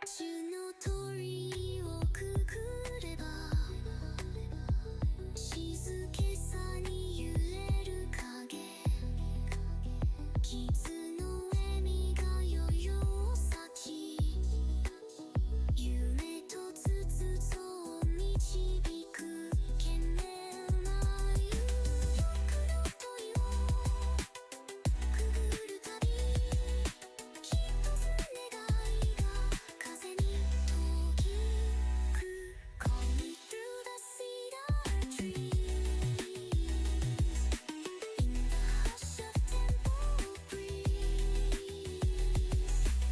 ゚をくぐれば静けさに揺れる影傷の笑みが世々を裂き夢とつつを導く懸命な夕食の問いをくぐるたび一つ願いが風に遠きく Call me through the cedar trees In the hush of temple breeze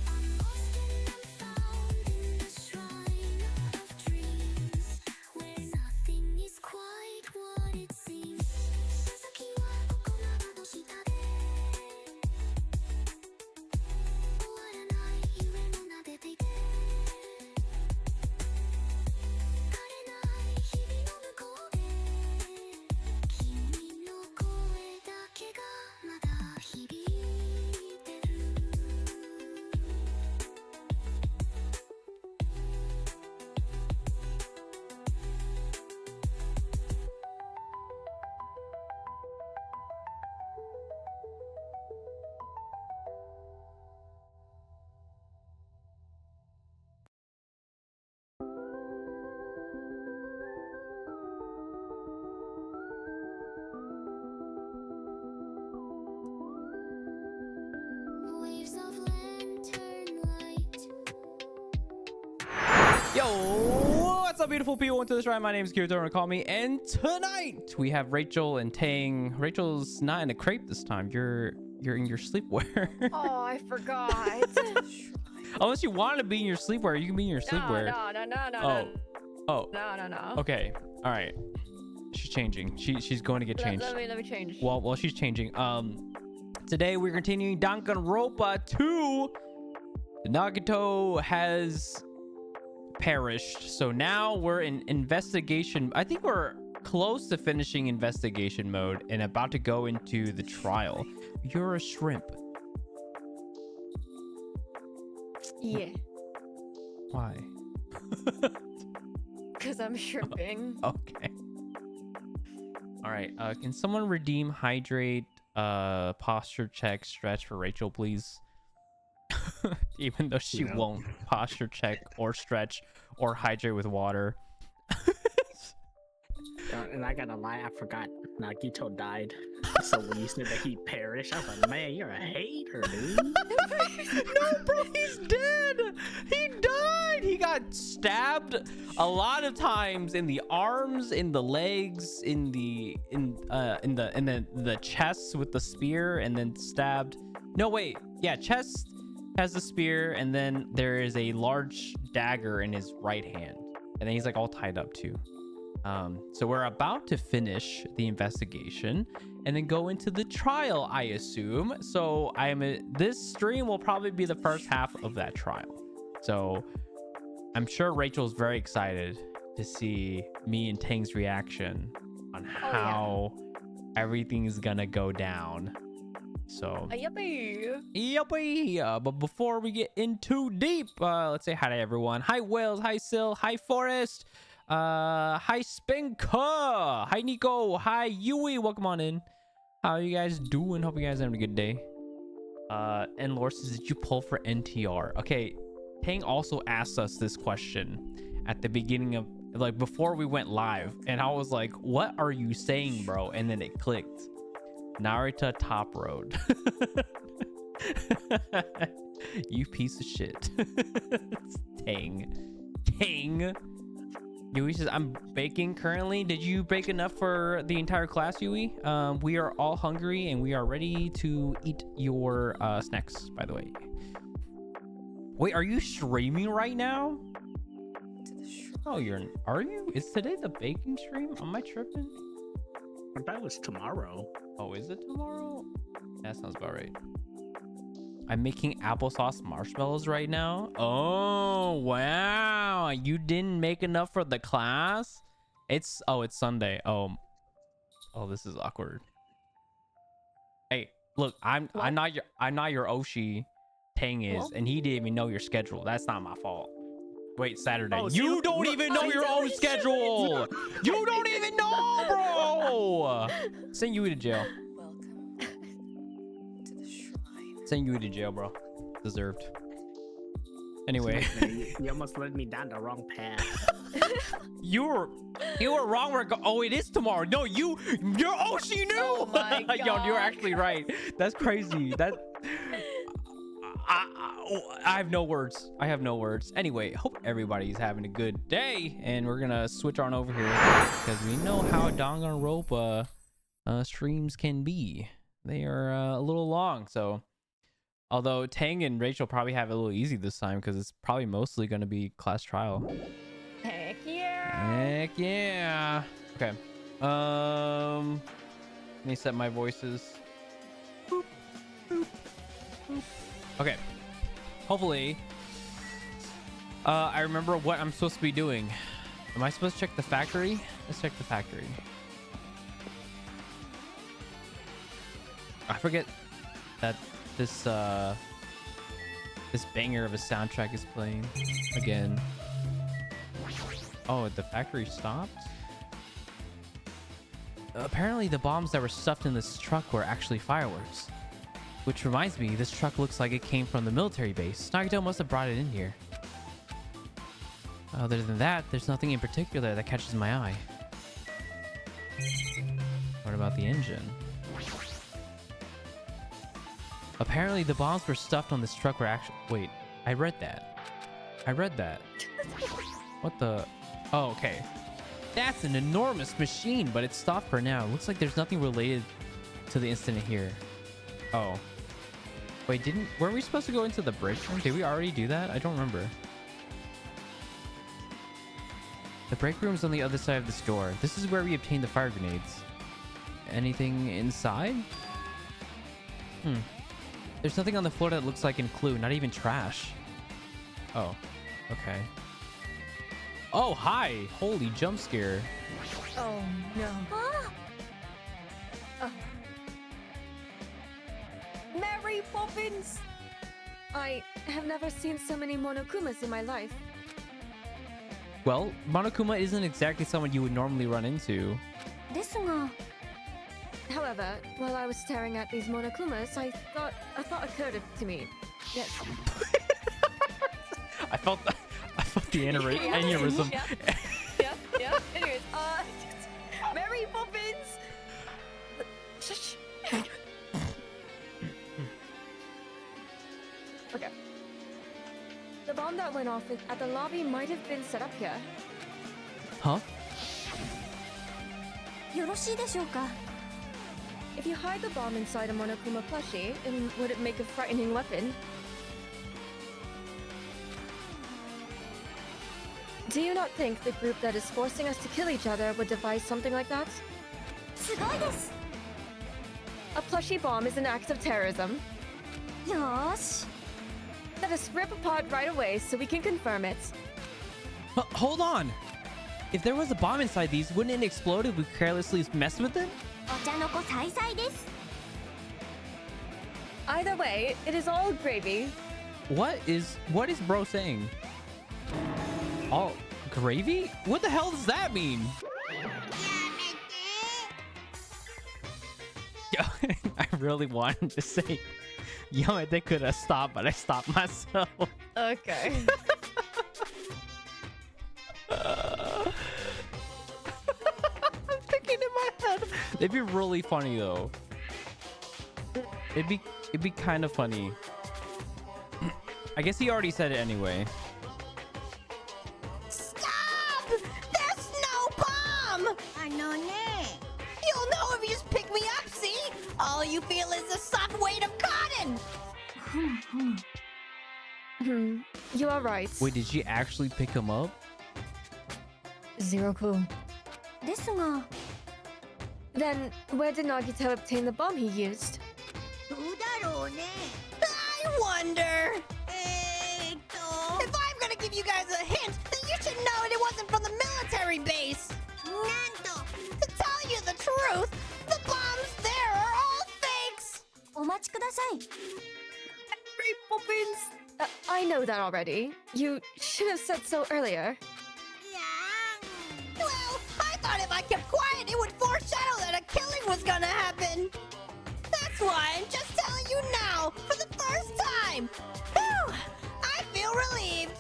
I'm lost and I'm found in the shrine of dreams Where nothing is quite what it seems 先はここ窓下で終わらない夢も撫でていて枯れない日々の向こうで君の声だけがまだ響いてるWaves of lantern light Yo, what's up, beautiful people? Welcome to the shrine. My name is Kirito, call me. And tonight we have Rachel and Tang. Rachel's not in a crepe this time. You're in your sleepwear. Oh, I forgot. Unless you want to be in your sleepwear, you can be in your sleepwear. Oh, No. okay. All right. She's changing. She's going to get changed. Let me change. While she's changing, today we're continuing Danganronpa 2. Nagato has perished, so now we're in investigation. I think we're close to finishing investigation mode and about to go into the trial. You're a shrimp. Yeah, Why? because I'm shrimping. Okay. All right. Can someone redeem hydrate, posture check, stretch for Rachel, please? Even though she won't posture check or stretch or hydrate with water. And I gotta lie, I forgot Nagito died. So when you said that he perished, I was like, man, you're a hater, dude. No, bro, he's dead. He died. He got stabbed a lot of times in the arms, in the legs, in the chest with the spear, and then stabbed. No, wait. Yeah, chest has the spear, and then there is a large dagger in his right hand, and then he's like all tied up too. So we're about to finish the investigation and then go into the trial, I assume. So this stream will probably be the first half of that trial. So I'm sure Rachel's very excited to see me and Tang's reaction on how everything's gonna go down. So yuppie. But before we get in too deep, let's say hi to everyone. Hi Wales, hi Sil, hi Forrest. Hi Spinka, hi Nico, hi Yui, welcome on in. How are you guys doing? Hope you guys are having a good day. And Lore says, did you pull for NTR? Okay, Tang also asked us this question at the beginning of, like, before we went live, and I was like, what are you saying, bro? And then it clicked. Narita Top Road. You piece of shit. Tang. Yui says, I'm baking currently. Did you bake enough for the entire class, Yui? We are all hungry and we are ready to eat your snacks, by the way. Wait, are you streaming right now? Oh, are you? Is today the baking stream? Am I tripping? I thought it was tomorrow. Oh, is it tomorrow? That sounds about right. I'm making applesauce marshmallows right now. Oh, wow. You didn't make enough for the class? It's Sunday. Oh, this is awkward. Hey, look, I'm not your Oshi. Tang is, and he didn't even know your schedule. That's not my fault. Wait, Saturday. Oh, so you you- don't even know your own schedule. You don't even know, bro. Send you to jail. Welcome to the shrine. Send you to jail, bro. Deserved. Anyway, You almost led me down the wrong path. you were wrong. Oh, it is tomorrow. No, you're. Oh, she knew. Oh my Yo, you're God. actually right. That's crazy. I have no words. I have no words. Anyway, hope everybody's having a good day, and we're gonna switch on over here because we know how Danganronpa streams can be. They are a little long, so although Tang and Rachel probably have it a little easy this time because it's probably mostly gonna be class trial. Heck yeah. Heck yeah. Okay. Let me set my voices. Boop, boop, boop. Okay. Hopefully, I remember what I'm supposed to be doing. Am I supposed to check the factory? Let's check the factory. I forget that this banger of a soundtrack is playing again. Oh, the factory stopped? Apparently the bombs that were stuffed in this truck were actually fireworks. Which reminds me, this truck looks like it came from the military base. Nagito must have brought it in here. Other than that, there's nothing in particular that catches my eye. What about the engine? Apparently the bombs were stuffed on this truck were actually... Wait, I read that. What the... Oh, okay. That's an enormous machine, but it's stopped for now. Looks like there's nothing related to the incident here. Oh. Wait, weren't we supposed to go into the break room? Did we already do that? I don't remember. The break room's on the other side of this door. This is where we obtained the fire grenades. Anything inside? There's nothing on the floor that looks like a clue, not even trash. Oh, okay. Oh, hi! Holy jump scare. Oh no. Mary Poppins! I have never seen so many Monokumas in my life. Well, Monokuma isn't exactly someone you would normally run into. ですが、 However, while I was staring at these Monokumas, I thought a thought occurred to me. Yes. I felt the aneurysm. Yeah. Anyways, Mary Poppins! Shush. Okay. The bomb that went off at the lobby might have been set up here. Huh? よろしいでしょうか? If you hide the bomb inside a Monokuma plushie, then would it make a frightening weapon? Do you not think the group that is forcing us to kill each other would devise something like that? すごいです. A plushie bomb is an act of terrorism. よーし. Let us rip apart right away so we can confirm it. Hold on! If there was a bomb inside these, wouldn't it explode if we carelessly messed with it? お茶の子さいさいです. Either way, it is all gravy. What is bro saying? All gravy? What the hell does that mean? Yo, I really wanted to say Yamete could have stopped, but I stopped myself. Okay. I'm thinking in my head. It'd be really funny though. It'd be kind of funny. I guess he already said it anyway. Stop! There's no bomb! あのね. You'll know if you just pick me up, see? All you feel is the soft weight of cotton! You are right. Wait, did she actually pick him up? Zero clue. ですが. Then, where did Nagito obtain the bomb he used? どうだろうね. I wonder. If I'm gonna give you guys a hint, then you should know it wasn't from the military base. なんと. To tell you the truth, the bombs there are all fakes. お待ちください. Mary Poppins! I know know that already. You should have said so earlier. Yeah. Well, I thought if I kept quiet, it would foreshadow that a killing was gonna happen. That's why I'm just telling you now, for the first time. Whew, I feel relieved.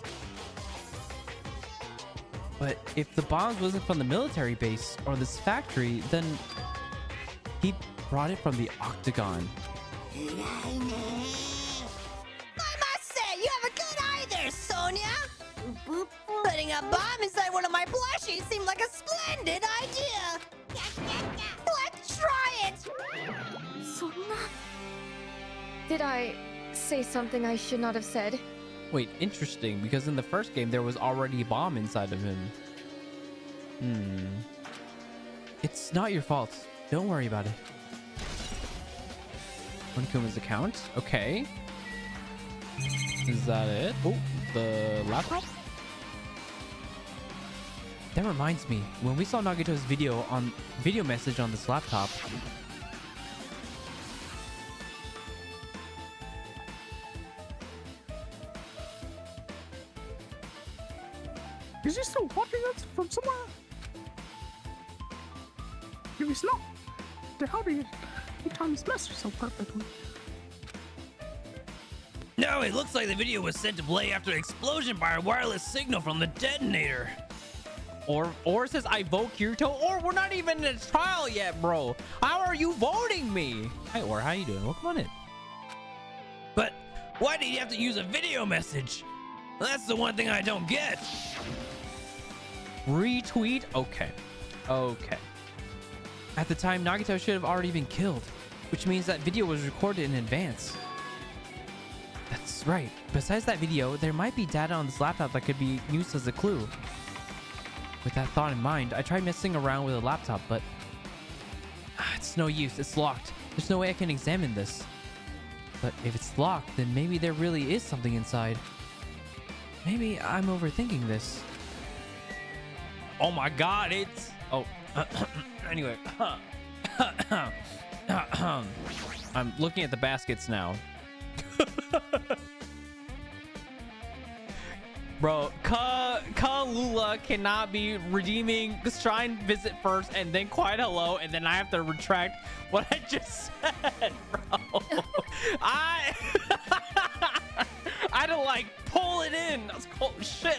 But if the bombs wasn't from the military base or this factory, then he brought it from the Octagon. I must say, you have a good eye there, Sonia. Putting a bomb inside one of my plushies seemed like a splendid idea. Let's try it. Did I say something I should not have said? Wait, interesting, because in the first game there was already a bomb inside of him. It's not your fault. Don't worry about it. Monikuma's account. Okay. Is that it? Oh, the laptop? That reminds me, when we saw Nagito's video message on this laptop. Is he still watching us from somewhere? If he's not, then how did he time his message so perfectly? No, it looks like the video was sent to play after an explosion by a wireless signal from the detonator. Or it says I vote Kirito, or we're not even in a trial yet, bro. How are you voting me? Hi, or how you doing? Welcome on in. But why did you have to use a video message? That's the one thing I don't get. Retweet? Okay. Okay. At the time, Nagito should have already been killed, which means that video was recorded in advance. That's right. Besides that video, there might be data on this laptop that could be used as a clue. With that thought in mind, I tried messing around with a laptop, but it's no use. It's locked. There's no way I can examine this. But if it's locked, then maybe there really is something inside. Maybe I'm overthinking this. Oh my god, it's... Oh, anyway. I'm looking at the baskets now. Bro, Kalula cannot be redeeming the shrine visit first and then quiet hello, and then I have to retract what I just said, bro. I had to like pull it in. That's cool shit.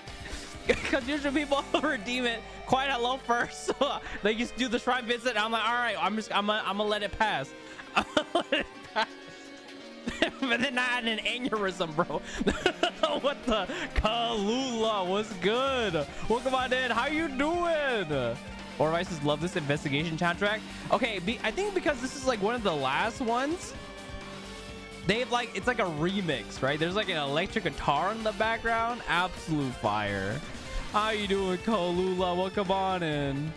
Because usually people redeem it quiet hello first. So they just do the shrine visit. And I'm like, all right, I'm gonna let it pass. I'm gonna let it pass. But then I had an aneurysm, bro. What the? Kalula, what's good? Welcome on in. How you doing? Or Vices love this investigation soundtrack. Okay, I think because this is like one of the last ones. They've like, it's like a remix, right? There's like an electric guitar in the background. Absolute fire. How you doing, Kalula? Welcome on in.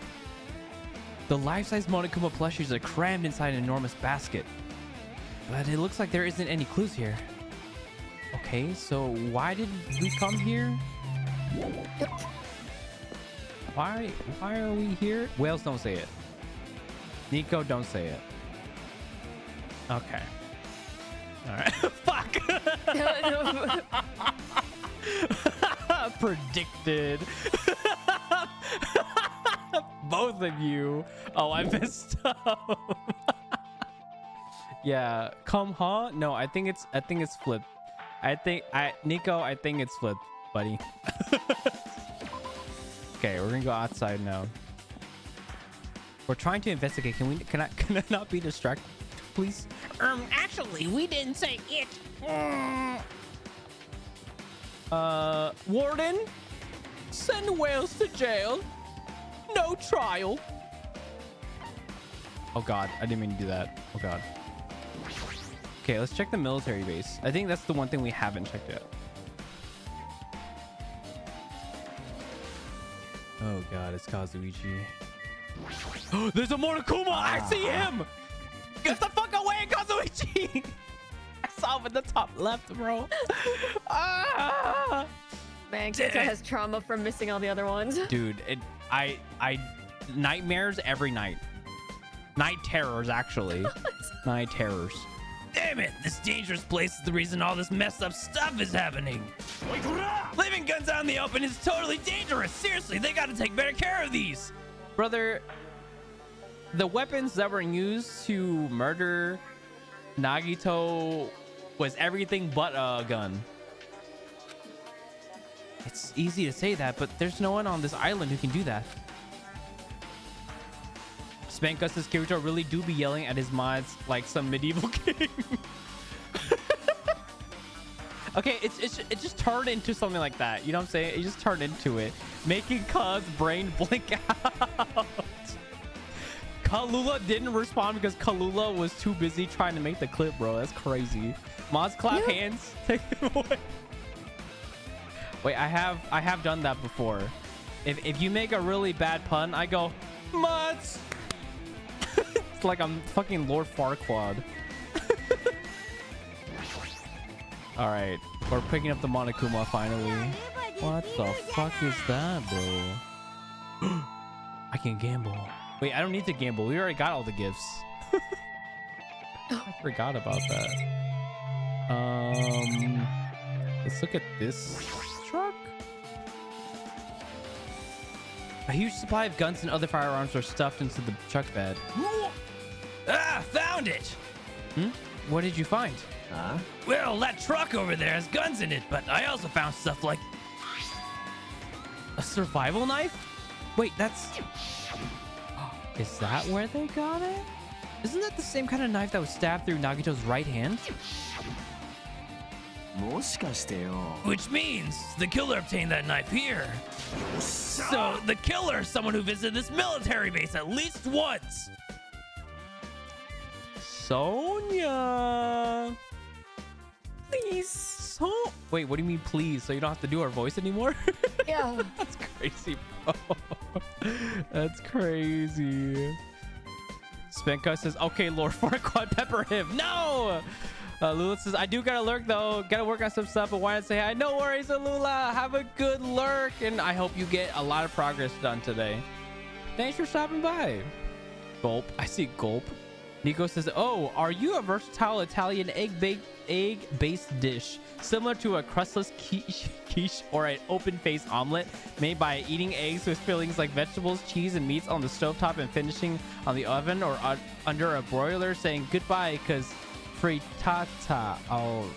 The life-size Monokuma plushies are crammed inside an enormous basket. But it looks like there isn't any clues here. Okay, so why did we come here? Why are we here? Whales don't say it. Nico, don't say it. Okay. All right. Fuck. Predicted. Both of you. Oh, I messed up. Yeah, come huh? No, I think it's flipped. Nico, I think it's flipped, buddy. Okay, we're gonna go outside now. We're trying to investigate. Can I not be distracted, please? Actually, we didn't say it. Warden, send Wales to jail. No trial. Oh god, I didn't mean to do that. Oh god. Okay, let's check the military base. I think that's the one thing we haven't checked yet. Oh god, it's Kazuichi. There's a Monokuma! I see him! Get the fuck away, Kazuichi! I saw him at the top left, bro. Man, Kika has trauma from missing all the other ones. Dude, I nightmares every night. Night terrors, actually. Night terrors. Damn it! This dangerous place is the reason all this messed up stuff is happening. Leaving guns out in the open is totally dangerous. Seriously, they gotta take better care of these. Brother, the weapons that were used to murder Nagito was everything but a gun. It's easy to say that, but there's no one on this island who can do that. Spankus's Kirito really do be yelling at his mods like some medieval king. Okay, it just turned into something like that. You know what I'm saying? It just turned into it, making Kaz's brain blink out. Kalula didn't respond because Kalula was too busy trying to make the clip, bro. That's crazy. Mods clap hands. Take them away. Wait, I have done that before. If you make a really bad pun, I go mods. It's like I'm fucking Lord Farquaad. All right, we're picking up the Monokuma finally. What the fuck is that, bro? I can gamble. Wait, I don't need to gamble. We already got all the gifts. I forgot about that. Let's look at this truck. A huge supply of guns and other firearms are stuffed into the truck bed. Ah, found it! What did you find? Well, that truck over there has guns in it, but I also found stuff like a survival knife. Wait, that's... Is that where they got it? Isn't that the same kind of knife that was stabbed through Nagito's right hand? Which means the killer obtained that knife here. So the killer is someone who visited this military base at least once. Sonia. Please. Wait, what do you mean please? So you don't have to do our voice anymore? Yeah. That's crazy, bro. That's crazy. Spenka says, okay, Lord Farquaad, pepper him. No! Lula says, I do gotta lurk though. Gotta work on some stuff, but why not say hi? No worries, Lula. Have a good lurk, and I hope you get a lot of progress done today. Thanks for stopping by. Gulp. I see gulp. Nico says, oh, are you a versatile Italian egg-based dish similar to a crustless quiche or an open-faced omelet made by eating eggs with fillings like vegetables, cheese, and meats on the stovetop and finishing on the oven or under a broiler, saying goodbye because frittata. Oh.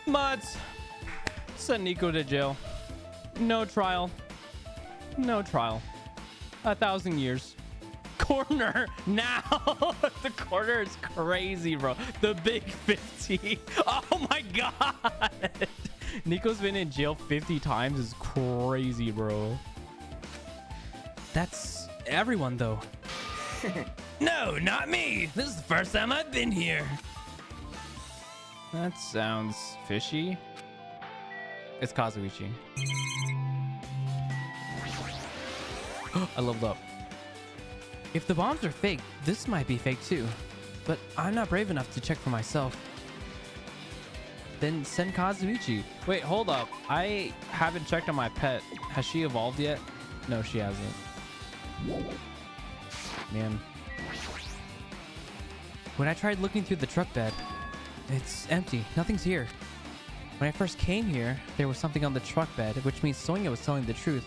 Mods. Send Nico to jail. No trial. No trial. 1,000 years. Corner now. The corner is crazy, bro. The big 50. Oh my god. Nico's been in jail 50 times is crazy, bro. That's everyone though. No, not me. This is the first time I've been here. That sounds fishy. It's Kazuichi. I leveled up. If the bombs are fake, this might be fake too. But I'm not brave enough to check for myself. Then send Kazuichi. Wait, hold up. I haven't checked on my pet. Has she evolved yet? No, she hasn't. Man. When I tried looking through the truck bed, it's empty. Nothing's here. When I first came here, there was something on the truck bed, which means Sonia was telling the truth.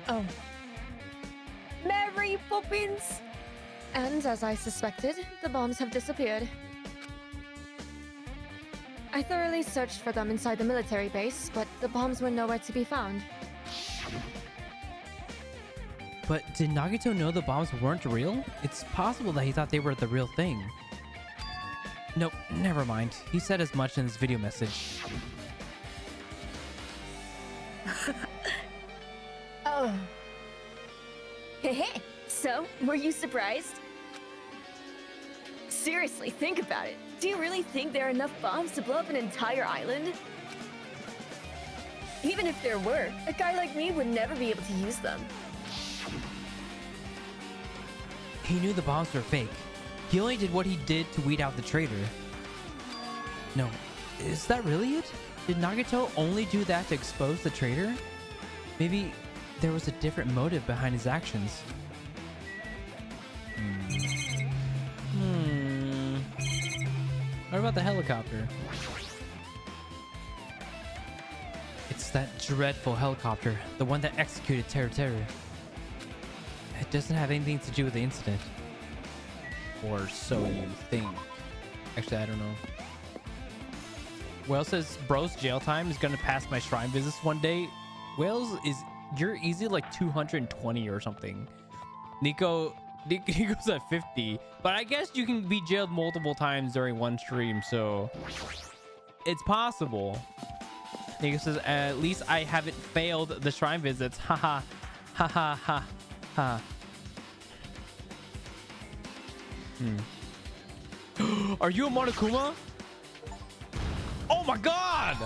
Oh. Mary Poppins! And as I suspected, the bombs have disappeared. I thoroughly searched for them inside the military base, but the bombs were nowhere to be found. But did Nagito know the bombs weren't real? It's possible that he thought they were the real thing. Nope, never mind. He said as much in his video message. Oh. Hehe. So, were you surprised? Seriously, think about it. Do you really think there are enough bombs to blow up an entire island? Even if there were, a guy like me would never be able to use them. He knew the bombs were fake. He only did what he did to weed out the traitor. No, is that really it? Did Nagito only do that to expose the traitor? Maybe there was a different motive behind his actions. What about the helicopter? It's that dreadful helicopter, the one that executed ゚TORII. It doesn't have anything to do with the incident. Or so you think. Actually, I don't know. Whale says, bro's jail time is gonna pass my shrine visits one day. Whales is, you're easy like 220 or something. Nico's at 50, but I guess you can be jailed multiple times during one stream, so it's possible. Nico says, at least I haven't failed the shrine visits. Haha. Haha ha ha. Are you a Monokuma? Oh my god!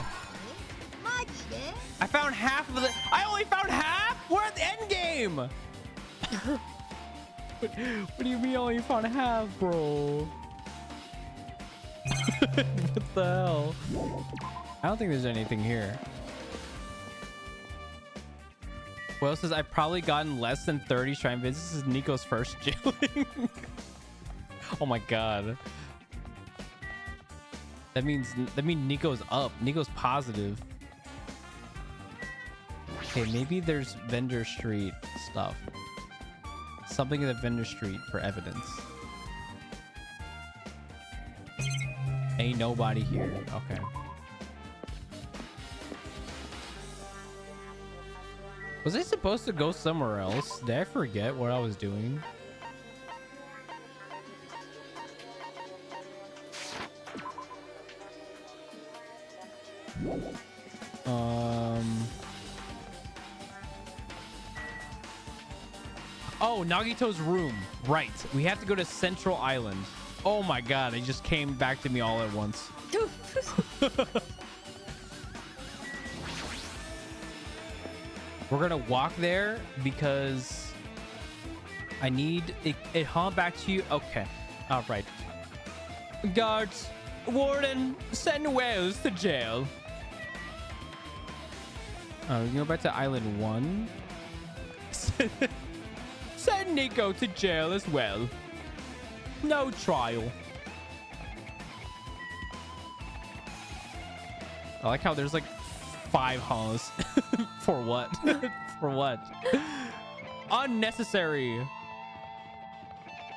I found half of the. I only found half? We're at the end game! What do you mean only found half, bro? What the hell? I don't think there's anything here. Well, says I've probably gotten less than 30 shrine visits. This is Nico's first jailing. Oh my god. That means Nico's up. Nico's positive. Okay, maybe there's vendor street stuff. Something in the vendor street for evidence. Ain't nobody here. Okay. Was I supposed to go somewhere else? Did I forget what I was doing? Oh, Nagito's room. Right. We have to go to Central Island. Oh my god, it just came back to me all at once. We're gonna walk there because I need it hung back to you. Okay. All right. Guards, warden, send Wales to jail. We can go back to Island 1. Send Nico to jail as well. No trial. I like how there's like 5 halls. For what? For what? Unnecessary.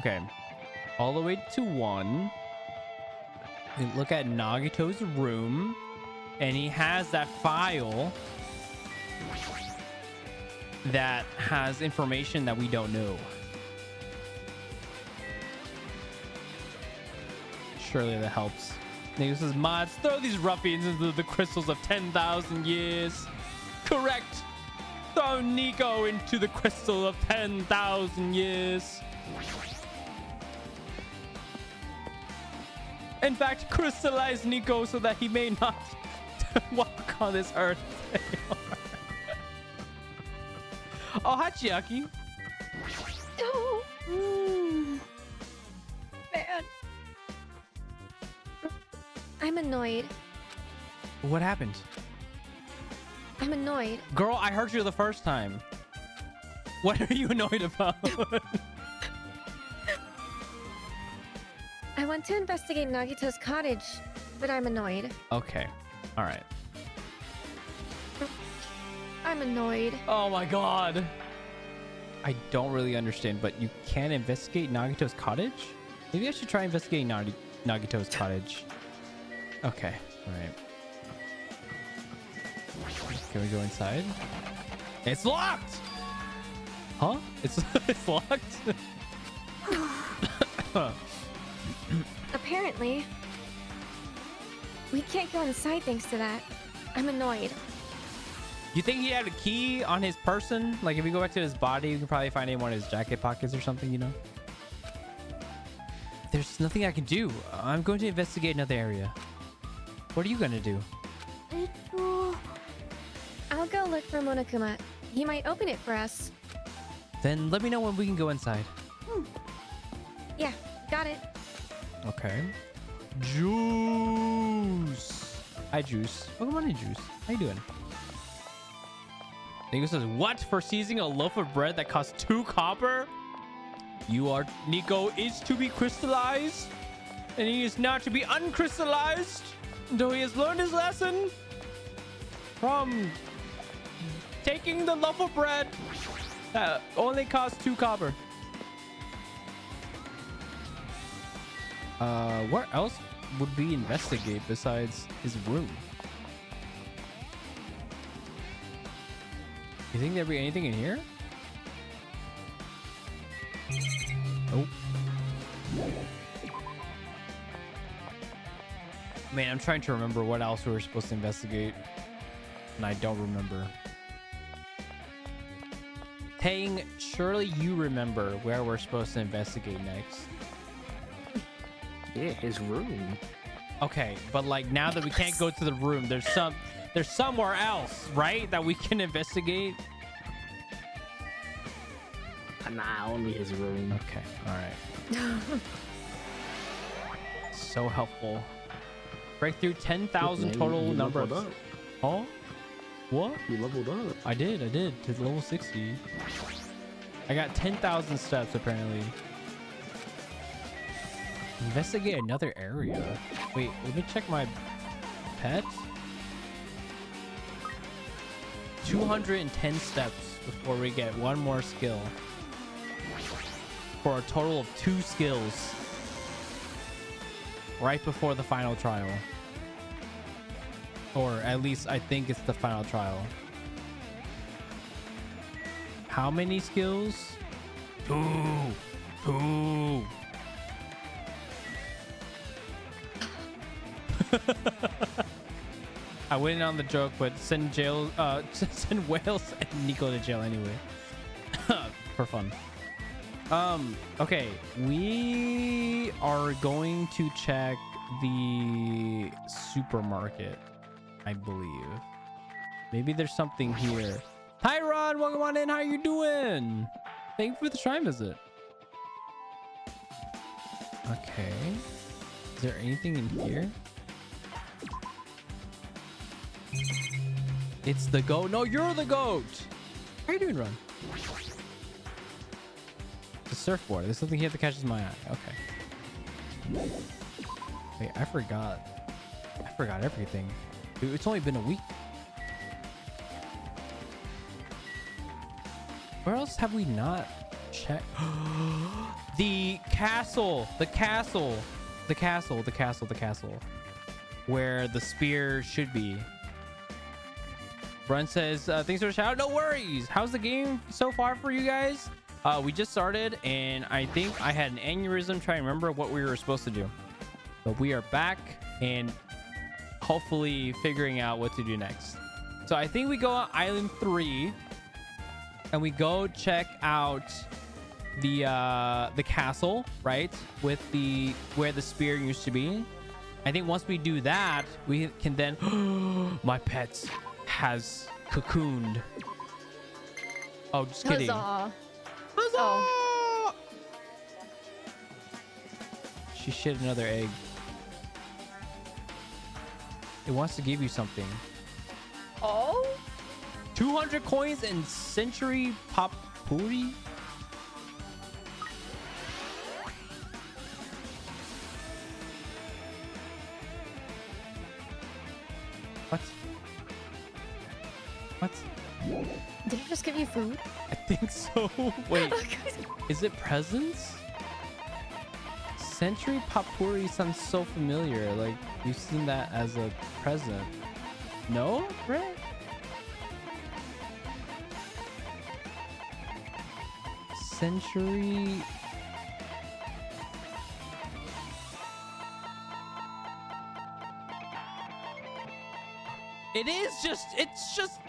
Okay. All the way to 1. We look at Nagito's room. And he has that file that has information that we don't know. Surely that helps. Nico says, mods, throw these ruffians into the crystals of 10,000 years. Correct. Throw Nico into the crystal of 10,000 years. In fact, crystallize Nico so that he may not walk on this earth anymore. Oh, hi, Chiaki. Oh. Man. I'm annoyed. What happened? I'm annoyed. Girl, I heard you the first time. What are you annoyed about? I want to investigate Nagito's cottage, but I'm annoyed. Okay. All right. I'm annoyed. Oh my god. I don't really understand, but you can investigate Nagito's cottage? Maybe I should try investigating Nagito's cottage. Okay. All right. Can we go inside? It's locked! Huh? It's locked? Apparently. We can't go inside thanks to that. I'm annoyed. You think he had a key on his person? Like if we go back to his body, you can probably find it in one of his jacket pockets or something, you know? There's nothing I can do. I'm going to investigate another area. What are you gonna do? I'll go look for Monokuma. He might open it for us. Then let me know when we can go inside. Yeah, got it. Okay. Juice. Hi, Juice. Welcome on in, Juice. How you doing? Nico says, what? For seizing a loaf of bread that costs 2 copper? You are... Nico is to be crystallized, and he is not to be uncrystallized until he has learned his lesson from taking the loaf of bread that only costs 2 copper. Where else would we investigate besides his room? You think there'd be anything in here? Oh. Man, I'm trying to remember what else we were supposed to investigate, and I don't remember. Tang, surely you remember where we're supposed to investigate next. Yeah, his room. Okay, but like now that we can't go to the room, there's somewhere else, right? That we can investigate. Nah, only his room. Okay, all right. So helpful. Breakthrough 10,000 total number of. Oh, what? You leveled up. I did to level 60. I got 10,000 steps apparently. Investigate another area. Wait, let me check my pet. 210 steps before we get one more skill. For a total of 2 skills. Right before the final trial. Or at least I think it's the final trial. How many skills? 2. I went in on the joke, but send Wales and Nico to jail anyway. For fun. Okay, we are going to check the supermarket, I believe. Maybe there's something here. Hi Ron, welcome on in. How you doing? Thank you for the shrine visit. Okay. Is there anything in here? It's the goat. No, you're the goat. How you doing, Ron? The surfboard. There's something here that catches my eye. Okay. Wait, I forgot everything. Dude, it's only been a week. Where else have we not checked? The castle. Where the spear should be. Brun says, thanks for the shout out. No worries. How's the game so far for you guys? We just started, and I think I had an aneurysm trying to remember what we were supposed to do. But we are back and hopefully figuring out what to do next. So I think we go on Island 3 and we go check out the castle, right? With where the spear used to be. I think once we do that, we can then my pet has cocooned. Oh, just kidding. Huzzah. Huzzah! Oh. She shit another egg. It wants to give you something. Oh? 200 coins and century popuri. What? Did it just give you food? I think so. Wait, is it presents? Century Popuri sounds so familiar. Like we've seen that as a present. No, right? Century. It's just.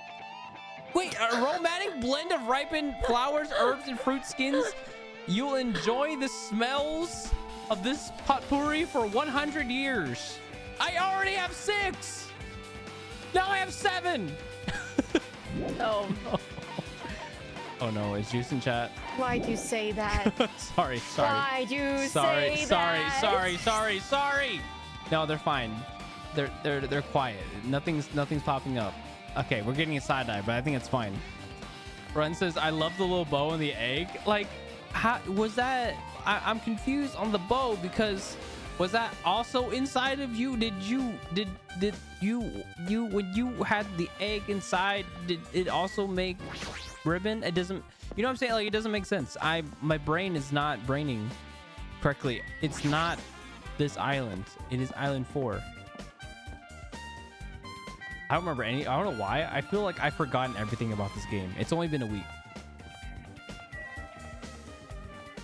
Wait, a aromatic blend of ripened flowers, herbs, and fruit skins. You'll enjoy the smells of this potpourri for 100 years. I already have 6. Now I have 7. Oh. No. Oh no, is Juice in chat? Why'd you say that? sorry. Why'd you say that? Sorry. No, they're fine. they're quiet. Nothing's popping up. Okay, we're getting a side eye, but I think it's fine. Ren says, I love the little bow and the egg. Like, how was that? I'm confused on the bow, because was that also inside of you? Did you when you had the egg inside, did it also make ribbon? It doesn't, you know what I'm saying? Like, it doesn't make sense. My brain is not braining correctly. It's not this island. It is island 4. I don't remember any. I don't know why. I feel like I've forgotten everything about this game. It's only been a week.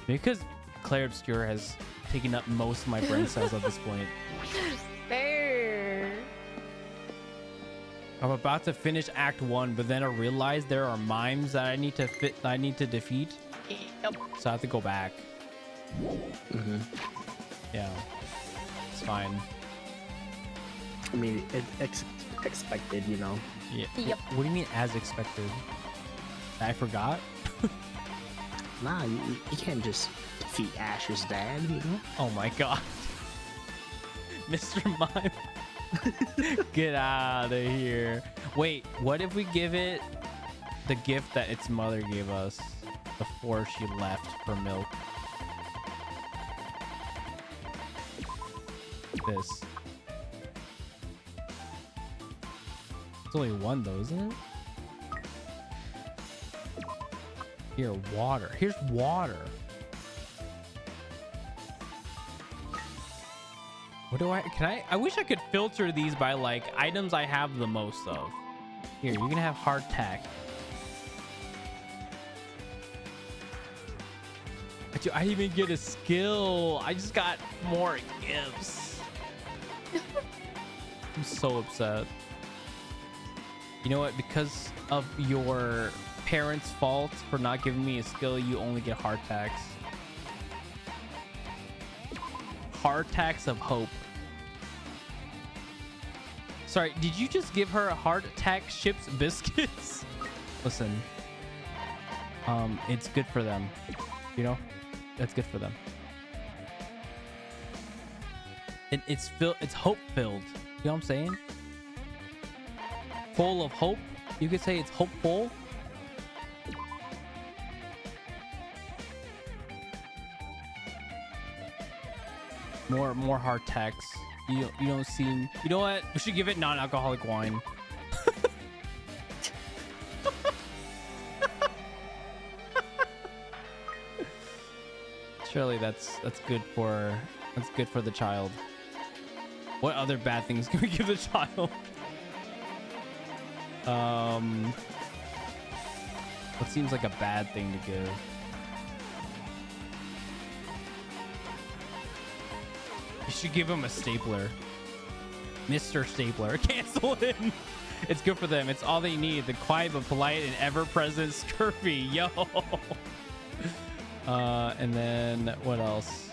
Because Claire Obscure has taken up most of my brain cells at this point. Fair. I'm about to finish Act 1, but then I realized there are mimes that I need to defeat. Yep. So I have to go back. Mm-hmm. Yeah, it's fine. I mean, it's expected, you know. Yeah. Yep. What do you mean as expected? I forgot. Nah, you can't just defeat Ash's dad, you know. Oh my god. Mr. Mime. Get out of here. Wait, what if we give it the gift that its mother gave us before she left for milk? This. It's only one though, isn't it? Here, water. Here's water. What do I wish I could filter these by like items I have the most of. Here, you can have hardtack. I didn't even get a skill. I just got more gifts. I'm so upset. You know what? Because of your parents' fault for not giving me a skill, you only get hardtacks. Hardtacks of hope. Sorry, did you just give her a hardtack chips biscuits? Listen, it's good for them. You know, that's good for them. It's hope filled. You know what I'm saying? Full of hope. You could say it's hopeful. More hardtacks. You don't seem. You know what? We should give it non-alcoholic wine. Surely that's good for the child. What other bad things can we give the child? What seems like a bad thing to give? You should give him a stapler. Mr. Stapler. Cancel him. It's good for them. It's all they need. The quiet but polite and ever-present scurvy. Yo. And then what else?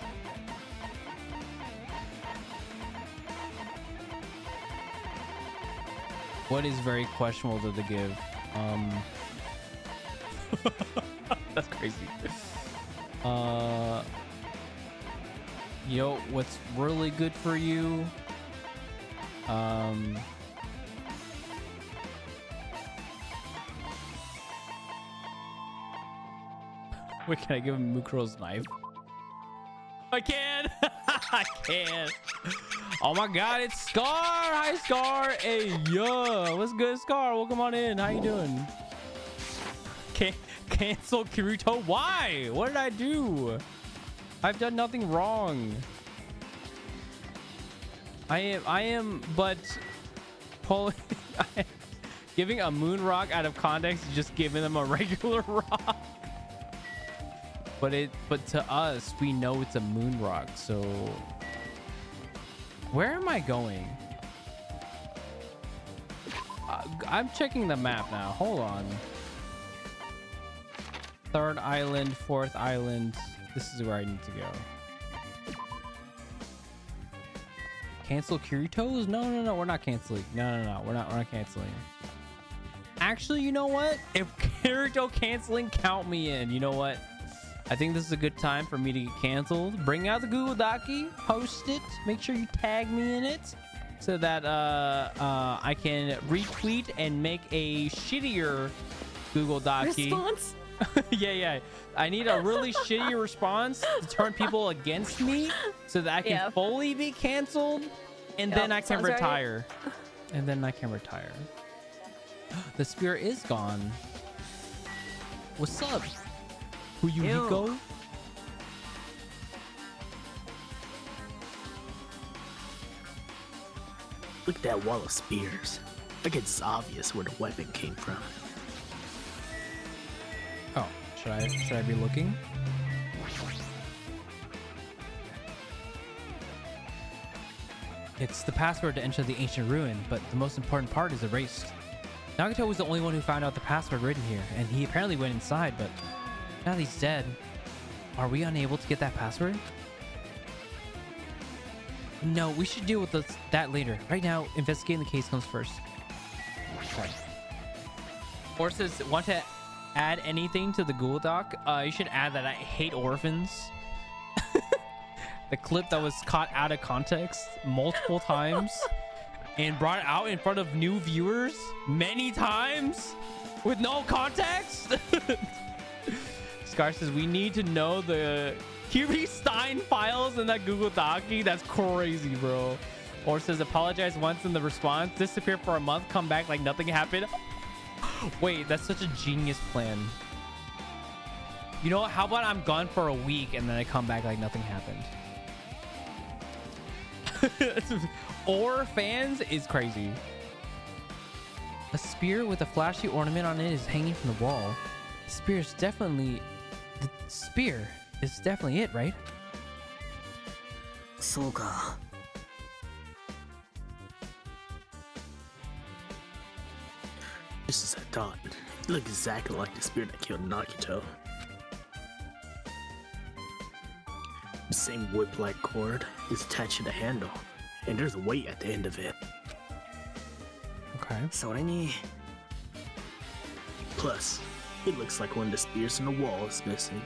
What is very questionable to give? That's crazy. Yo, what's really good for you? Wait, can I give him Mukro's knife? I can. I can. Oh my god, it's Scar. Hi, Scar. Hey, yo, what's good, Scar? Welcome on in. How you doing? Cancel Kirito. Why? What did I do? I've done nothing wrong. I am but pulling giving a moon rock out of context is just giving them a regular rock. But to us, we know it's a moon rock. So where am I going? I'm checking the map now. Hold on. 3rd island, 4th island. This is where I need to go. Cancel Kiritos? No, we're not canceling. No, we're not canceling. Actually, you know what? If Kirito canceling, count me in. You know what? I think this is a good time for me to get canceled. Bring out the Google Docky, post it, make sure you tag me in it. so that I can retweet and make a shittier Google Docu. Response? Yeah. I need a really shitty response to turn people against me so that I can Yep. fully be canceled, and Yep, then I can sounds right. retire. And then I can retire. The spear is gone. What's up? Who you Ew. go? Look at that wall of spears. Like it's obvious where the weapon came from. Oh, should I be looking? It's the password to enter the ancient ruin, but the most important part is erased. Nagato was the only one who found out the password written here, and he apparently went inside, but now that he's dead, are we unable to get that password? No, we should deal with that later. Right now, investigating the case comes first. Okay. Forces, want to add anything to the Google Doc? You should add that I hate orphans. The clip that was caught out of context multiple times and brought out in front of new viewers many times with no context. Scar says we need to know the Huey Stein files in that Google Docu. That's crazy, bro. Or says apologize once in the response, disappear for a month, come back like nothing happened. Wait, that's such a genius plan. You know what? How about I'm gone for a week and then I come back like nothing happened? Or fans is crazy. A spear with a flashy ornament on it is hanging from the wall. The spear is definitely it, right? そうか。 Just as I thought, it looked exactly like the spear that killed Nagito. The same whip-like cord is attached to the handle, and there's a weight at the end of it. Okay. それに... Plus, it looks like one of the spears in the wall is missing.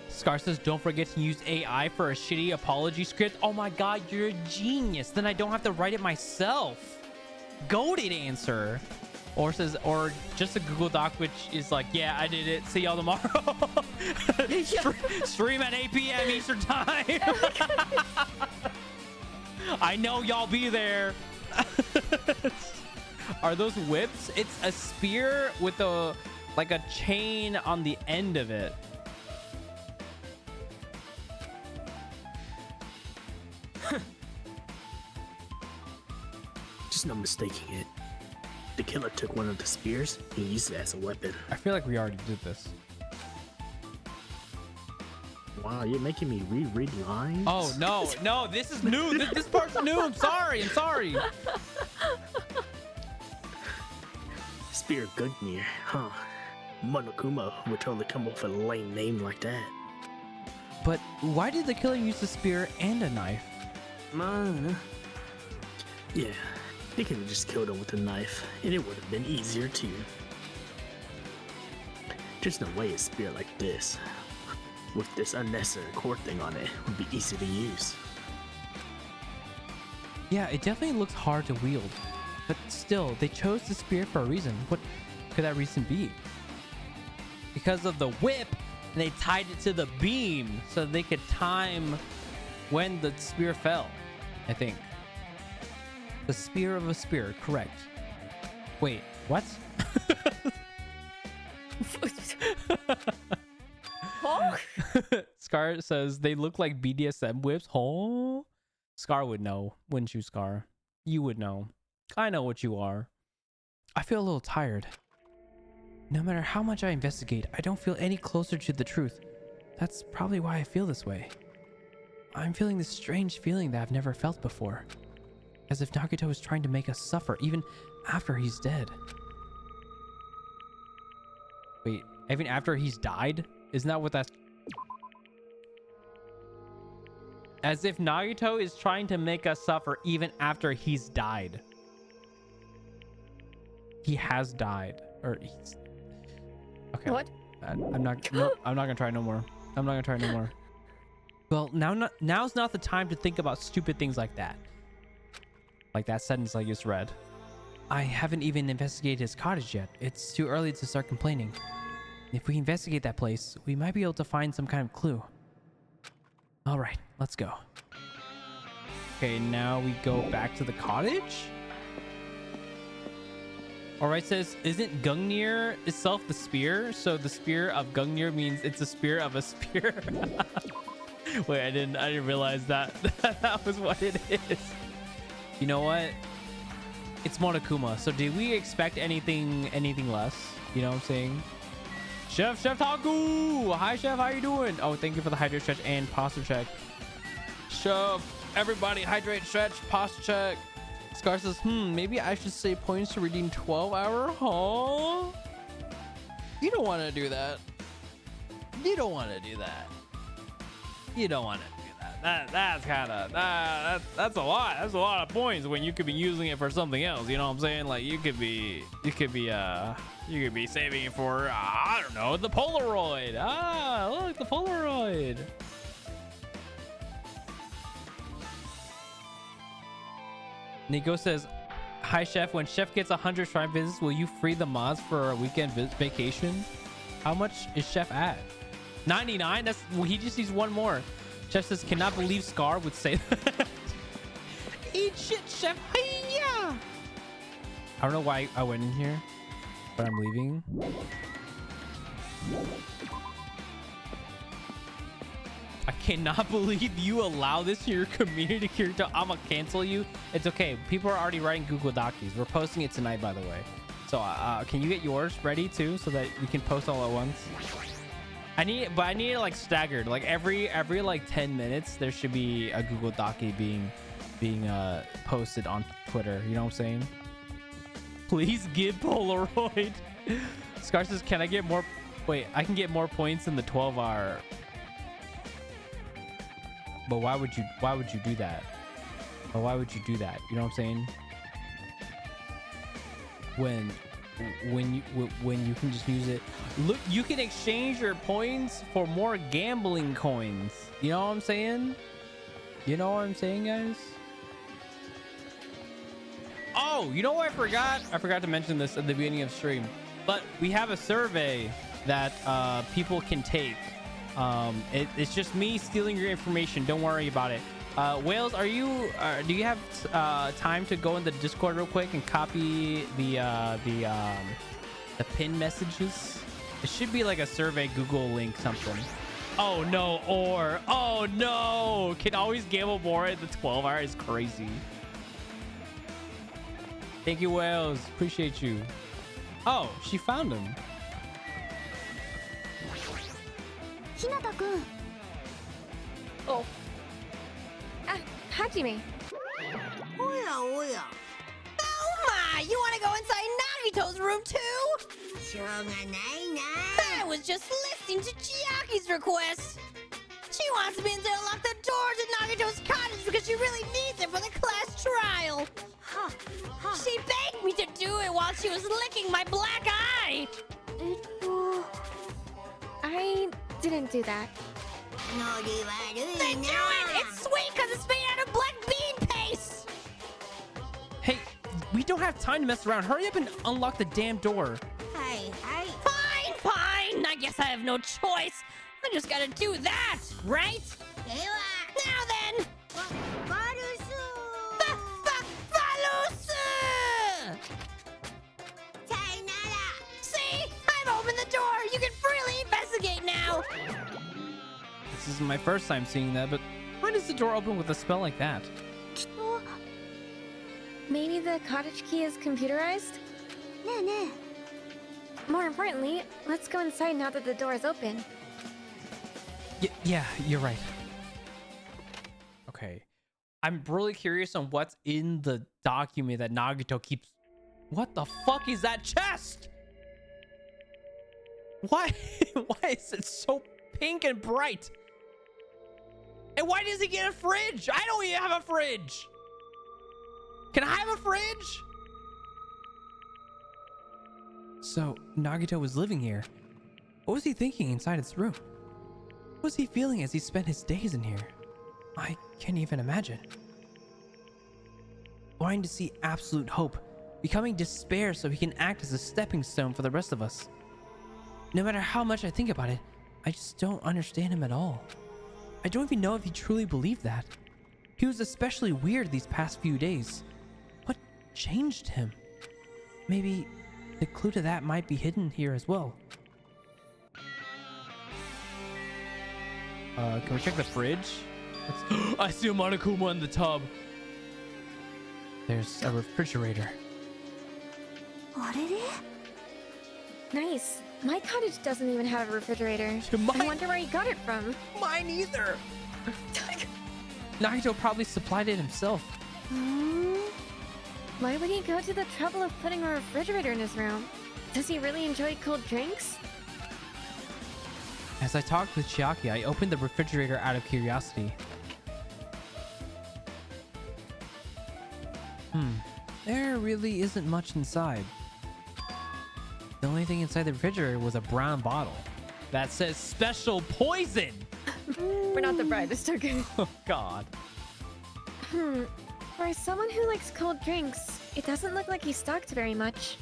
Scar says, don't forget to use AI for a shitty apology script. Oh my god, you're a genius. Then I don't have to write it myself. Goated answer. Or says, or just a Google Doc, which is like, yeah, I did it. See y'all tomorrow. Stream at 8 p.m. Eastern time. I know y'all be there. Are those whips? It's a spear with like a chain on the end of it. Just no mistaking it. The killer took one of the spears and used it as a weapon. I feel like we already did this. Wow, you're making me reread lines? Oh, no, this is new. This part's new. I'm sorry. Spear Gungnir, huh? Monokuma would totally come up with a lame name like that. But why did the killer use the spear and a knife? Yeah, they could have just killed him with a knife, and it would have been easier too. There's no way a spear like this, with this unnecessary cord thing on it, would be easy to use. Yeah, it definitely looks hard to wield. But still, they chose the spear for a reason. What could that reason be? Because of the whip, and they tied it to the beam so they could time when the spear fell, I think. The spear of a spear, correct. Wait, what? Huh? Scar says they look like BDSM whips. Oh, Scar would know, wouldn't you, Scar? You would know. I know what you are. I feel a little tired. No matter how much I investigate, I don't feel any closer to the truth. That's probably why I feel this way. I'm feeling this strange feeling that I've never felt before. As if Nagito is trying to make us suffer even after he's dead. Wait, even after he's died? Isn't that what that's... As if Nagito is trying to make us suffer even after he's died. He has died. Or he's... Okay. What? I'm not... Nope, I'm not gonna try no more. I'm not gonna try no more. Well, now's not the time to think about stupid things like that. Like that sentence I just read. I haven't even investigated his cottage yet. It's too early to start complaining. If we investigate that place, we might be able to find some kind of clue. All right, let's go. Okay, now we go back to the cottage. All right, says, isn't Gungnir itself the spear? So the spear of Gungnir means it's a spear of a spear. Wait, I didn't realize that that was what it is. You know what? It's Monokuma. So did we expect anything less? You know what I'm saying? Chef Taku! Hi, Chef. How you doing? Oh, thank you for the hydrate, stretch, and posture check. Chef, everybody, hydrate, stretch, posture check. Scar says, maybe I should say points to redeem 12-hour? Huh? You don't want to do that. You don't want to do that. You don't want to do that. That's kind of that's a lot. That's a lot of points when you could be using it for something else. You know what I'm saying? Like you could be saving it for I don't know, the Polaroid. Ah, look, the Polaroid. Nico says, hi Chef, when Chef gets 100 shrine visits, will you free the mods for a weekend vacation? How much is Chef at? 99? That's, he just needs one more. Chef says, cannot believe Scar would say that. Eat shit, Chef. Hi-ya! I don't know why I went in here, but I'm leaving. I cannot believe you allow this to your community character. I'm gonna cancel you. It's okay. People are already writing Google Docs. We're posting it tonight, by the way. So can you get yours ready too, so that we can post all at once? I need it like staggered. Like every like 10 minutes, there should be a Google Doc being posted on Twitter. You know what I'm saying? Please give Polaroid. Scar says, can I get more? Wait, I can get more points in the 12-hour. But why would you do that? Or why would you do that? You know what I'm saying? When you can just use it. Look, you can exchange your points for more gambling coins. You know what I'm saying? You know what I'm saying, guys? Oh, you know what I forgot? I forgot to mention this at the beginning of stream. But we have a survey that people can take. It's just me stealing your information. Don't worry about it. Whales, do you have time to go in the Discord real quick and copy the pin messages? It should be like a survey Google link something. Oh no, oh no, can always gamble more at the 12-hour is crazy. Thank you, Whales, appreciate you. Oh, she found him. Hinata-kun. Oh. Hajime. Oh my! You want to go inside Nagito's room too? I was just listening to Chiaki's request. She wants me to unlock the doors at Nagito's cottage because she really needs it for the class trial. She begged me to do it while she was licking my black eye. I didn't do that. Then do it! It's sweet because it's made out of black bean paste! Hey, we don't have time to mess around. Hurry up and unlock the damn door. Hey. Fine! I guess I have no choice. I just gotta do that, right? Now then! See? I've opened the door! You can freely investigate now! This is my first time seeing that, but why does the door open with a spell like that? Maybe the cottage key is computerized? More importantly, let's go inside now that the door is open. Yeah, you're right. Okay. I'm really curious on what's in the document that Nagito keeps... What the fuck is that chest? Why is it so pink and bright? And why does he get a fridge? I don't even have a fridge. Can I have a fridge? So Nagito was living here. What was he thinking inside his room? was he feeling as he spent his days in here? I can't even imagine. Wanting to see absolute hope, becoming despair so he can act as a stepping stone for the rest of us. No matter how much I think about it, I just don't understand him at all. I don't even know if he truly believed that. He was especially weird these past few days. What changed him? Maybe the clue to that might be hidden here as well. Can we check the fridge? I see a Monokuma in the tub. There's a refrigerator. Nice. My cottage doesn't even have a refrigerator. I wonder where he got it from. Mine either. Nagito probably supplied it himself. Why would he go to the trouble of putting a refrigerator in his room? Does he really enjoy cold drinks? As I talked with Chiaki, I opened the refrigerator out of curiosity. There really isn't much inside. The only thing inside the refrigerator was a brown bottle that says special poison. We're not the brightest, okay? Oh God. For someone who likes cold drinks, it doesn't look like he stocked very much.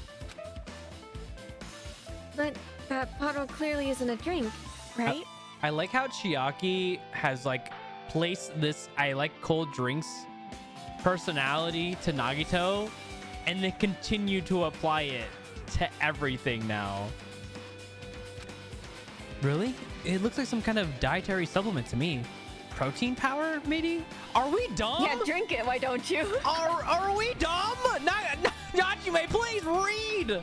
But that bottle clearly isn't a drink, right? I like how Chiaki has like placed this I like cold drinks personality to Nagito and then continue to apply it to everything now. Really? It looks like some kind of dietary supplement to me. Protein powder, maybe? Are we dumb? Yeah, drink it, why don't you? Are we dumb? Nachume, please read!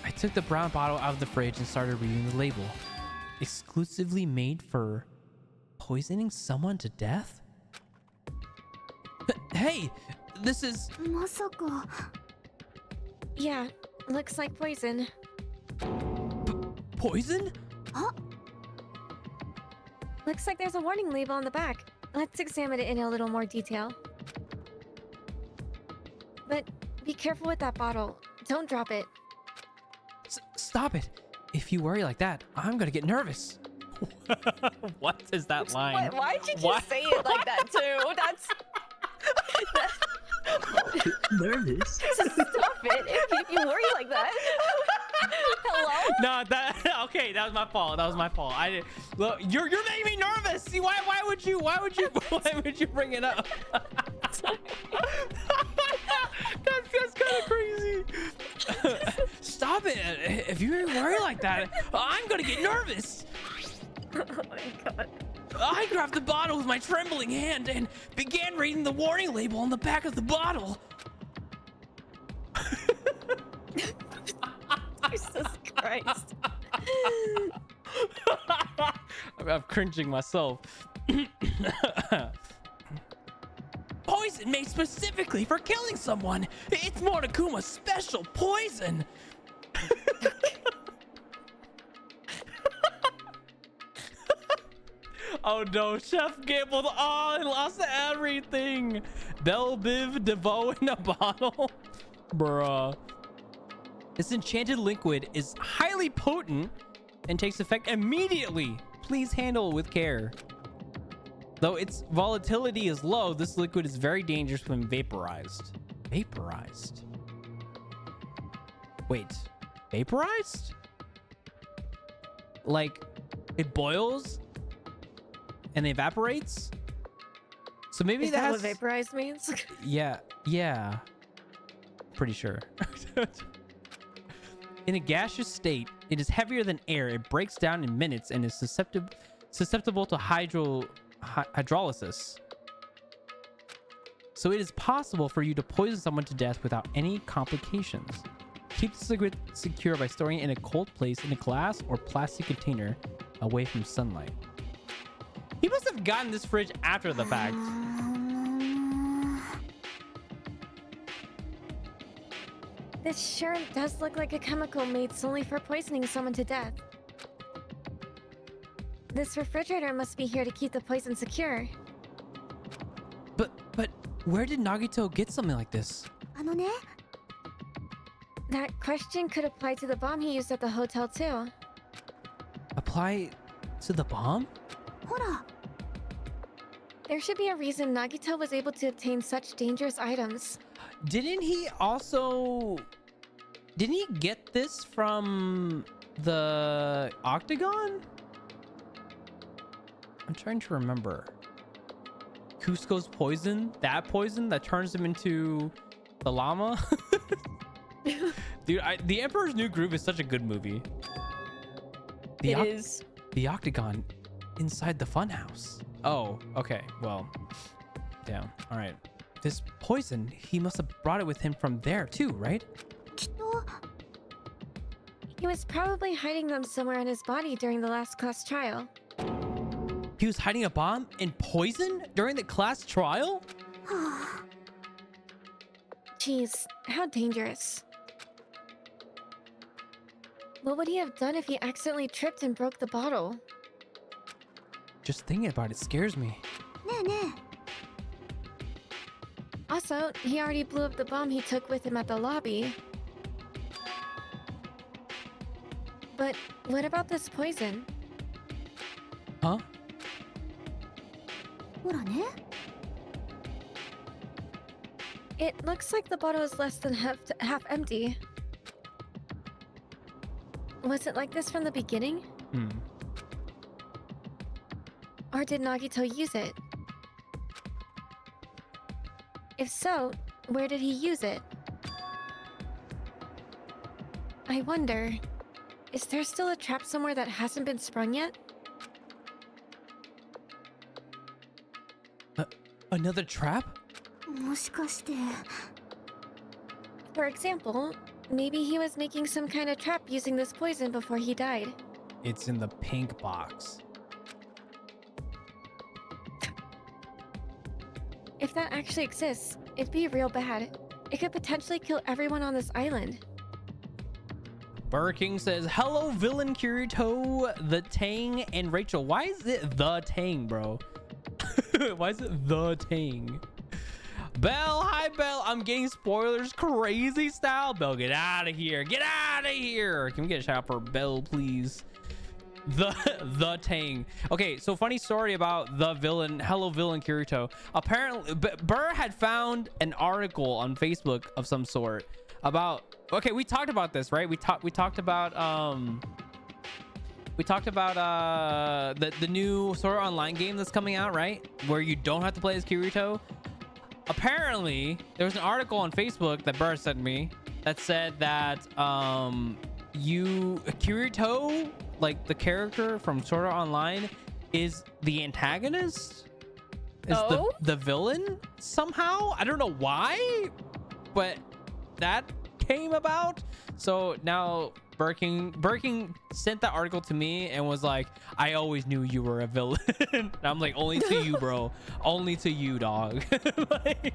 I took the brown bottle out of the fridge and started reading the label. Exclusively made for poisoning someone to death? Hey, this is... Yeah, looks like poison. Poison? Looks like there's a warning label on the back. Let's examine it in a little more detail. But be careful with that bottle. Don't drop it. Stop it. If you worry like that, I'm gonna get nervous. What is that line? Why'd you What? say it like that too? That's... Nervous. Stop it if you worry like that. Hello? No, okay, that was my fault. That was my fault. I didn't look, you're making me nervous. See, why would you bring it up? That's kind of crazy. Stop it. If you worry like that, I'm gonna get nervous. Oh my god. I grabbed the bottle with my trembling hand and began reading the warning label on the back of the bottle. Jesus Christ. I'm cringing myself. Poison made specifically for killing someone. It's Monokuma's special poison. Oh no, Chef gambled. Oh, he lost everything. Belviv Devo in a bottle. Bruh. This enchanted liquid is highly potent and takes effect immediately. Please handle it with care. Though its volatility is low, this liquid is very dangerous when vaporized. Vaporized? Wait, vaporized? Like, it boils and evaporates? So maybe Is that that's... what vaporized means? Yeah. Pretty sure. In a gaseous state, it is heavier than air. It breaks down in minutes and is susceptible to hydrolysis. So it is possible for you to poison someone to death without any complications. Keep the liquid secure by storing it in a cold place in a glass or plastic container away from sunlight. He must have gotten this fridge after the fact. This sure does look like a chemical made solely for poisoning someone to death. This refrigerator must be here to keep the poison secure. But where did Nagito get something like this? That question could apply to the bomb he used at the hotel too. A apply to the bomb? ほら There should be a reason Nagito was able to obtain such dangerous items. Didn't he get this from the Octagon? I'm trying to remember. Cusco's poison? That poison that turns him into the llama? Dude, The Emperor's New Groove is such a good movie. It is. The Octagon inside the funhouse. Oh, okay. Well, damn. All right. This poison, he must have brought it with him from there too, right? きっと He was probably hiding them somewhere in his body during the last class trial. He was hiding a bomb and poison during the class trial? Jeez, how dangerous. What would he have done if he accidentally tripped and broke the bottle? Just thinking about it scares me. ねえね Also, he already blew up the bomb he took with him at the lobby. But what about this poison? Huh? えほらね It looks like the bottle is less than half empty. Was it like this from the beginning? Hmm. Or did Nagito use it? If so, where did he use it? I wonder, is there still a trap somewhere that hasn't been sprung yet? Another trap? もしかして For example, maybe he was making some kind of trap using this poison before he died. It's in the pink box. If that actually exists, it'd be real bad. It could potentially kill everyone on this island. Burger King says, hello, villain Kirito, the Tang, and Rachel. Why is it the Tang, bro? Why is it the Tang? Belle, hi, Belle. I'm getting spoilers crazy style. Belle, get out of here. Get out of here. Can we get a shout out for Belle, please? The Tang. Okay, so funny story about the villain, hello, villain Kirito. Apparently, Burr had found an article on Facebook of some sort about, okay, we talked about this, right? We talked about the new Sword Art Online game that's coming out, right? Where you don't have to play as Kirito. Apparently, there was an article on Facebook that Burr sent me that said that Kirito, like the character from Sword Art Online, is the antagonist, is the villain somehow. I don't know why, but that came about. So now Birking sent that article to me and was like, I always knew you were a villain. And I'm like, only to you, bro. Only to you, dog. Like,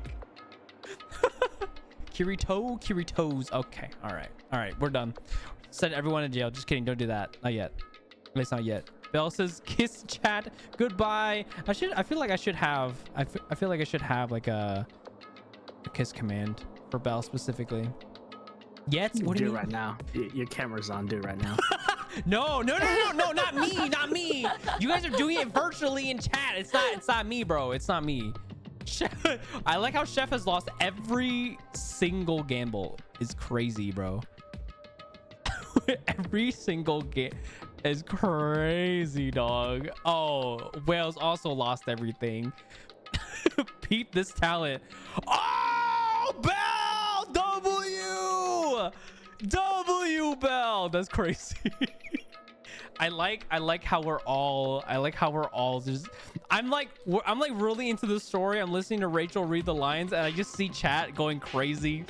Kiritos. Okay, all right, we're done. Send everyone in jail. Just kidding, don't do that. Not yet. At least not yet. Belle says, kiss chat goodbye. I feel like I should have like a kiss command for Belle specifically. Yet? What do you mean? Right now? Your camera's on. Do it right now. No, not me. You guys are doing it virtually in chat. It's not me, bro. It's not me. I like how Chef has lost every single gamble. It's crazy, bro. Every single game is crazy, dog. Oh, Wales also lost everything. Peep this talent. Oh, Bell! W Bell. That's crazy. I like how we're all just I'm like really into the story. I'm listening to Rachel read the lines and I just see chat going crazy,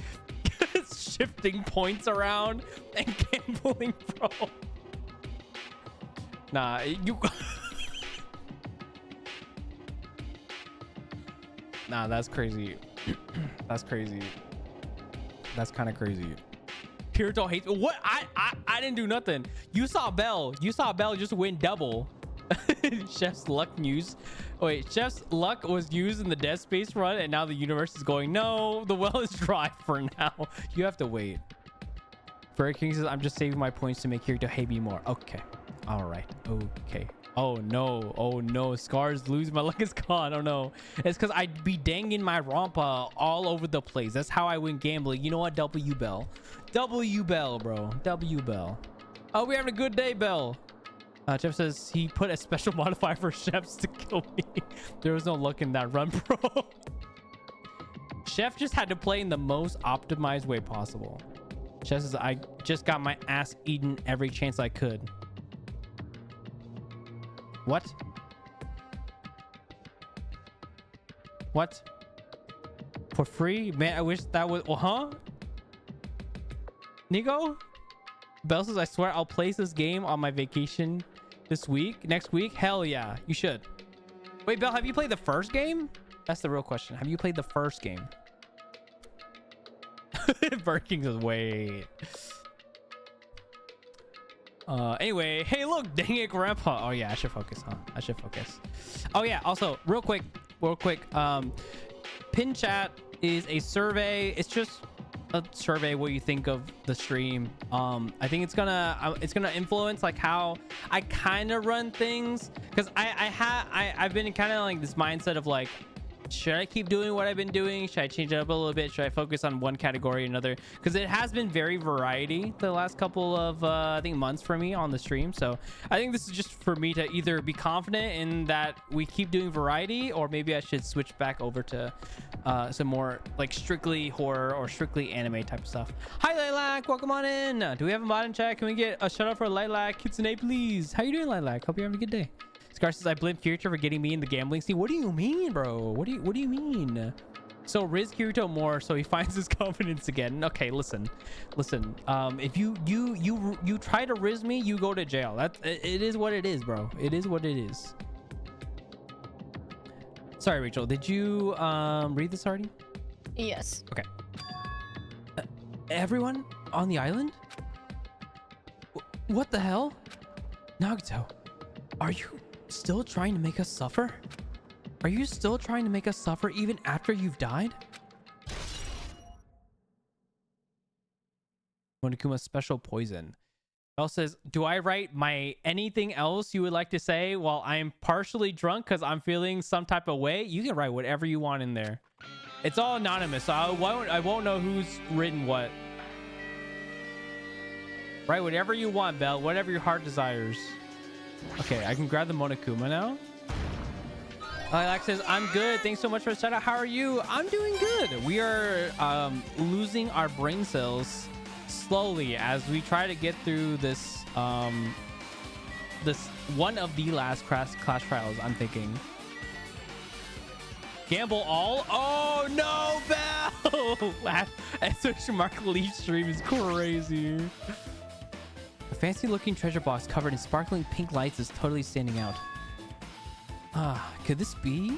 shifting points around and gambling, bro. Nah, you nah, that's crazy. That's crazy. That's kind of crazy. Kirito hates what? I didn't do nothing. You saw Belle just win double. Chef's luck news. Wait, Chef's luck was used in the Dead Space run and now the universe is going, no, the well is dry for now. You have to wait. Furry King says, I'm just saving my points to make Kirito hate me more. Okay. All right. Okay. Oh no. Oh no. Scars lose. My luck is gone. Oh no. It's because I'd be danging my Rompa all over the place. That's how I win gambling. You know what? W Bell. W Bell, bro. W Bell. Oh, we're having a good day, Bell. Jeff says he put a special modifier for chefs to kill me. There was no luck in that run, bro. Chef just had to play in the most optimized way possible. Chef says I just got my ass eaten every chance I could. What? What? For free? Man, I wish that was... huh? Nico? Bell says, I swear I'll place this game on my vacation this week. Next week? Hell yeah. You should. Wait, Bell, have you played the first game? That's the real question. Have you played the first game? Burger King says, wait. Anyway, hey, look, dang it, Grandpa. Oh yeah, I should focus, huh? I should focus. Oh yeah, also, real quick, pin chat is a survey. It's just a survey what you think of the stream. I think it's gonna influence like how I kind of run things, because I've been kind of like this mindset of like, should I keep doing what I've been doing? Should I change it up a little bit? Should I focus on one category or another? Because it has been very variety the last couple of I think months for me on the stream. So I think this is just for me to either be confident in that we keep doing variety, or maybe I should switch back over to some more like strictly horror or strictly anime type of stuff. Hi Lilac, welcome on in. Do we have a mod in chat? Can we get a shout out for Lilac Kitsune, please? How you doing, Lilac? Hope you're having a good day. Scar says, I blame Kirito for getting me in the gambling scene. What do you mean, bro? What do you mean? So riz Kirito more so he finds his confidence again. Okay, listen. If you try to riz me, you go to jail. It is what it is, bro. It is what it is. Sorry, Rachel. Did you read this already? Yes. Okay. Everyone on the island? What the hell? Nagito, are you still trying to make us suffer? Are you still trying to make us suffer even after you've died? Monokuma's special poison. Bell says, do I write my anything else you would like to say while I'm partially drunk because I'm feeling some type of way? You can write whatever you want in there. It's all anonymous, so I won't know who's written what. Write whatever you want, Bell. Whatever your heart desires. Okay, I can grab the Monokuma now. Alex says, I'm good. Thanks so much for the shout out. How are you? I'm doing good. We are losing our brain cells slowly as we try to get through this this one of the last Clash Trials, I'm thinking. Gamble all? Oh no, Bell! Exclamation mark Leaf stream is crazy. A fancy looking treasure box covered in sparkling pink lights is totally standing out. Could this be?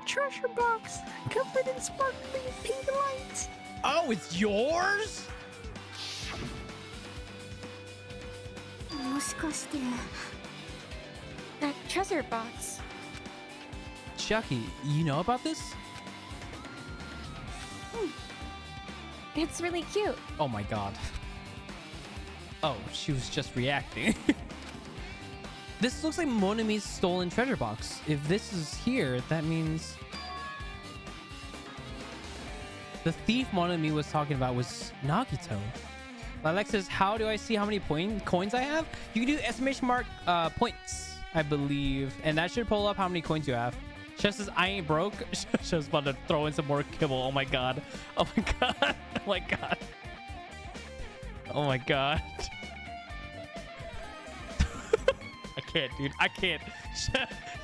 Treasure box covered in sparkling pink lights. Oh, it's yours? That treasure box. Chucky, you know about this? It's really cute. Oh my god. Oh, she was just reacting. This looks like Monami's stolen treasure box. If this is here, that means the thief Monami was talking about was Nagito. Lilac says, how do I see how many coins I have? You can do exclamation mark points, I believe. And that should pull up how many coins you have. Chess says, I ain't broke. Chess about to throw in some more kibble. Oh my god. Oh my god. Oh my god. Oh my god. I can't, dude. I can't.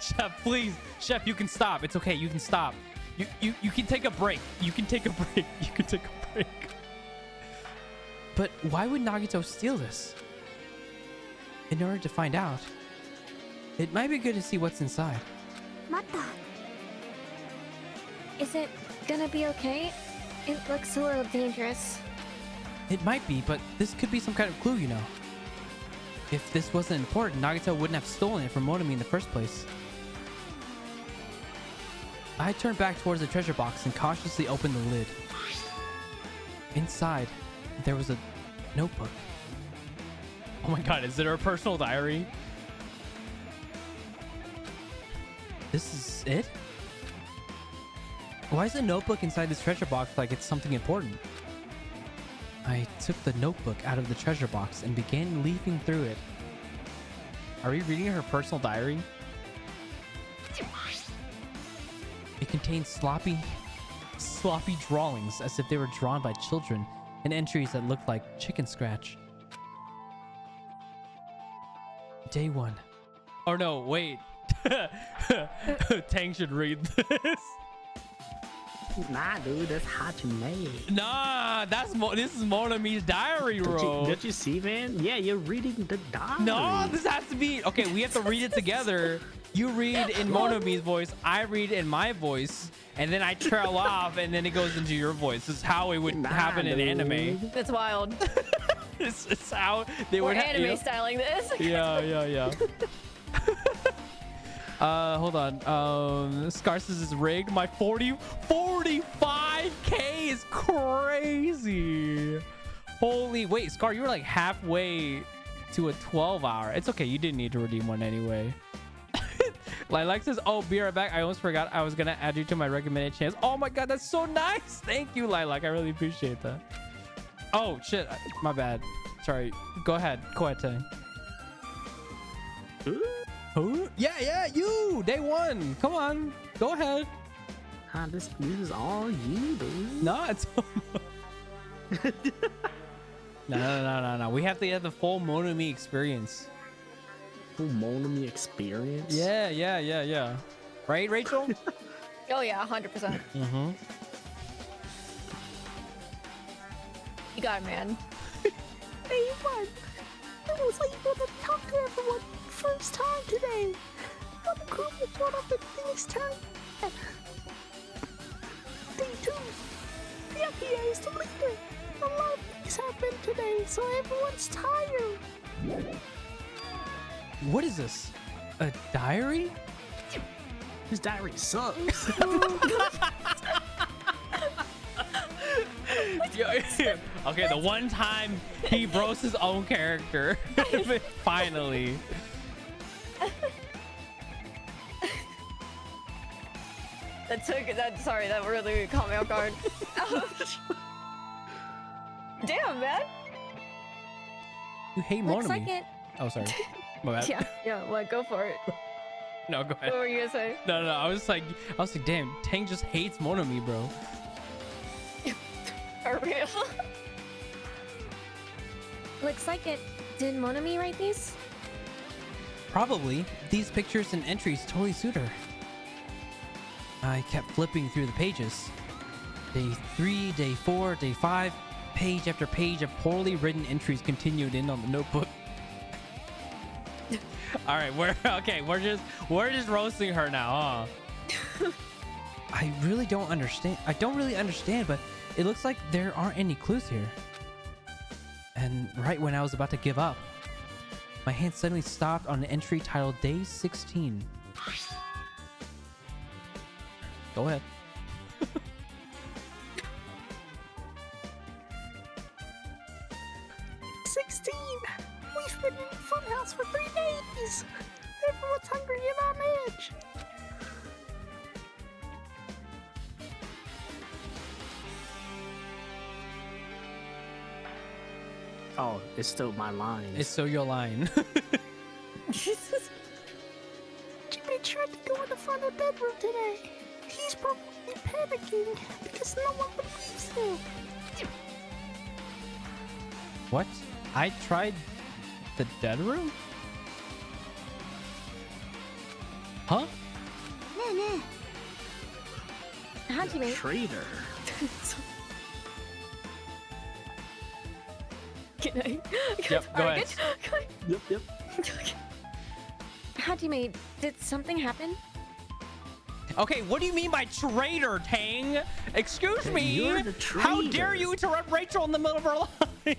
Chef, please. Chef, you can stop. It's okay. You can stop. You can take a break. You can take a break. You can take a break. But why would Nagito steal this? In order to find out, it might be good to see what's inside. Is it gonna be okay? It looks a little dangerous. It might be, but this could be some kind of clue, you know. If this wasn't important, Nagito wouldn't have stolen it from Monomi in the first place. I turned back towards the treasure box and cautiously opened the lid. Inside, there was a notebook. Oh my god, is it her personal diary? This is it? Why is a notebook inside this treasure box like it's something important? I took the notebook out of the treasure box and began leafing through it. Are we reading her personal diary? It contains sloppy drawings as if they were drawn by children and entries that looked like chicken scratch. Day 1. Oh no, wait. Tang should read this. Nah, dude, that's Hajime. Nah, this is Monomi's diary, bro. Don't you see, man? Yeah, you're reading the diary. No, this has to be okay. We have to read it together. You read in Monomi's voice, I read in my voice, and then I trail off, and then it goes into your voice. This is how it would happen in anime. That's wild. It's how they We're would anime styling this. Yeah. Hold on. Scarces is rigged. My 45k is crazy. Holy wait, Scar, you were like halfway to a 12-hour. It's okay, you didn't need to redeem one anyway. Lilac says, oh, be right back. I almost forgot I was gonna add you to my recommended channels. Oh my god, that's so nice. Thank you, Lilac. I really appreciate that. Oh shit, my bad. Sorry. Go ahead, Tang. Who? Yeah, you. Day 1. Come on, go ahead. This is all you, dude. No, it's no. We have to get the full Monomi experience. Full Monomi experience. Yeah. Right, Rachel? Oh yeah, 100%. Mm-hmm. You got it, man. Hey, what? It was like you to talk to everyone first time today. I'm cool with what up at this time. Day 2. The FPA is the leader. A lot of things happened today, so everyone's tired. What is this? A diary? His diary sucks. Okay, the one time he roasts his own character. Finally. Sorry, that really caught me off guard. Damn, man. You hate Looks Monomi. like it. Oh, sorry. My bad. Yeah, what? Go for it. No, go ahead. What were you gonna say? No. I was like, damn, Tang just hates Monomi, bro. For real? Looks like it. Did Monomi write these? Probably. These pictures and entries totally suit her. I kept flipping through the pages. Day 3, day 4, day 5. Page after page of poorly written entries continued in on the notebook. All right, we're just roasting her now, huh? I really don't understand. But it looks like there aren't any clues here. And right when I was about to give up, my hand suddenly stopped on an entry titled Day 16. Go ahead. 16. We've been in the funhouse for 3 days. Everyone's hungry and on edge. Oh, it's still my line. It's so your line. Jimmy tried to go in the final bedroom today. He's probably panicking because no one believes him. What? I tried the dead room? Huh? Hajime. Traitor. Can I? Yep, go ahead. Yep. Hajime, did something happen? Okay, what do you mean by traitor, Tang? Excuse me. You're the How dare traitor. you interrupt Rachel in the middle of her line? How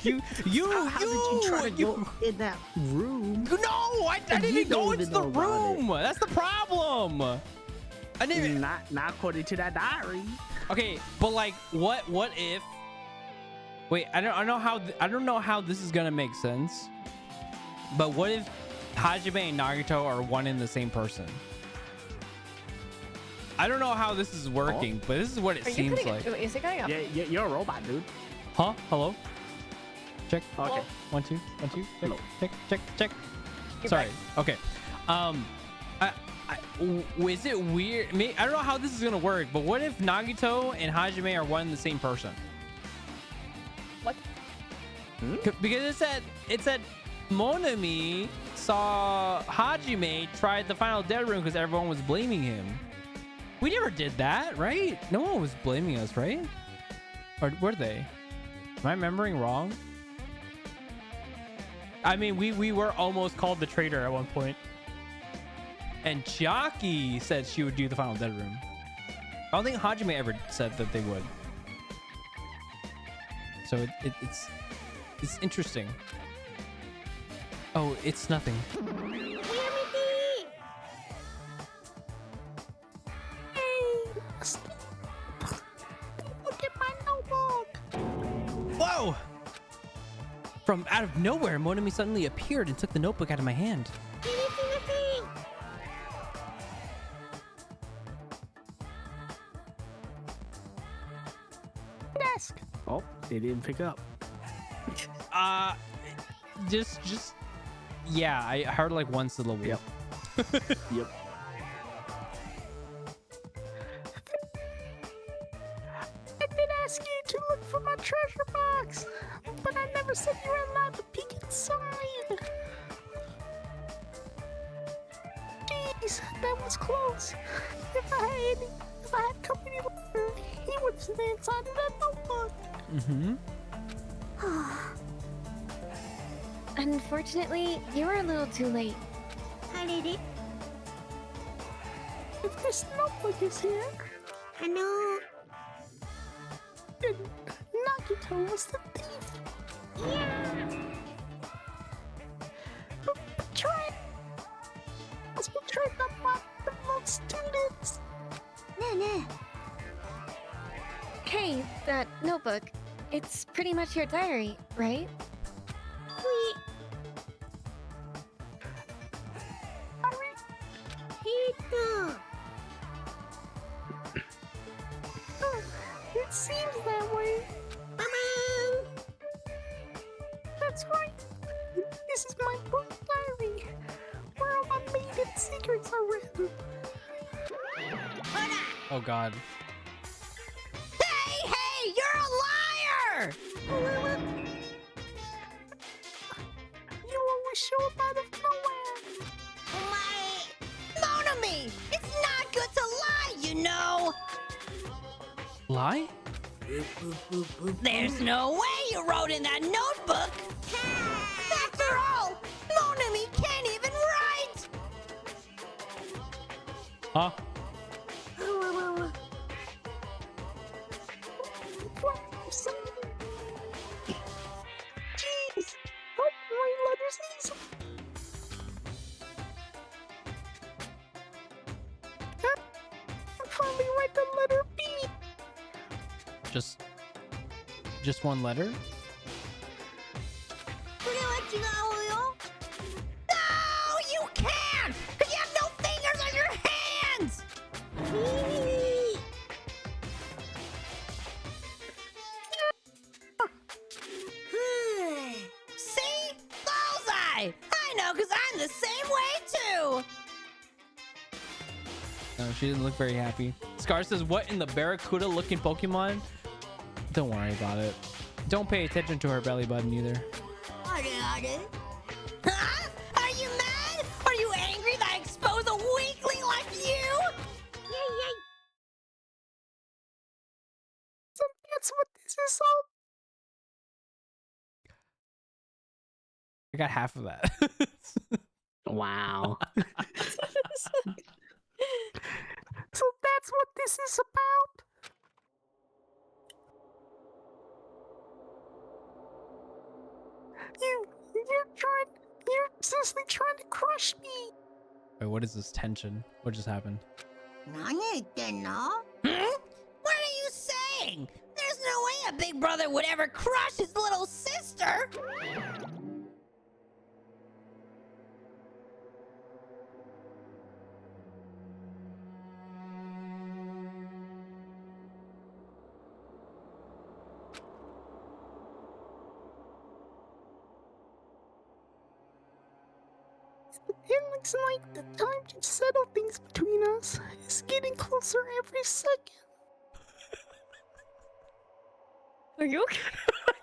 did you try to go in that room? No, I And didn't you even go don't into even the know about room. That's the problem. I didn't even. Not according to that diary. Okay, but like, what if? Wait, I don't know how this is gonna make sense. But what if Hajime and Nagito are one and the same person? I don't know how this is working, but this is what it Are you seems cutting like. it? Wait, is it cutting up? Yeah, you're a robot, dude. Huh? Hello? Check. Okay. 1 2 1 2. Check. Hello. Check. You're Sorry. back. Okay. Is it weird? I don't know how this is gonna work, but what if Nagito and Hajime are one and the same person? What? Because it said Monami saw Hajime try the final dead room because everyone was blaming him. We never did that, right? No one was blaming us, right? Or were they? Am I remembering wrong? I mean, we were almost called the traitor at one point. And Chiaki said she would do the final dead room. I don't think Hajime ever said that they would. So it's interesting. Oh, it's nothing. Look at my notebook. Whoa! From out of nowhere, Monami suddenly appeared and took the notebook out of my hand. Desk. Oh, they didn't pick up. Just yeah, I heard like one syllable. Yep. Yep. I did ask you to look for my treasure box, but I never said you were allowed to peek inside. Jeez, that was close. If I had company, he would stay inside of that notebook. Mm-hmm. Unfortunately, you were a little too late. I did it. If this notebook is here, I know. then Nagito was the thief. Yeah. Betrayed. Was betrayed by the most students. Nah. Hey, that notebook. It's pretty much your diary, right? It seems that way. That's right. This is my book diary, where all my maiden secrets are written. Oh God. Hey, you're a liar! You always show up out of nowhere. Monami! It's not good to lie, you know! Lie? There's no way you wrote in that notebook! After all, Monami can't even write! Huh? Jeez, hope my letters easy. I'll finally write the letter B. Just one letter? No, you can't! Because you have no fingers on your hands! See? Bullseye! I know, because I'm the same way too! No, she didn't look very happy. Scar says, what in the Barracuda looking Pokemon? Don't worry about it. Don't pay attention to her belly button either. Huh? Are you mad? Are you angry that I expose a weakling like you? Yay. So that's what this is all. I got half of that. Wow. So that's what this is about. You're seriously trying to crush me. Wait, what is this tension? What just happened? What are you saying? There's no way a big brother would ever crush his little sister. It looks like the time to settle things between us is getting closer every second. Are you okay?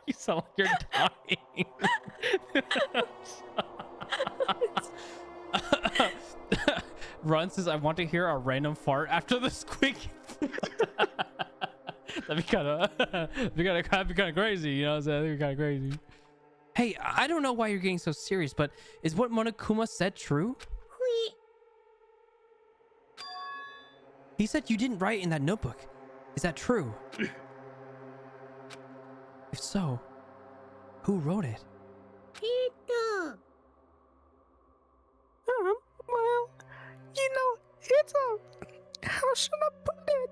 You sound like you're dying. Ron says, I want to hear a random fart after the squeak. That'd be kind of crazy, you know what I'm saying? That'd be kind of crazy. Hey, I don't know why you're getting so serious, but is what Monokuma said true? He said you didn't write in that notebook. Is that true? If so, who wrote it? Well, you know, it's how should I put it?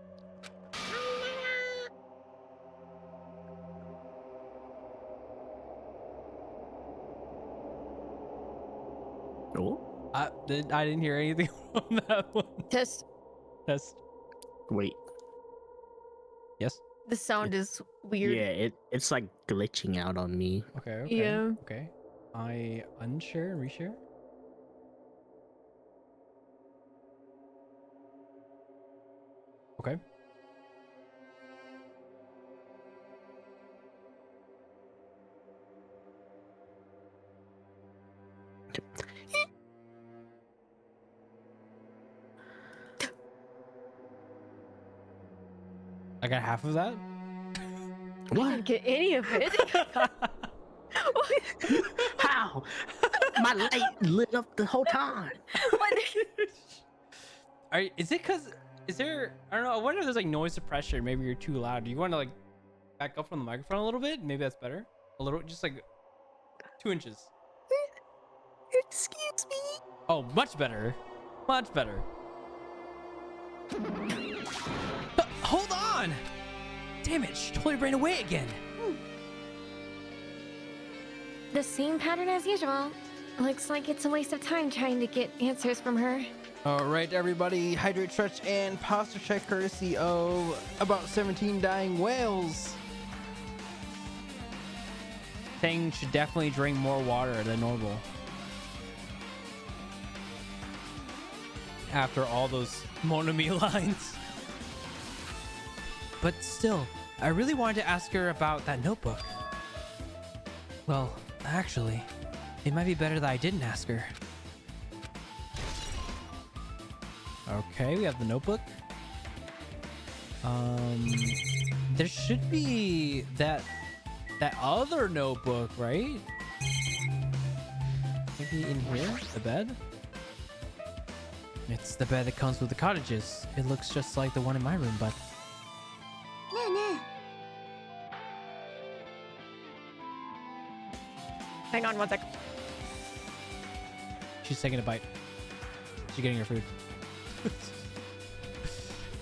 Oh, I didn't hear anything on that one. Test. Test. wait. Yes. The sound is weird. Yeah, it's like glitching out on me. Okay. Okay. Yeah. Okay. I unshare and reshare. Okay. I got half of that. I didn't get any of it. How? My light lit up the whole time. What? Is it because is there? I don't know. I wonder if there's like noise suppression. Maybe you're too loud. Do you want to like back up from the microphone a little bit? Maybe that's better. A little, just like 2 inches. Excuse me. Oh, much better. Much better. Hold on! Damn it, she totally ran away again. The same pattern as usual. Looks like it's a waste of time trying to get answers from her. All right, everybody, hydrate, stretch, and posture check courtesy of about 17 dying whales. Thing should definitely drink more water than normal. After all those Monami lines. But still, I really wanted to ask her about that notebook. Well, actually, it might be better that I didn't ask her. Okay, we have the notebook. There should be that other notebook, right? Maybe in here, the bed. It's the bed that comes with the cottages. It looks just like the one in my room, but Hang on one sec. she's taking a bite. She's getting her food.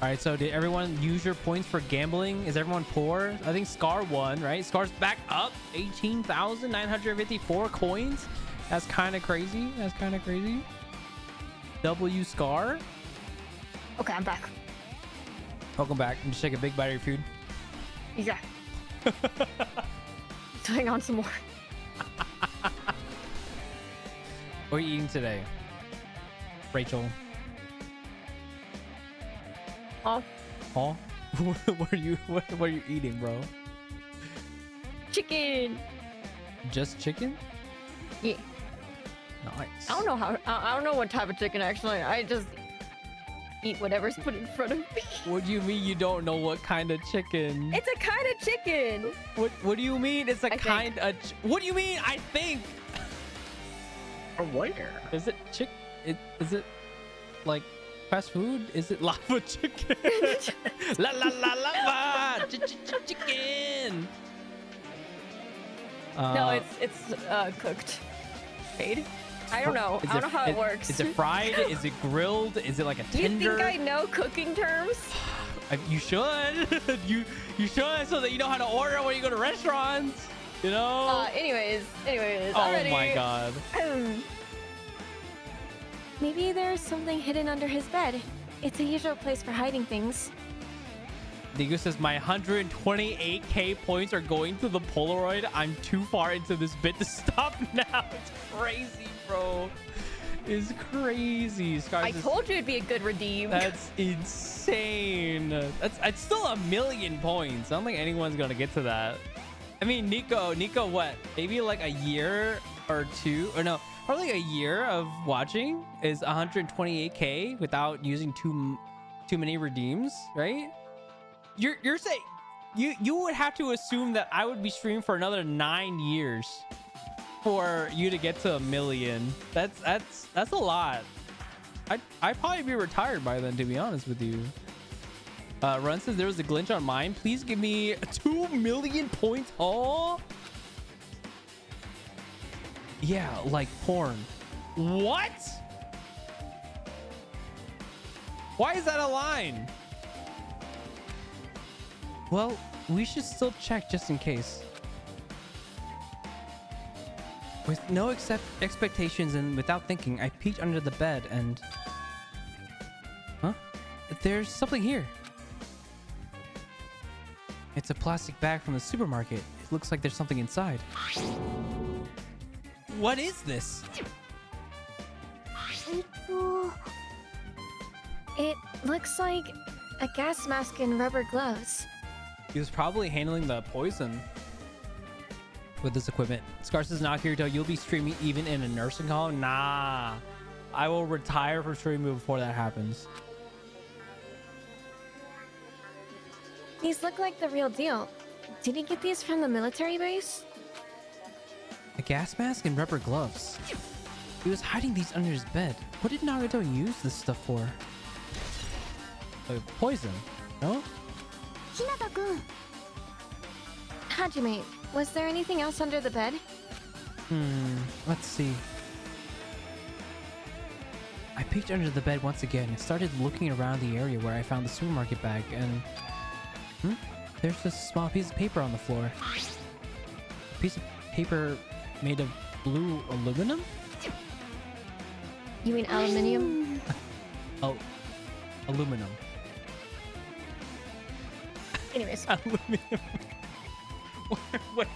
All right, so did everyone use your points for gambling? Is everyone poor? I think Scar won, right? Scar's back up 18,954 coins. That's kind of crazy. That's kind of crazy. W Scar. Okay, I'm back. Welcome back. And just take a big bite of your food. Yeah. So hang on some more. What are you eating today, Rachel? Oh, Huh? What are you eating, bro? chicken. Just chicken? Yeah. Nice. I don't know what type of chicken actually. I just eat whatever's put in front of me. What do you mean you don't know what kind of chicken? It's a kind of chicken. What do you mean it's a I kind of? What do you mean? I think. From where? Is it is it like fast food? Is it lava chicken? La la la lava chicken. No, it's cooked. Made? I don't know. I don't know how it works. Is it fried? Is it grilled? Is it like a You tender? think I know cooking terms? You should. you should, so that you know how to order when you go to restaurants. You know. Anyways. Oh Already. my god. Maybe there's something hidden under his bed. It's a usual place for hiding things. Diego says my 128k points are going to the Polaroid. I'm too far into this bit to stop now. It's crazy, bro. It's crazy. Scars I told you it'd be a good redeem. That's insane. It's still 1,000,000 points. I don't think anyone's gonna get to that. I mean, Nico, what? Maybe like a year or two, or no, probably a year of watching is 128k without using too many redeems, right? You're saying you would have to assume that I would be streaming for another 9 years for you to get to 1,000,000. That's a lot. I'd probably be retired by then, to be honest with you. Run says there was a glitch on mine. Please give me 2,000,000 points. Oh, yeah, like porn. What? Why is that a line? Well, we should still check just in case. With no expectations and without thinking, I peeked under the bed and... Huh? There's something here. It's a plastic bag from the supermarket. It looks like there's something inside. What is this? It looks like a gas mask and rubber gloves. He was probably handling the poison with this equipment. Scar says, "Now, Kirito, you'll be streaming even in a nursing home?" Nah. I will retire from streaming before that happens. These look like the real deal. Did he get these from the military base? A gas mask and rubber gloves. He was hiding these under his bed. What did Nagato use this stuff for? Poison, no? Hajime, was there anything else under the bed? Let's see. I peeked under the bed once again and started looking around the area where I found the supermarket bag and... There's this small piece of paper on the floor. A piece of paper made of blue aluminum? You mean aluminium? Oh, aluminum. Anyways. Aluminum. Wait,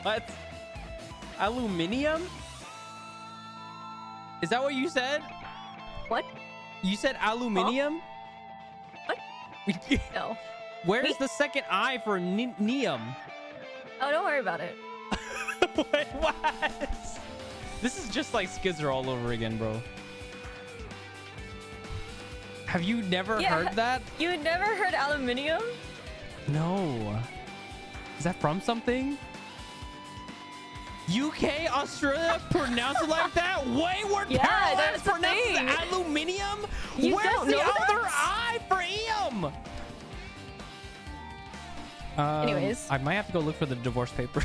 what? Aluminium? Is that what you said? What? You said aluminium? What? No. Where's the second I for neum? Oh, don't worry about it. Wait, what? This is just like Skizzer all over again, bro. Have you never heard that? You had never heard aluminium? No. Is that from something? UK, Australia, pronounce it like that? Wait, we're that's the pronounced thing. aluminium? You Where's don't the know other that? I for em? Anyways. I might have to go look for the divorce papers.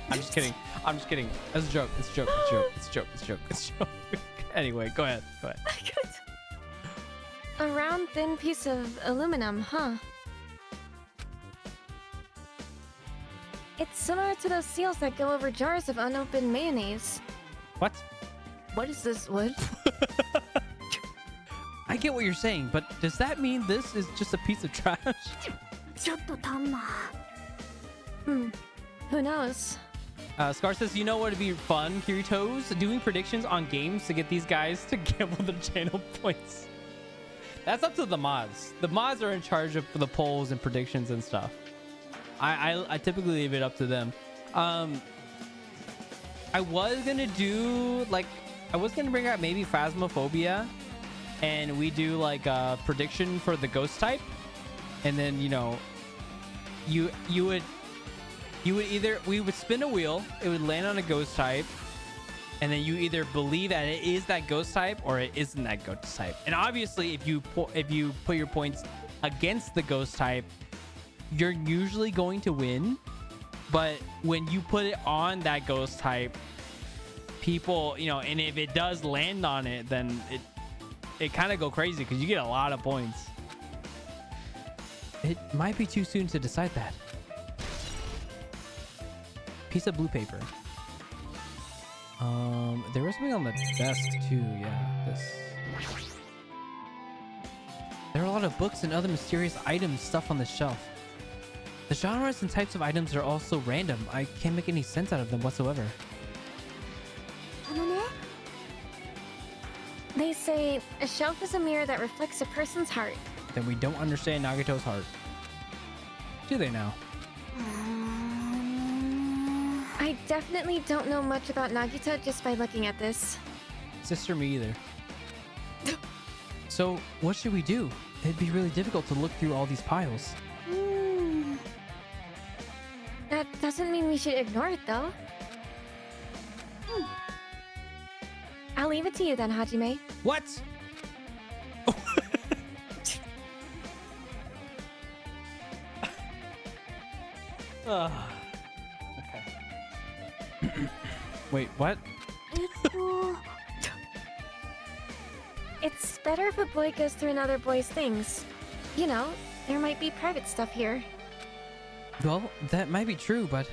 I'm just kidding. I'm just kidding. It's a joke. It's a joke. It's a joke. It's a joke. It's a joke. It's a joke. Anyway, go ahead. Go ahead. A round, thin piece of aluminum, huh? It's similar to those seals that go over jars of unopened mayonnaise. What? What is this wood? I get what you're saying, but does that mean this is just a piece of trash? Who knows? Scar says, you know what would be fun, Kiritos? Doing predictions on games to get these guys to gamble their channel points. That's up to the mods. The mods are in charge of the polls and predictions and stuff. I typically leave it up to them. I was gonna do like I was gonna bring out maybe Phasmophobia, and we do like a prediction for the ghost type, and then you know, you would either we would spin a wheel, it would land on a ghost type, and then you either believe that it is that ghost type or it isn't that ghost type. And obviously, if you put your points against the ghost type, you're usually going to win. But when you put it on that ghost type, people, you know, and if it does land on it, then it kind of go crazy because you get a lot of points. It might be too soon to decide that. Piece of blue paper. There was something on the desk too. Yeah, this. There are a lot of books and other mysterious items stuff on the shelf. The genres and types of items are also random. I can't make any sense out of them whatsoever. They say a shelf is a mirror that reflects a person's heart. Then we don't understand Nagito's heart. Do they now? I definitely don't know much about Nagita just by looking at this. Sister, me either. So, what should we do? It'd be really difficult to look through all these piles. That doesn't mean we should ignore it, though. I'll leave it to you then, Hajime. What? Okay. Wait, what? It's better if a boy goes through another boy's things. You know, there might be private stuff here. Well, that might be true, but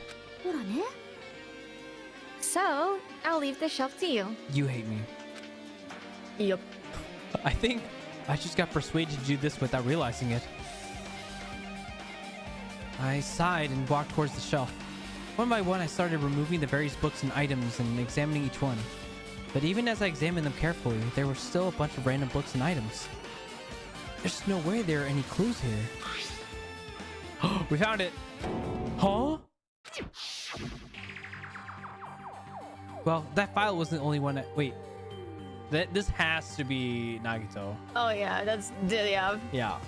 So, I'll leave the shelf to you. you hate me. Yup. I think I just got persuaded to do this without realizing it. I sighed and walked towards the shelf. One by one, I started removing the various books and items and examining each one. But even as I examined them carefully, there were still a bunch of random books and items. There's no way there are any clues here. We found it! Huh? Well, that file wasn't the only one that... Wait. This has to be Nagito. Oh yeah, that's yeah. Yeah.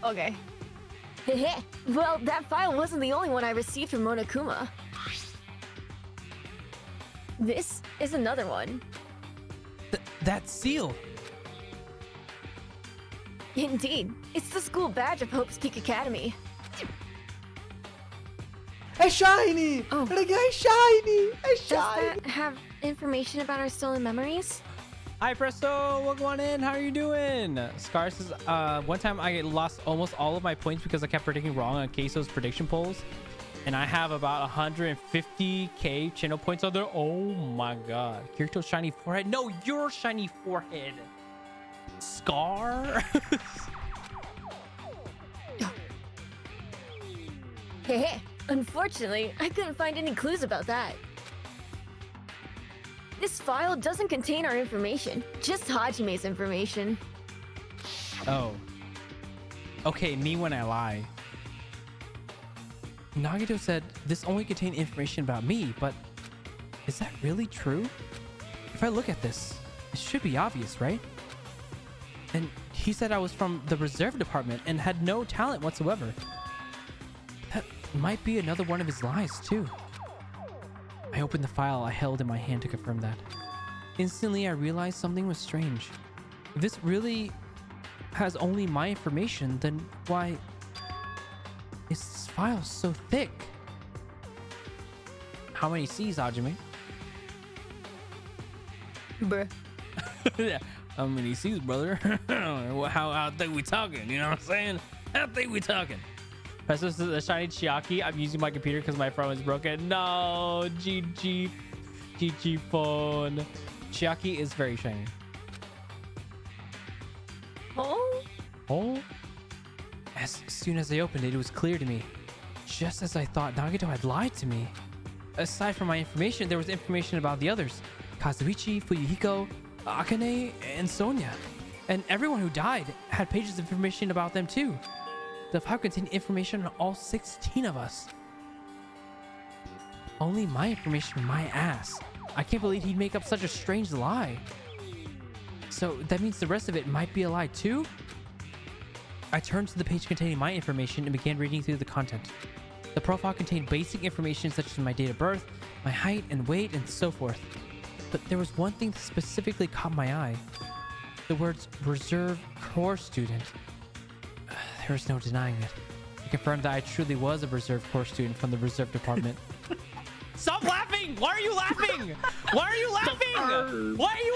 Okay. Well, that file wasn't the only one I received from Monokuma. This is another one. That seal! Indeed. It's the school badge of Hope's Peak Academy. È shiny! Oh. Raga, è shiny! È Does shiny! that have information about our stolen memories? Hi Presto, welcome on in. How are you doing? Scar says, one time I lost almost all of my points because I kept predicting wrong on Queso's prediction polls. And I have about 150k channel points on there. Oh my god. Kirito's shiny forehead. No, your shiny forehead. Scar? Unfortunately, I couldn't find any clues about that. This file doesn't contain our information, just Hajime's information. Oh. Okay, me when I lie. Nagito said this only contained information about me, but is that really true? If I look at this, it should be obvious, right? And he said I was from the reserve department and had no talent whatsoever. That might be another one of his lies, too. I opened the file I held in my hand to confirm that. Instantly, I realized something was strange. If this really has only my information, then why is this file so thick? How many C's, Hajime? Bruh. Yeah. How many C's, brother? how thick we talking? You know what I'm saying? How thick we talking? This is the shiny Chiaki. I'm using my computer because my phone is broken. No, GG phone. Chiaki is very shiny. Oh. As soon as I opened it, it was clear to me. Just as I thought, Nagito had lied to me. Aside from my information, there was information about the others. Kazuichi, Fuyuhiko, Akane, and Sonia. And everyone who died had pages of information about them too. The file contained information on all 16 of us. Only my information, my ass. I can't believe he'd make up such a strange lie. So that means the rest of it might be a lie too? I turned to the page containing my information and began reading through the content. The profile contained basic information such as my date of birth, my height and weight, and so forth. But there was one thing that specifically caught my eye. The words reserve core student. There was no denying it. confirmed that I truly was a reserve corps student from the reserve department. Stop laughing! Why are you laughing? Why are you laughing? Why are you?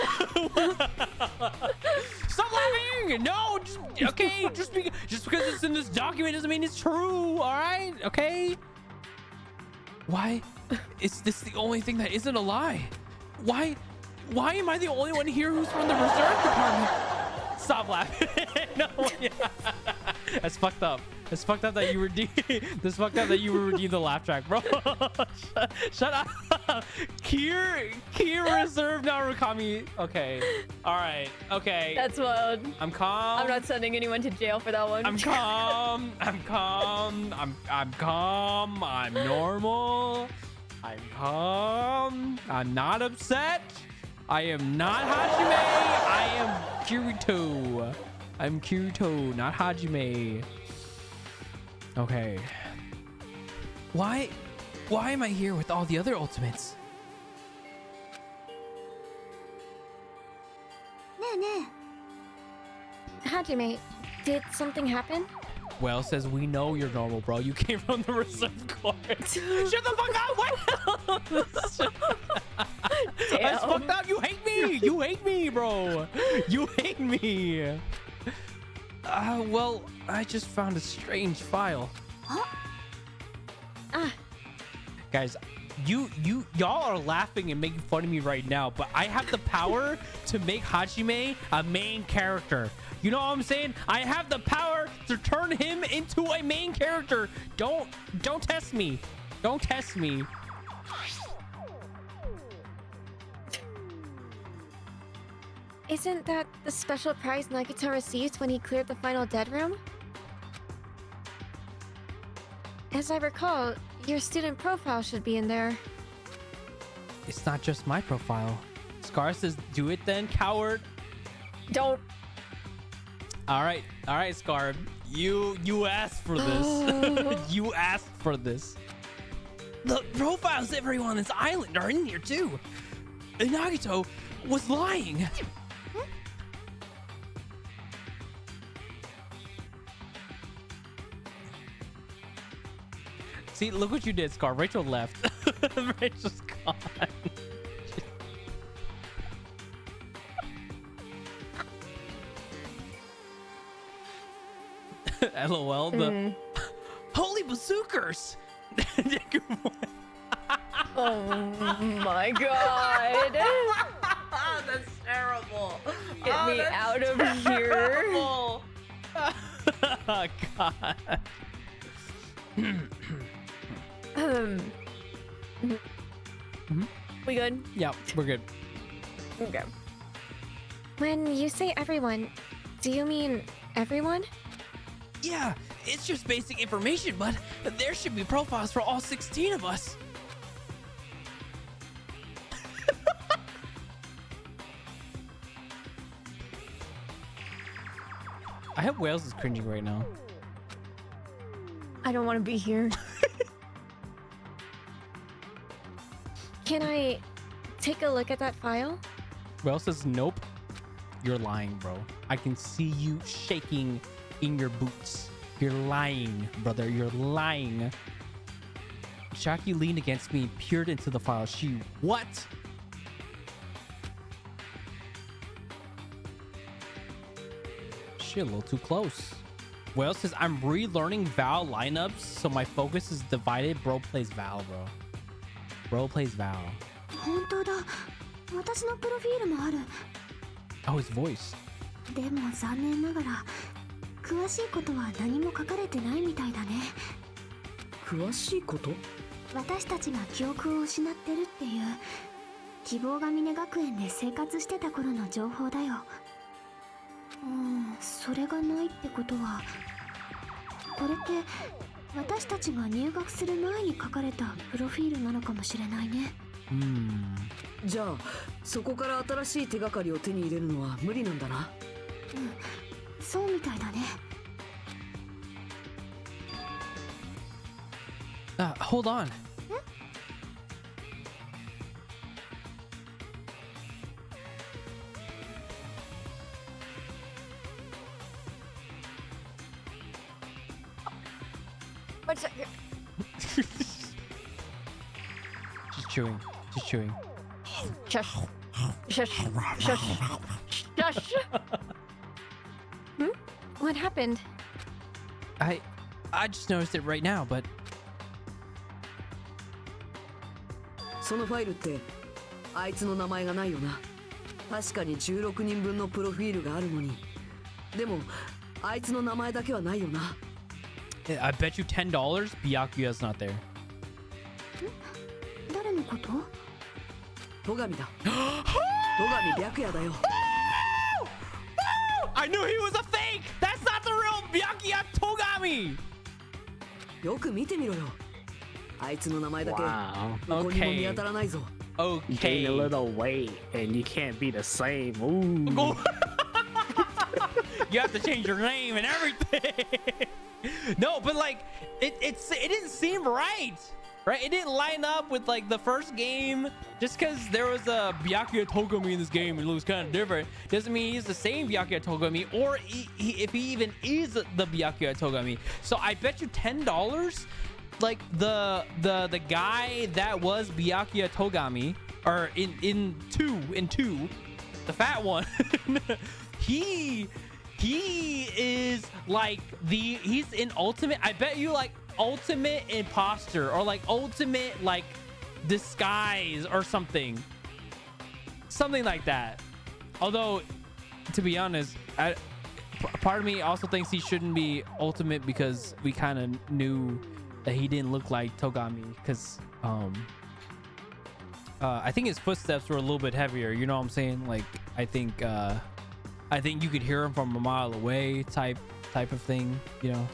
Stop laughing! No, just because it's in this document doesn't mean it's true. All right, okay. Why is this the only thing that isn't a lie? Why am I the only one here who's from the reserve department? Stop laughing. No, yeah. That's fucked up. It's fucked up that you redeem. This fucked up that you redeem the laugh track, bro. Shut up. Kier reserve Narukami. Okay. All right. Okay. That's wild. I'm calm. I'm not sending anyone to jail for that one. I'm calm. I'm calm. I'm calm. I'm normal. I'm calm. I'm not upset. I am not Hajime. I am Kirito. I'm Kirito, not Hajime. Okay. Why am I here with all the other ultimates? ねえね Hajime, did something happen? Well, says we know you're normal, bro. You came from the reserve corps. Shut the fuck up! What? That's fucked up. You hate me. You hate me, bro. You hate me. Well, I just found a strange file. Guys, y'all are laughing and making fun of me right now, but I have the power to make Hajime a main character. You know what I'm saying? I have the power to turn him into a main character. Don't test me. Don't test me. Isn't that the special prize Nagito received when he cleared the final dead room? As I recall, your student profile should be in there. It's not just my profile. Scar says, do it then, coward. Don't. All right, Scar. You asked for this. You asked for this. The profiles of everyone on this island are in here too. And Nagito was lying. See, look what you did, Scar. Rachel left. Rachel's gone. LOL. The holy bazookas. Oh my god. That's terrible. Get me out of here. Oh, God. We good? Yeah, we're good. Okay. When you say everyone, do you mean everyone? Yeah, it's just basic information, but there should be profiles for all 16 of us. I hope Wales is cringing right now. I don't want to be here. Can I take a look at that file? Wales says nope. You're lying, bro. I can see you shaking in your boots. You're lying, brother. You're lying. Shaki leaned against me and peered into the file. She what? She a little too close. Wales says I'm relearning Val lineups, so my focus is divided. Bro plays Val, bro. Bro plays Val. 本当だ私のプロフィールもある Oh, his voice. でも残念ながら詳しいことは何も書かれてないみたいだね詳しいこと？私たちが記憶を失ってるっていう希望が峰学園で生活してた頃の情報だよそれがないってことはこれって私たちが入学する前に書かれたプロフィールなのかもしれないねじゃあそこから新しい手がかりを手に入れるのは無理なんだなそうみたいだね Hold on. chewing. Just chewing. Shush. Shush. Shush. Shush. What happened? I just noticed it right now, but そのファイルってあいつの名前がないよな。確かに16人分のプロフィールがあるのに、でもあいつの名前だけはないよな。I bet you $10 Byakuya's not there. 誰のこと？戸上だ。戸上白夜だよ。I knew he was a fake! That's not the real Byakuya Togami! よく見てみろよ。あいつの名前だけ Wow. どこにも見当たらないぞ。You gain a Okay. little weight and you can't be the same. Ooh. You have to change your name and everything. No, but like it didn't seem right. Right? It didn't line up with like the first game. Just because there was a Byakuya Togami in this game, it looks kind of different. Doesn't mean he's the same Byakuya Togami, or if he even is the Byakuya Togami. So I bet you $10. Like the guy that was Byakuya Togami, or in two, the fat one, he is like he's in ultimate. I bet you like ultimate imposter or like ultimate like disguise or something like that. Although to be honest, part of me also thinks he shouldn't be ultimate because we kind of knew that he didn't look like Togami, because I think his footsteps were a little bit heavier, you know what I'm saying? Like I think you could hear him from a mile away type of thing, you know?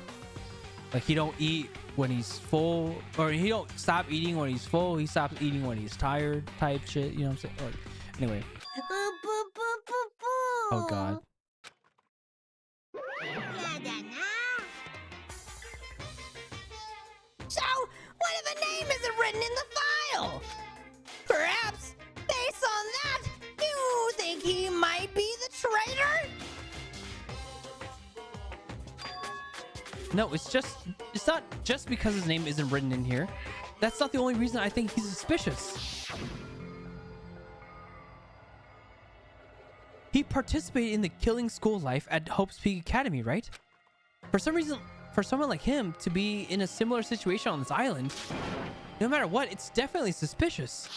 Like he don't eat when he's full, or he don't stop eating when he's full, he stops eating when he's tired type shit, you know what I'm saying? Like, anyway. Oh god. So, what if a name isn't written in the file? Perhaps, based on that, you think he might be the traitor? No, it's not just because his name isn't written in here. That's not the only reason I think he's suspicious. He participated in the killing school life at Hope's Peak Academy, right? For some reason, for someone like him to be in a similar situation on this island, no matter what, it's definitely suspicious.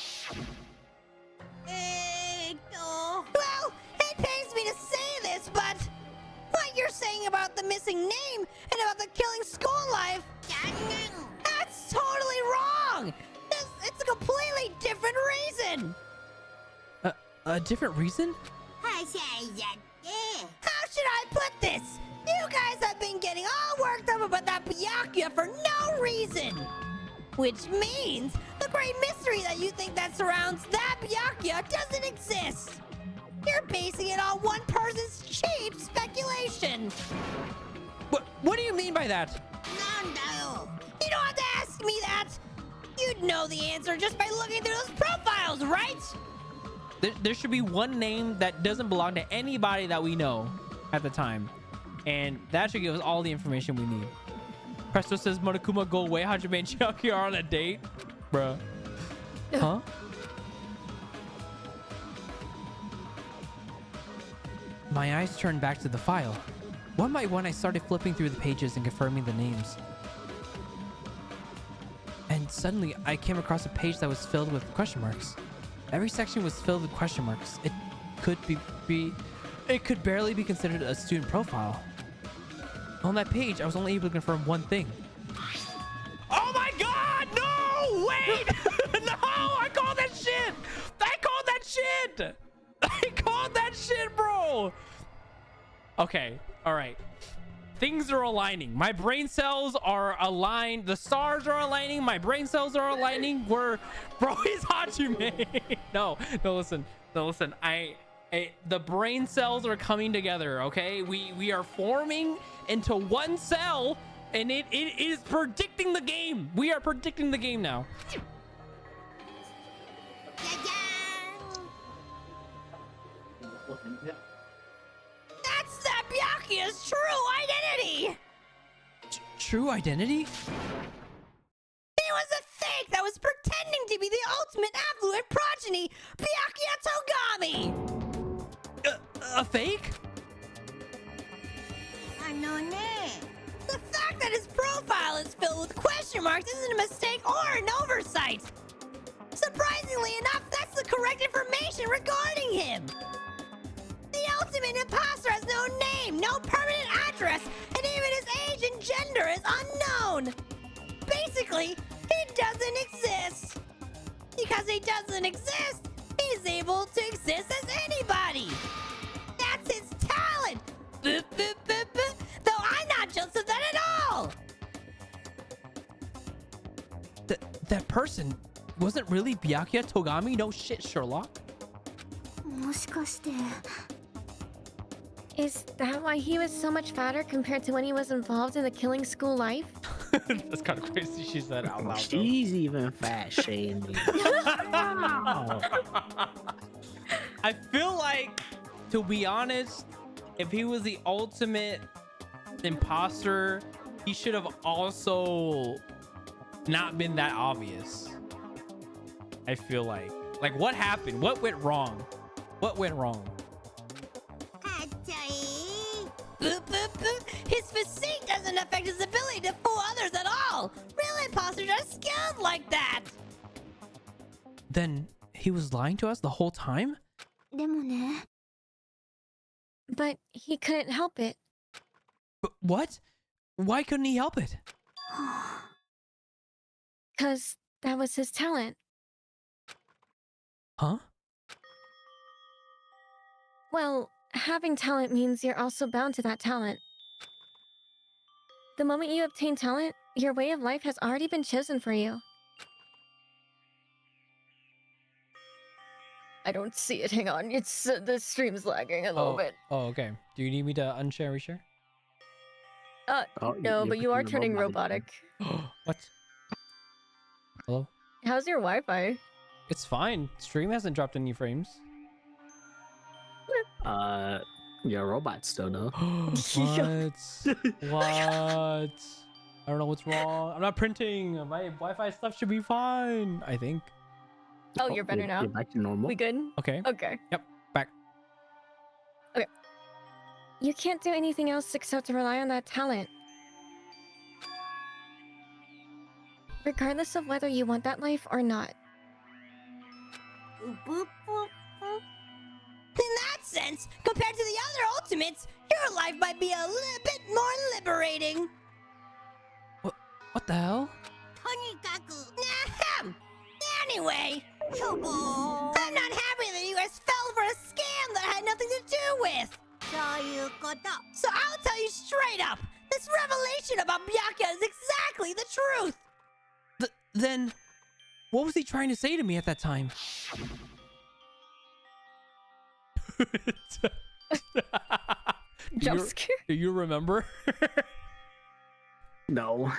Well, it pains me to say this, but what you're saying about the missing name and about the killing school life, that's totally wrong. It's a completely different reason. A different reason? How should I put this? You guys have been getting all worked up about that Byakuya for no reason. Which means the great mystery that you think that surrounds that Byakuya doesn't exist. You're basing it on one person's cheap speculation. What do you mean by that? You don't have to ask me that. You'd know the answer just by looking through those profiles, right? There should be one name that doesn't belong to anybody that we know at the time, and that should give us all the information we need. Presto says Monokuma go away. Hajime and Chiaki are on a date, bruh. Huh? My eyes turned back to the file. One by one, I started flipping through the pages and confirming the names. And suddenly, I came across a page that was filled with question marks. Every section was filled with question marks. It could barely be considered a student profile. On that page, I was only able to confirm one thing. Oh my god! No! Wait! No! I called that shit! I called that shit! I called that shit, bro! Okay, alright. Things are aligning. My brain cells are aligned. The stars are aligning. My brain cells are aligning. Bro, he's Hajime. No, listen. The brain cells are coming together, okay? We are forming into one cell, and it is predicting the game. We are predicting the game now. That's that Byakuya's true identity! True identity? He was a fake that was pretending to be the ultimate affluent progeny, Byakuya Togami! A fake? The fact that his profile is filled with question marks isn't a mistake or an oversight. Surprisingly enough, that's the correct information regarding him. The ultimate imposter has no name, no permanent address, and even his age and gender is unknown. Basically, he doesn't exist. Because he doesn't exist, he's able to exist as anybody. That's his talent. Boop, boop, boop, boop. Though I'm not jealous of that at all. That person wasn't really Byakuya Togami? No shit, Sherlock. もしかして Is that why he was so much fatter compared to when he was involved in the killing school life? That's kind of crazy. She said out loud. She's even fat shaming. I feel like, to be honest, if he was the ultimate imposter, he should have also not been that obvious. I feel like what happened? What went wrong? What went wrong? Boop, boop, boop. His physique doesn't affect his ability to fool others at all. Real imposters are skilled like that. Then he was lying to us the whole time? でもね But he couldn't help it. What? Why couldn't he help it? Because that was his talent. Huh? Well, having talent means you're also bound to that talent. The moment you obtain talent, your way of life has already been chosen for you. I don't see it. Hang on. It's the stream's lagging a little bit. Oh, okay. Do you need me to unshare, reshare? Oh, No, but you are putting turning the robot robotic. What? Hello? How's your Wi-Fi? It's fine. Stream hasn't dropped any frames. Your robot still though. What? What? I don't know what's wrong. I'm not printing. My Wi-Fi stuff should be fine, I think. Oh, you're better now. You're back to normal. We good? Okay. Okay. Yep. Back. You can't do anything else except to rely on that talent. Regardless of whether you want that life or not. In that sense, compared to the other ultimates, your life might be a little bit more liberating. What the hell? Ahem. Anyway, I'm not happy that you guys fell for a scam that I had nothing to do with. So I'll tell you straight up, this revelation about Byakuya is exactly the truth. Then, what was he trying to say to me at that time? Jump scare. Do you remember? No.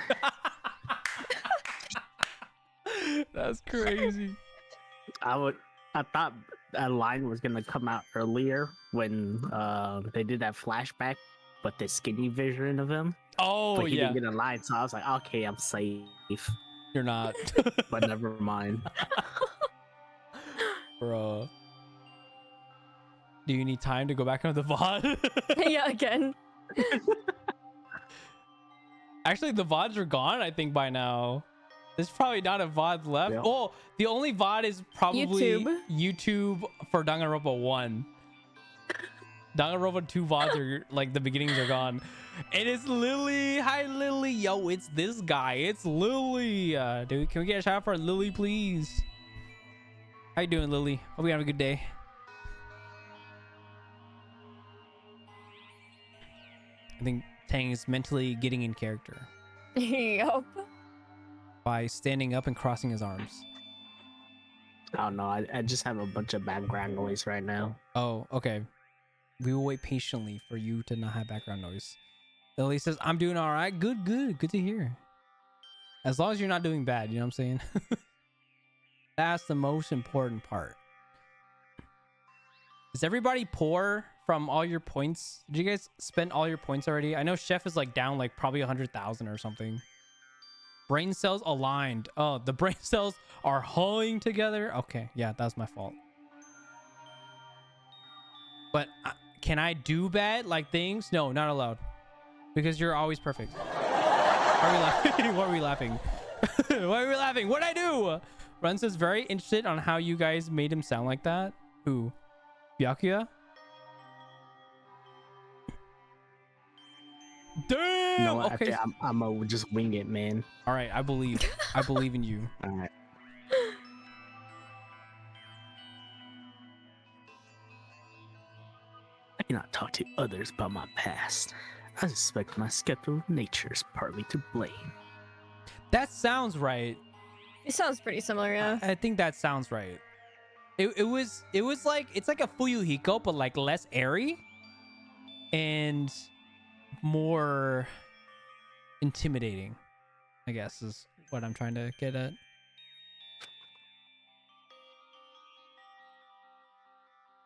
That's crazy. I thought a line was gonna come out earlier when they did that flashback, but the skinny version of him. Oh, but he yeah. didn't get a line, so I was like, okay, I'm safe. You're not. But never mind. Bro. Do you need time to go back on the VOD? Yeah, again. Actually, the VODs are gone, I think, by now. There's probably not a VOD left. Yeah. Oh, the only VOD is probably YouTube for Danganronpa 1. Danganronpa 2 VODs are, like, the beginnings are gone. And it's Lily. Hi, Lily. Yo, it's this guy. It's Lily. Dude, can we get a shout out for Lily, please? How you doing, Lily? Hope you have a good day. I think Tang is mentally getting in character Yup. by standing up and crossing his arms. I don't know. I just have a bunch of background noise right now. Oh, okay. We will wait patiently for you to not have background noise. Lily says, I'm doing all right. Good, good. Good to hear. As long as you're not doing bad, you know what I'm saying? That's the most important part. Is everybody poor from all your points? Did you guys spend all your points already? I know Chef is like down like probably 100,000 or something. Brain cells aligned. Oh, the brain cells are hulling together. Okay, yeah, that was my fault. But can I do bad like things? No, not allowed. Because you're always perfect. Why are we laughing? Why are we laughing? Why are we laughing? What'd I do? Ren says very interested on how you guys made him sound like that. Who? Byakuya? Damn! No, Okay. I'm gonna just wing it, man. All right, I believe. I believe in you. All right. I cannot talk to others about my past. I suspect my skeptical nature is partly to blame. That sounds right. It sounds pretty similar, yeah. I think that sounds right. It was like, it's like a Fuyuhiko, but like less airy and more intimidating, I guess is what I'm trying to get at.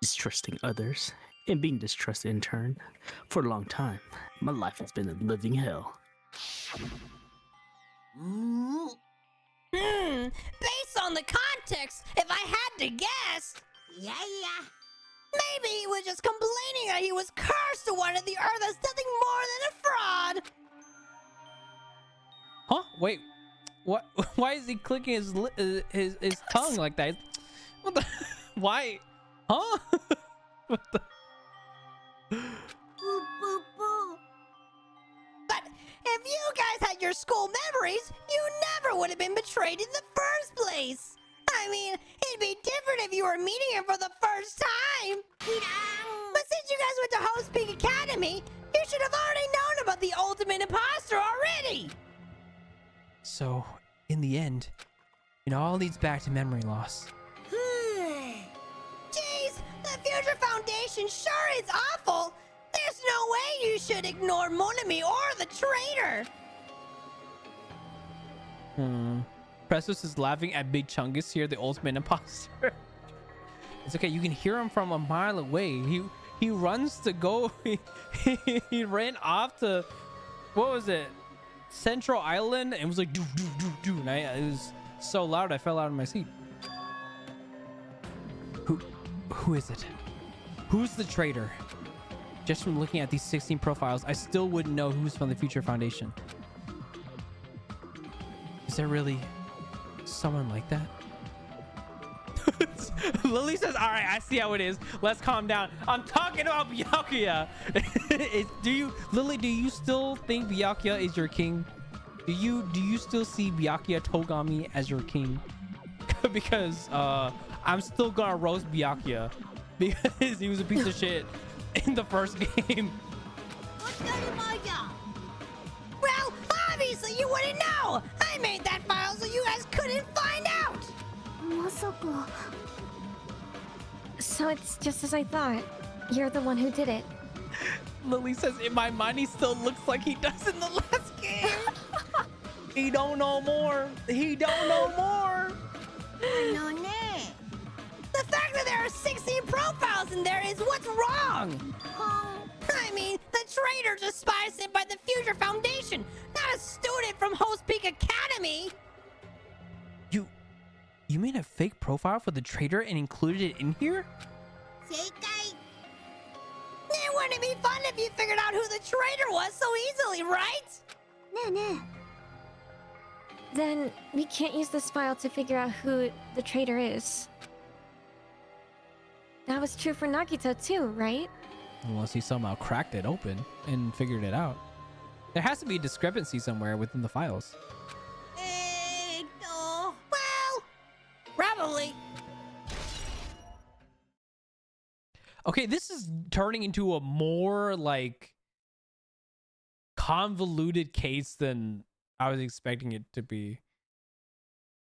Distrusting others and being distrusted in turn. For a long time, my life has been a living hell. Based on the context, if I had to guess, maybe he was just complaining that he was cursed to one of the earth as nothing more than a fraud. Huh? Wait. What? Why is he clicking his tongue like that? What the? Why? Huh? What the? But if you guys had your school memories, you never would have been betrayed in the first place. I mean, it'd be different if you were meeting him for the first time. But since you guys went to Host Peak Academy, you should have already known about the ultimate imposter already. So, in the end, it all leads back to memory loss. Jeez, the Future Foundation sure is awful. There's no way you should ignore Monami or the traitor. Presos is laughing at Big Chungus here, the ultimate imposter. It's okay, you can hear him from a mile away. He runs to go. He ran off to, what was it? Central Island, and was like do do do do. And it was so loud I fell out of my seat. Who is it? Who's the traitor? Just from looking at these 16 profiles, I still wouldn't know who's from the Future Foundation. Is there really someone like that? Lily says, all right, I see how it is. Let's calm down. I'm talking about Byakuya. Lily, do you still think Byakuya is your king? Do you still see Byakuya Togami as your king? Because I'm still gonna roast Byakuya because he was a piece of shit in the first game. Well, obviously you wouldn't know. I made that file so you guys couldn't find out. So it's just as I thought. You're the one who did it. Lily says, in my mind, he still looks like he does in the last game. He don't know more. He don't know more. The fact that there are 16 profiles in there is what's wrong. I mean, the traitor just spies sent by the Future Foundation, not a student from Host Peak Academy. You made a fake profile for the traitor and included it in here? It wouldn't be fun if you figured out who the traitor was so easily, right? Then we can't use this file to figure out who the traitor is. That was true for Nagito too, right? Unless he somehow cracked it open and figured it out. There has to be a discrepancy somewhere within the files. Well, probably. Okay, this is turning into a more like convoluted case than I was expecting it to be.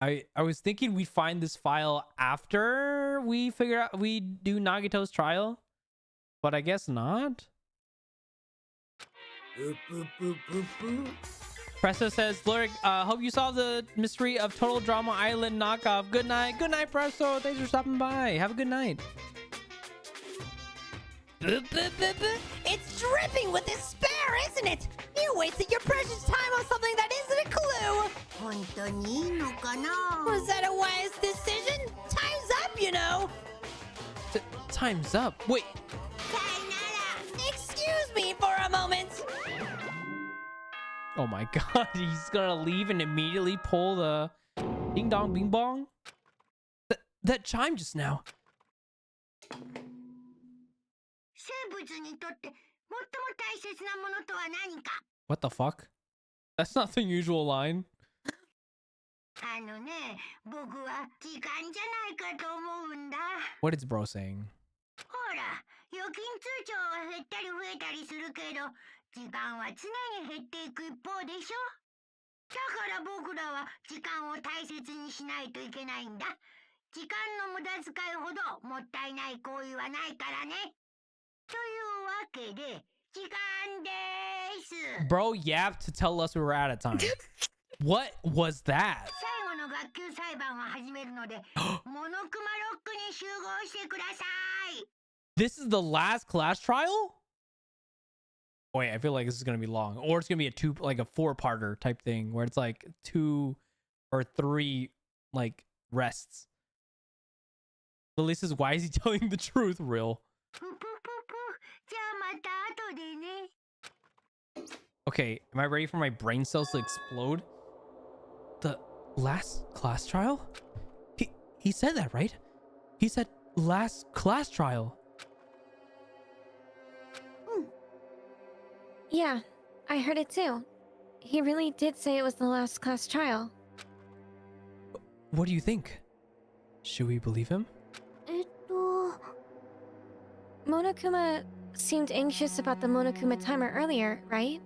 I was thinking we'd find this file after we do Nagito's trial, but I guess not. Presto says, Blurrick, hope you solved the mystery of Total Drama Island knockoff. Good night. Good night, Presto. Thanks for stopping by. Have a good night. It's dripping with despair, isn't it? You wasted your precious time on something that isn't a clue! 本当にいいのかな Was that a wise decision? Time's up, you know! Time's up. Wait. Excuse me for a moment! Oh my god, he's gonna leave and immediately pull the ding dong bing bong. That chime just now. 生物にとって最も大切なものとは何か What the fuck? That's not the usual line. あのね、僕は時間じゃないかと思うんだ。 What is bro saying? ほら、預金通帳は減ったり増えたりするけど、時間は常に減っていく一方でしょ。だから僕らは時間を大切にしないといけないんだ。時間の無駄遣いほどもったいない行為はないからね。というわけで、時間です。 Bro yapped to tell us we were out of time. What was that? 最後の学級裁判を始めるので、モノクマロックに集合してください。 This is the last class trial? Wait, I feel like this is gonna be long. Or it's gonna be a four-parter type thing where it's like 2 or 3 like rests. Lily says, why is he telling the truth, real? ぷぷぷぷ、じゃあまた後でね。 Okay, am I ready for my brain cells to explode? The last class trial? He said that, right? He said last class trial. Yeah, I heard it too. He really did say it was the last class trial. What do you think? Should we believe him? Monokuma seemed anxious about the Monokuma timer earlier, right?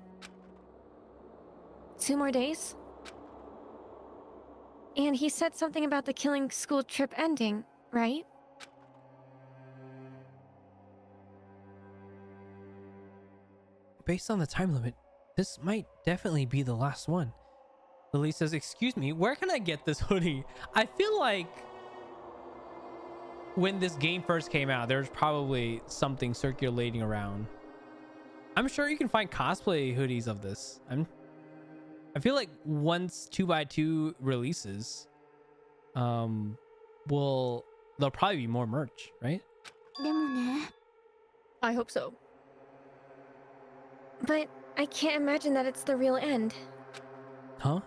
2 more days? And he said something about the killing school trip ending, right? Based on the time limit, this might definitely be the last one. Lily says, excuse me, where can I get this hoodie? I feel like when this game first came out, there's probably something circulating around. I'm sure you can find cosplay hoodies of this. I feel like once 2x2 releases, there'll probably be more merch, right? でもね、 I hope so. But I can't imagine that it's the real end. Huh?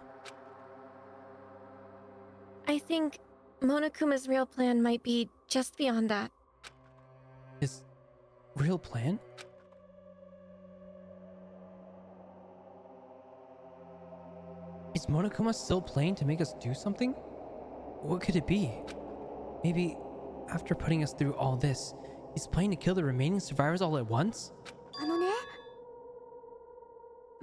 I think Monokuma's real plan might be just beyond that. His real plan? Is Monokuma still playing to make us do something? What could it be? Maybe after putting us through all this, he's planning to kill the remaining survivors all at once? あのね、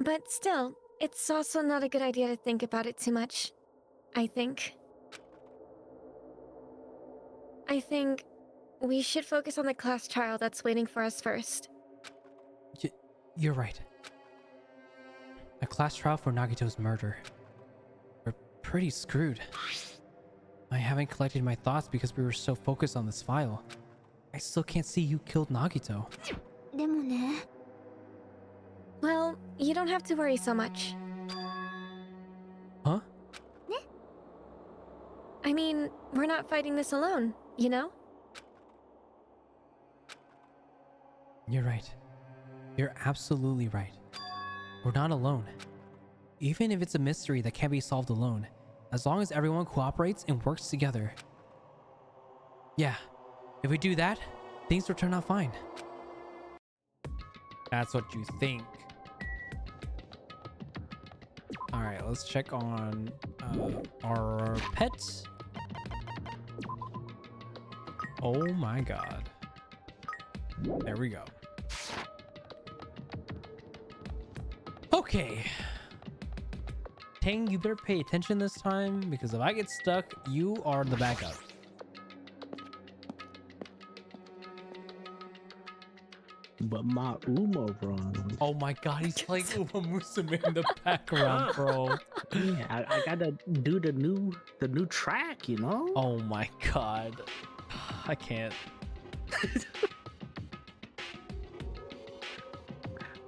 But still, it's also not a good idea to think about it too much. I think we should focus on the class trial that's waiting for us first. You're right. A class trial for Nagito's murder. We're pretty screwed. I haven't collected my thoughts because we were so focused on this file. I still can't see who killed Nagito. でもね、 Well, you don't have to worry so much. Huh? I mean, we're not fighting this alone, you know? You're right. You're absolutely right. We're not alone. Even if it's a mystery that can't be solved alone, as long as everyone cooperates and works together. Yeah, if we do that, things will turn out fine. That's what you think. Alright, let's check on our pets. Oh my god. There we go. Okay. Tang, you better pay attention this time, because if I get stuck, you are the backup. But my Uma run. Oh my god, he's playing Uma Musume in the background, bro. Yeah, I gotta do the new track, you know? Oh my god. I can't.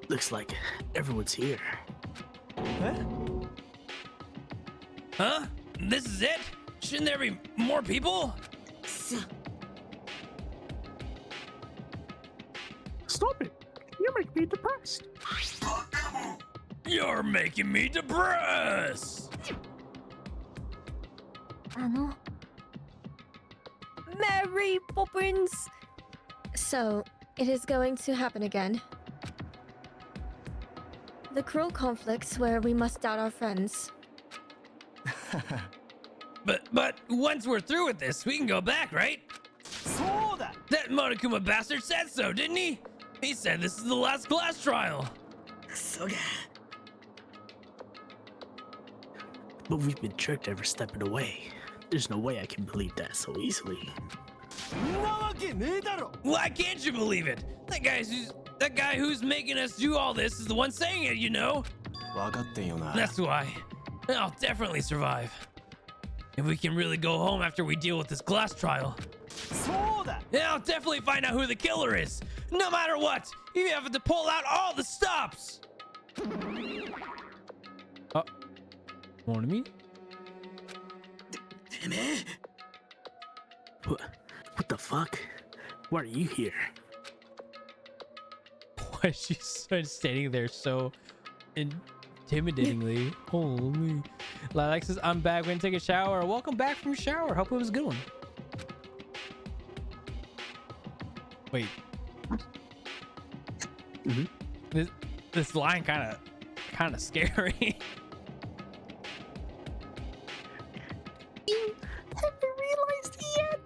Looks like everyone's here. Huh? This is it? Shouldn't there be more people? Stop it! You're making me depressed. You're making me depressed. Mary Poppins. So, it is going to happen again. The cruel conflicts where we must doubt our friends. But once we're through with this, we can go back, right? That Monokuma bastard said so, didn't he? He said this is the last class trial. But we've been tricked every step of the way. There's no way I can believe that so easily. Why can't you believe it? That guy who's making us do all this is the one saying it, you know? That's why. I'll definitely survive. If we can really go home after we deal with this class trial. Yeah, I'll definitely find out who the killer is. No matter what, you have to pull out all the stops. Oh, warning me? What the fuck? Why are you here? Why is she standing there so intimidatingly? Holy. Lilac says, I'm back. We're gonna take a shower. Welcome back from shower. Hope it was a good one. Wait. This line kind of scary. You haven't realized yet?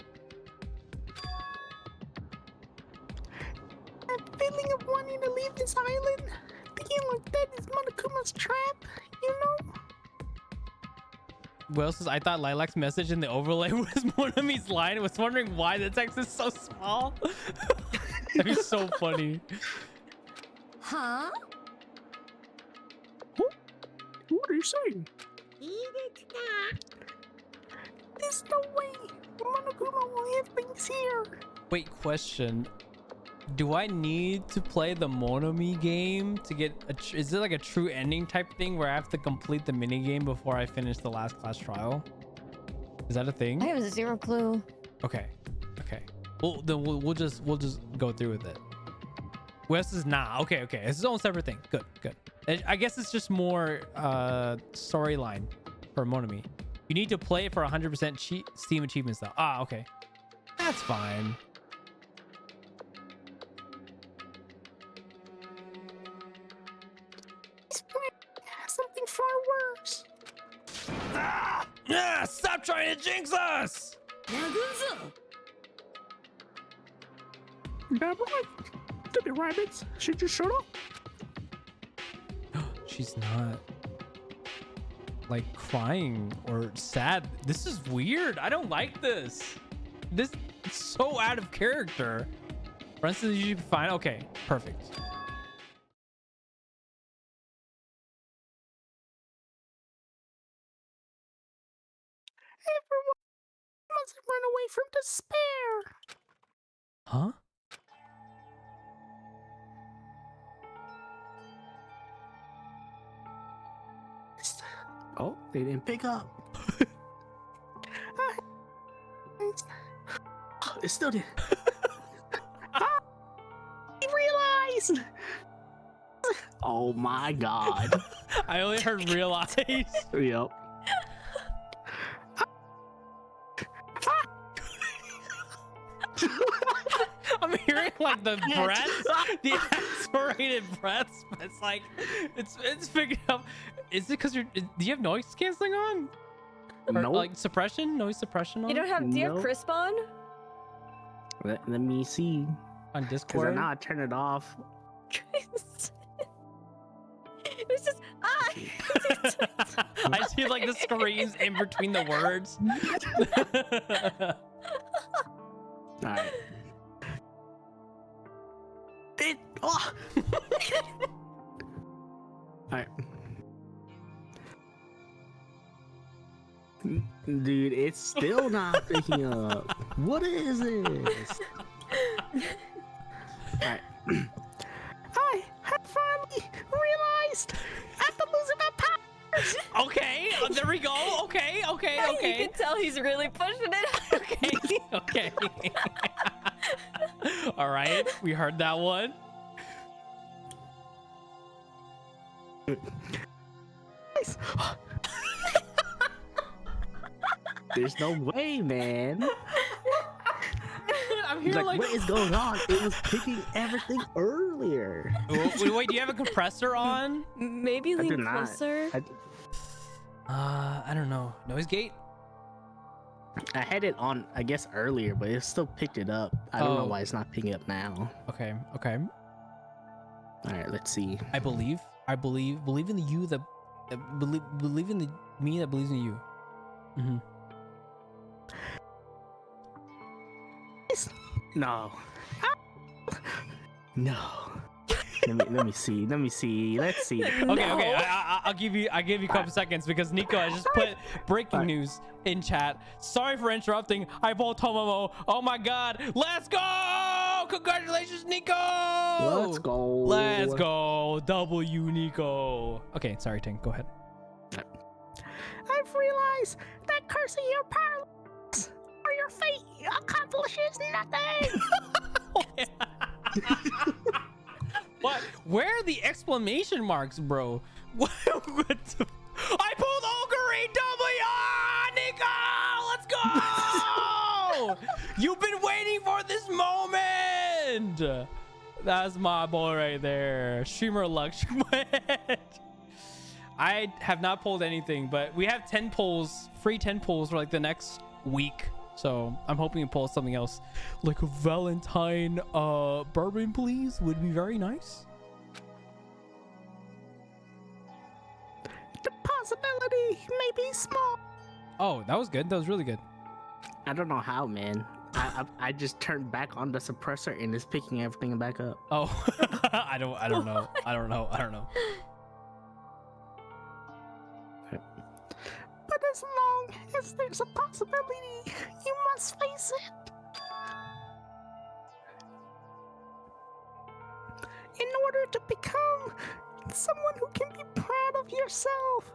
That feeling of wanting to leave this island, thinking like that is Monokuma's trap, you know? Will says, I thought Lilac's message in the overlay was Monami's line. I was wondering why the text is so small. That'd be so funny. Huh? What are you saying? There's no way Monokuma will have things here. Wait, question. Do I need to play the Monami game to get a... is it like a true ending type thing where I have to complete the mini game before I finish the last class trial? Is that a thing? I have zero clue. Okay. Okay. Well, then we'll just go through with it. Wes is nah. Okay. It's its own separate thing. Good. I guess it's just more storyline for Monami. You need to play it for 100% Steam achievements though. Ah, okay. That's fine. He's planning something far worse. Ah, stop trying to jinx us! Yeah, right. Stupid rabbits. Should you shut up? She's not like crying or sad. This is weird. I don't like this. This is so out of character. For instance, you should find... okay, perfect. Everyone must run away from despair. Huh? Oh, they didn't pick up. It still did. I realize. Oh my god. I only heard realize. Yep. I'm hearing like the breaths, the aspirated breaths, but it's like it's picking up. Is it because do you have noise canceling on? Or Nope. like suppression, noise suppression on? You don't have... do you have Nope. crisp on? Let me see. On Because Discord? now I turn it off. This is... I see like the screams in between the words. Alright. Oh. Alright. Dude, it's still not picking up. What is this? Alright. I have finally realized after losing my power. Okay, there we go. Okay. You can tell he's really pushing it. Okay. All right, we heard that one. There's no way, man. I'm He's here like, what is going on? It was picking everything earlier. Wait, do you have a compressor on? Maybe I do lean not. closer. I don't know. Noise gate? I had it on, I guess, earlier, but it still picked it up. I don't know Oh. why it's not picking up now. Okay. All right, let's see. I believe in the you that believe in the me that believes in you. Mm-hmm. No. No. let me see. Let's see. Okay. I'll give you a couple seconds because Nico has just put breaking news in chat. Sorry for interrupting. I bought Tomomo. Oh my god. Let's go! Congratulations, Nico! Let's go. W Nico. Okay, sorry, Ting. Go ahead. I've realized that cursing your parents or your fate accomplishes nothing. What? Where are the exclamation marks, bro? What the? I pulled Ogre W! Nico! Let's go! You've been waiting for this moment! That's my boy right there. Streamer luck. I have not pulled anything, but we have 10 pulls, free 10 pulls for like the next week. So I'm hoping to pull something else, like a Valentine bourbon, please. Would be very nice. The possibility may be small. Oh, that was good. That was really good. I don't know how, man. I just turned back on the suppressor and it's picking everything back up. Oh, I don't know. But as long as there's a possibility, you must face it. In order to become someone who can be proud of yourself.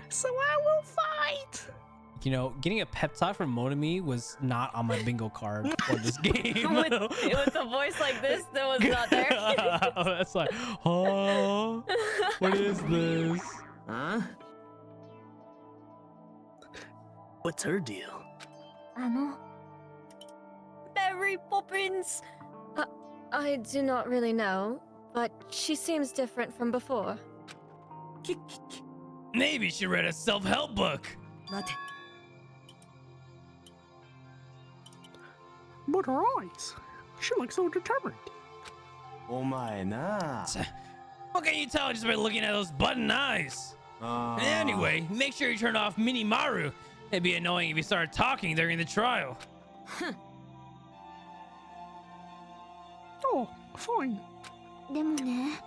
So I will fight. You know, getting a pep talk from Monami was not on my bingo card for this game. with a voice like this, that was not there. That's like, oh, what is this? Huh? What's her deal? Mary Poppins. I do not really know, but she seems different from before. Maybe she read a self-help book. But her eyes, she looks so determined. What can you tell just by looking at those button eyes? Anyway, make sure you turn off Minimaru. It'd be annoying if you started talking during the trial. Oh, fine. でもね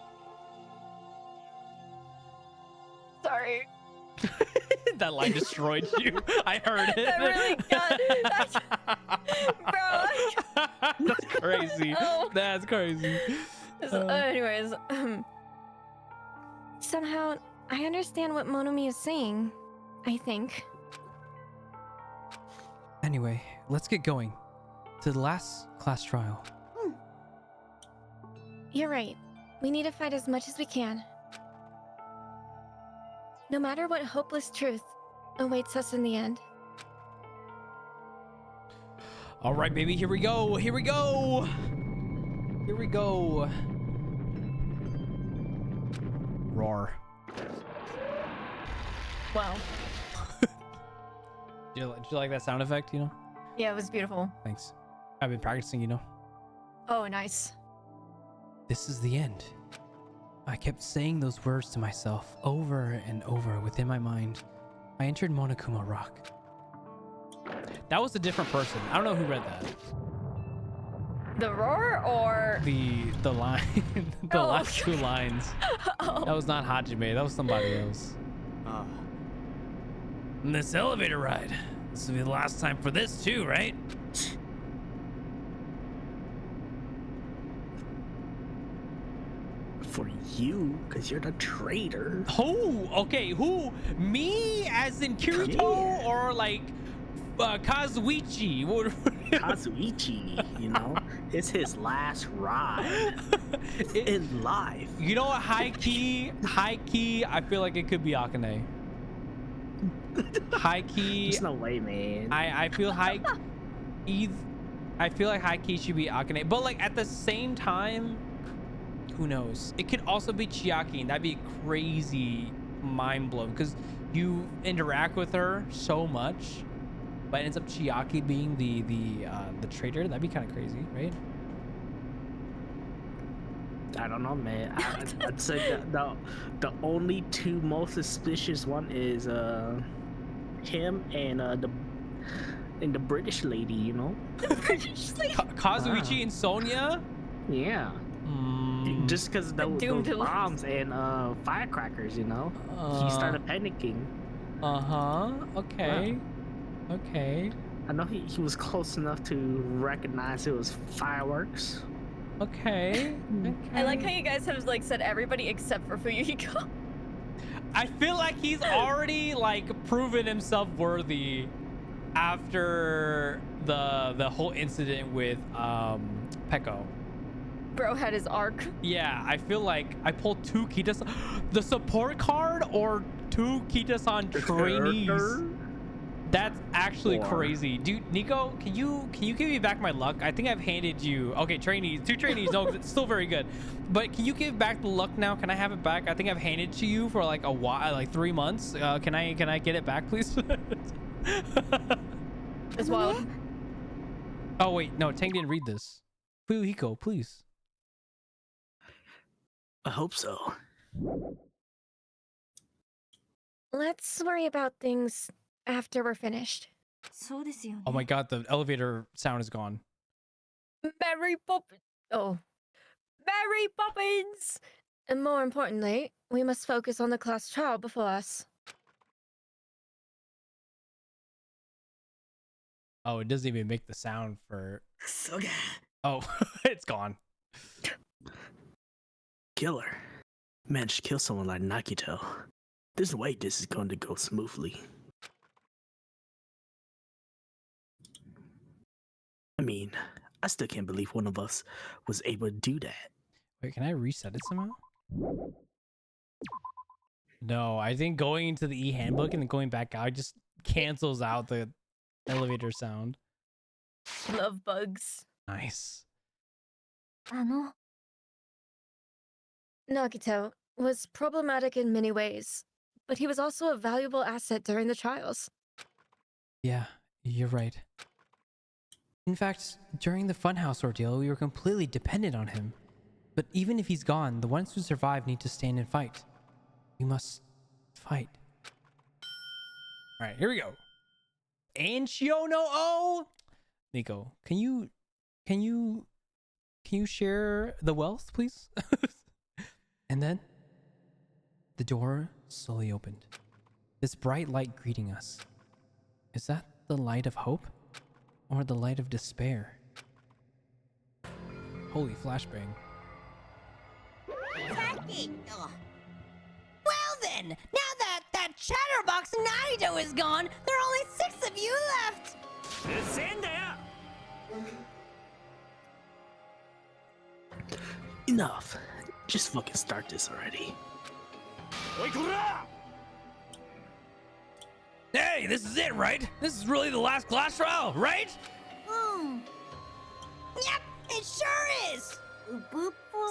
Sorry. That line destroyed you. I heard it. That really got. Bro. That's crazy. Oh. That's crazy. Anyways. Somehow, I understand what Monami is saying, I think. Anyway, let's get going to the last class trial. You're right. We need to fight as much as we can. No matter what hopeless truth awaits us in the end. All right, baby, here we go. Here we go. Here we go. Roar. Wow. Did you like that sound effect, you know? Yeah, it was beautiful. Thanks. I've been practicing, you know? Oh, nice. This is the end. I kept saying those words to myself over and over within my mind. I entered Monokuma Rock. That was a different person. I don't know who read that. The roar or The line, the Oh. last two lines. oh. That was not Hajime. That was somebody else. And this elevator ride. This will be the last time for this too, right? for you, because you're the traitor. Who? Okay, who? Me as in Kirito Yeah. or like Kazuichi? What- Kazuichi, you know, it's his last ride in life. You know what? High key, I feel like it could be Akane. High key, There's no way, man. I feel high. I feel like high key should be Akane, but like at the same time, who knows? It could also be Chiaki, and that'd be crazy, mind blowing because you interact with her so much, but it ends up Chiaki being the traitor. That'd be kind of crazy, right? I don't know, man. I'd say the only two most suspicious one is him and the British lady, you know. Kazuichi and Sonya. Yeah. Just because those doomed to lose. bombs and firecrackers, you know. He started panicking. Okay. Okay. I know he was close enough to recognize it was fireworks. Okay. I like how you guys have like said everybody except for Fuyuhiko. I feel like he's already like proven himself worthy after the whole incident with Peko. Bro had his arc. Yeah, I feel like I pulled two Kita, the support card or two Kita-san trainees. That's actually crazy, dude. Nico, can you give me back my luck? I think I've handed you two trainees. No, it's still very good, but can you give back the luck now? Can I have it back? I think I've handed to you for like a while, like 3 months. Can I get it back, please? As well. Oh wait, no, Tang didn't read this. Fuyuhiko, please. I hope so. Let's worry about things after we're finished. Oh my god, the elevator sound is gone. Mary Poppins. Oh. Mary Poppins! And more importantly, we must focus on the class trial before us. Oh, it doesn't even make the sound for... Oh, it's gone. Killer. Managed to kill someone like Nakito. There's no way this is going to go smoothly. I mean, I still can't believe one of us was able to do that. Wait, can I reset it somehow? No, I think going into the e-handbook and then going back out just cancels out the elevator sound. Love bugs. Nice. Nagito was problematic in many ways, but he was also a valuable asset during the trials. Yeah, you're right. In fact, during the funhouse ordeal, we were completely dependent on him. But even if he's gone, the ones who survive need to stand and fight. We must fight. All right, here we go. And Shiono O. Nico, can you share the wealth, please? And then the door slowly opened. This bright light greeting us. Is that the light of hope? Or the light of despair? Holy flashbang. Well then, now that chatterbox Naito is gone, there are only 6 of you left. Enough. Just fucking start this already. Hey, this is it, right? This is really the last class trial, right? Yep, it sure is.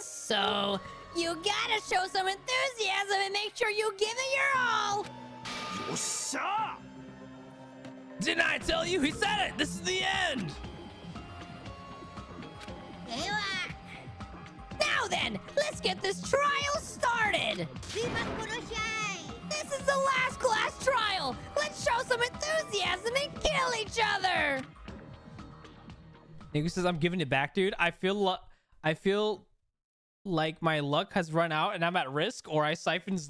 So, you gotta show some enthusiasm and make sure you give it your all. Didn't I tell you? He said it! This is the end! Now then, let's get this trial started. This is the last class trial. Let's show some enthusiasm and kill each other. Nico says, I'm giving it back, dude. I feel like my luck has run out and I'm at risk, or I siphoned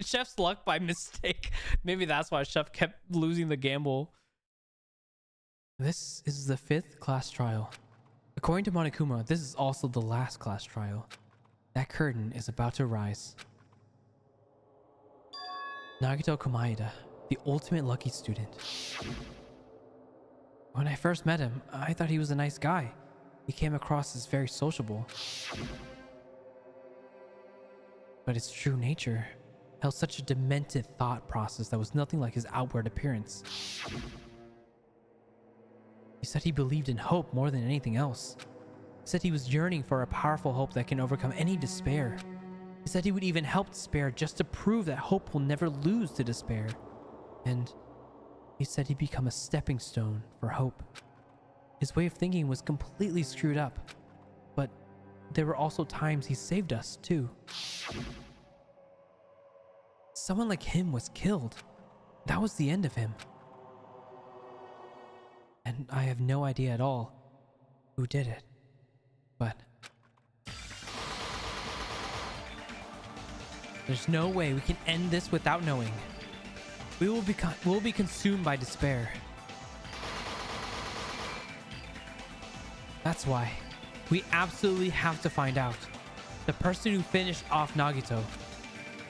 Chef's luck by mistake. Maybe that's why Chef kept losing the gamble. This is the 5th class trial. According to Monokuma, this is also the last class trial. That curtain is about to rise. Nagito Komaeda, the ultimate lucky student. When I first met him, I thought he was a nice guy. He came across as very sociable. But his true nature held such a demented thought process that was nothing like his outward appearance. He said he believed in hope more than anything else. He said he was yearning for a powerful hope that can overcome any despair. He said he would even help despair just to prove that hope will never lose to despair. And he said he'd become a stepping stone for hope. His way of thinking was completely screwed up, but there were also times he saved us too. Someone like him was killed. That was the end of him. And I have no idea at all who did it, but there's no way we can end this without knowing. We'll be consumed by despair. That's why we absolutely have to find out. The person who finished off Nagito.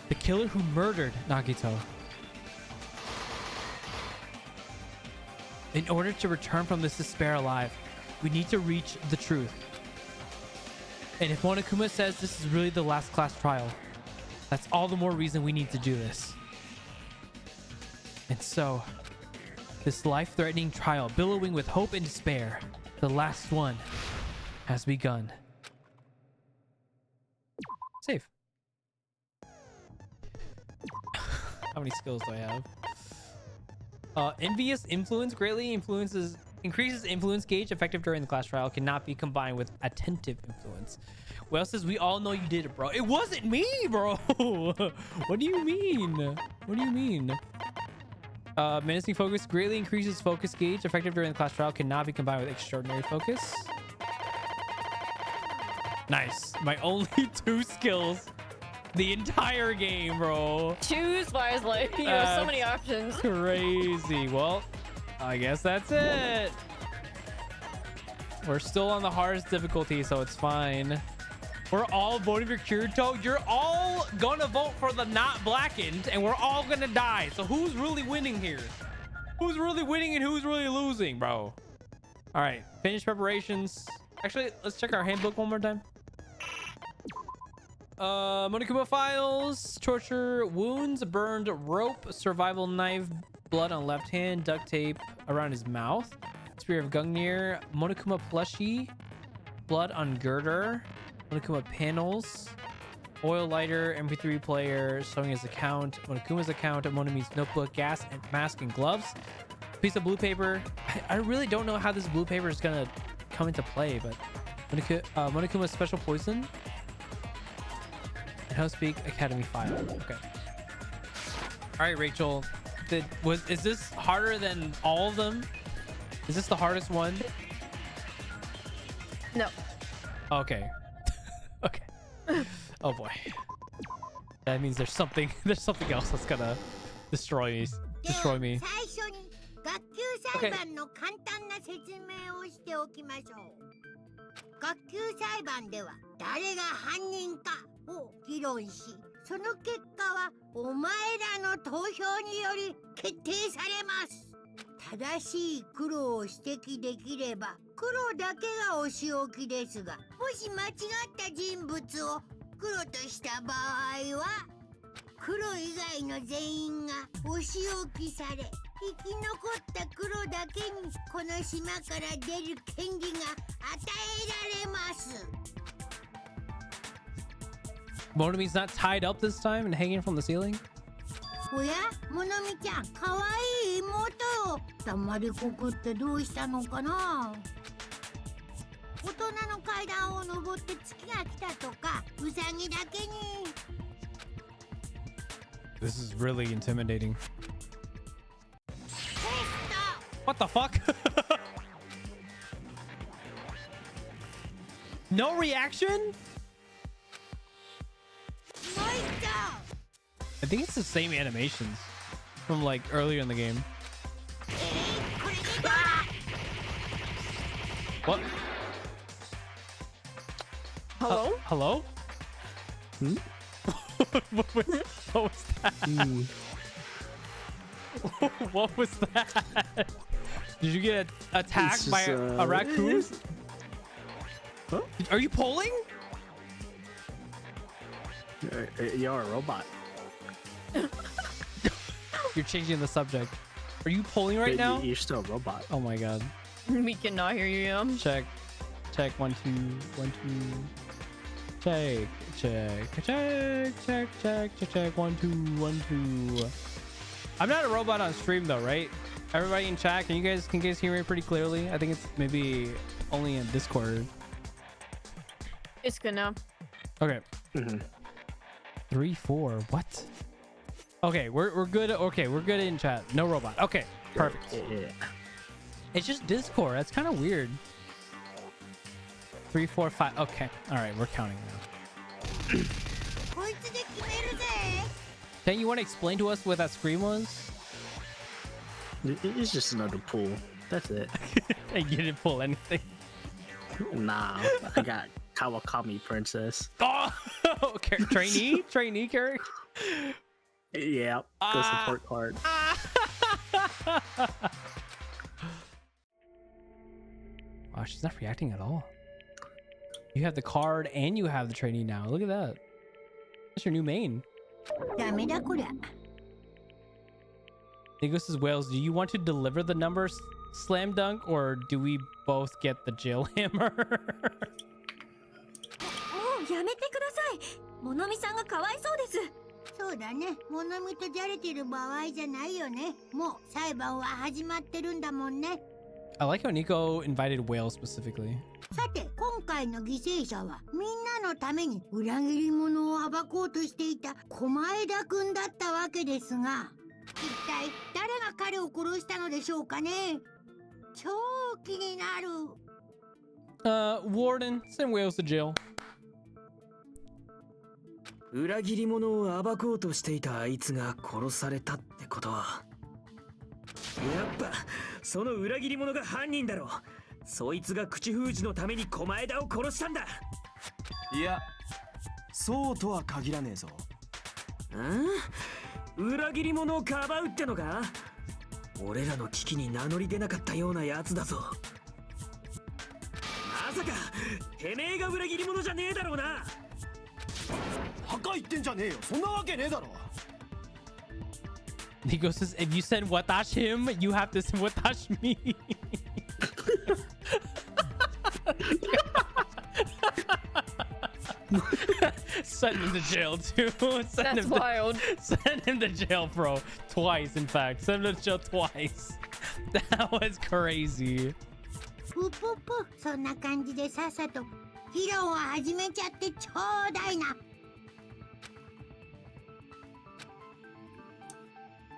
The killer who murdered Nagito. In order to return from this despair alive, we need to reach the truth. And if Monokuma says this is really the last class trial, that's all the more reason we need to do this. And so, this life-threatening trial, billowing with hope and despair, the last one, has begun. Save. How many skills do I have? Envious influence greatly increases influence gauge effective during the class trial. Cannot be combined with attentive influence. Well, says we all know you did it, bro. It wasn't me, bro. What do you mean? What do you mean? Menacing focus greatly increases focus gauge effective during the class trial. Cannot be combined with extraordinary focus. Nice. My only 2 skills the entire game, bro. Choose wisely. You have so many options. Crazy. Well, I guess that's it. We're still on the hardest difficulty, so it's fine. We're all voting for Kirito. You're all gonna vote for the not blackened, and we're all gonna die. So who's really winning here? Who's really winning and who's really losing, bro? All right, finish preparations. Actually, let's check our handbook one more time. Monokuma files, torture, wounds, burned rope, survival knife, blood on left hand, duct tape around his mouth, spear of Gungnir, Monokuma plushie, blood on girder, Monokuma panels, oil lighter, MP3 player, showing his account, Monokuma's account, Monami's notebook, gas and mask and gloves, piece of blue paper. I really don't know how this blue paper is gonna come into play, but Monokuma's special poison. And Housepeak Academy file. Okay. All right, Rachel. Is this harder than all of them? Is this the hardest one? No. Okay. Okay. Oh boy. That means there's something else that's gonna destroy me. 最初に学級裁判の簡単な説明をしておきましょう。学級裁判では誰が犯人かを議論し、その結果はお前らの投票により決定されます。正しい黒を指摘できれば黒だけがお仕置きですが、もし間違った人物を黒とした場合は黒以外の全員がお仕置きされ、生き残った黒だけにこの島から出る権利が与えられます。 Monami's not tied up this time and hanging from the ceiling? おや、モナミちゃん、かわいい妹よ。黙りこくってどうしたのかな。大人の階段を登って月が来たとか、ウサギだけに。This is really intimidating. What the fuck? No reaction? I think it's the same animations from like earlier in the game. What? Hello? Hello? what was that? What was that? Did you get attacked by a raccoon? Huh? Are you pulling? You're a robot. You're changing the subject. Are you pulling right now? You're still a robot. Oh my god. We cannot hear you, Yum. Check. Check. 1 2 1 2. Check. Check. Check. Check. Check. Check. Check. 1 2 1 2. I'm not a robot on stream though, right? Everybody in chat, can you guys hear me pretty clearly? I think it's maybe only in Discord. It's good now. Okay. 3 4. What? Okay, we're good. Okay, we're good in chat. No robot. Okay, perfect. Yeah. It's just Discord. That's kind of weird. 3 4 5. Okay. All right, we're counting now. Then you want to explain to us what that scream was? It's just another pool. That's it. You didn't pull anything. Nah, I got Kawakami Princess. Oh, okay. Trainee character. Yeah, the support card. Wow, she's not reacting at all. You have the card and you have the trainee now. Look at that. That's your new main. Nico says, Wales, do you want to deliver the numbers slam dunk or do we both get the jail hammer? もうやめてください。モノミさんがかわいそうです。そうだね。モノミとじゃれてる場合じゃないよね。もう裁判は始まってるんだもんね。I like how Nico invited Wales specifically. さて、今回の犠牲者はみんなのために裏切り者を暴こうとしていた狛枝くんだったわけですが、一体誰が彼を殺したのでしょうかね。超気になる。Warden, send Wales to jail. 裏切り者を暴こうとしていたあいつが殺されたってことは、やっぱその裏切り者が犯人だろう。そいつが口封じのために狛枝を殺したんだ。いや、そうとは限らねえぞ。裏切り者をかばうってのか。俺らの危機に名乗り出なかったようなやつだぞ。まさかてめえが裏切り者じゃねえだろうな。破壊言ってんじゃねえよ。そんなわけねえだろ。Nico says, if you send watash him, you have to send watash me. Send him to jail too. That's wild. Send him to jail, bro. Twice, in fact. Send him to jail twice. That was crazy. ぷぷぷ、そんな感じでさっさと議論を始めちゃってちょうだいな。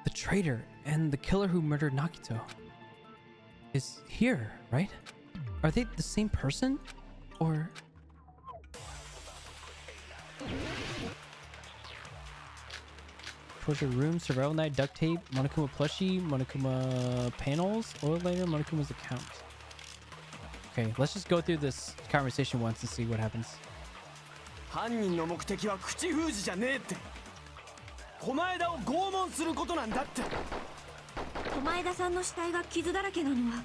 The traitor and the killer who murdered Nakito is here, right? Are they the same person? Or... Torture room, survival night, duct tape, Monokuma plushie, Monokuma panels, oil lighter, Monokuma's account. Okay, let's just go through this conversation once and see what happens. 犯人の目的は口封じじゃねえって。狛枝を拷問することなんだって。狛枝さんの死体が傷だらけなのは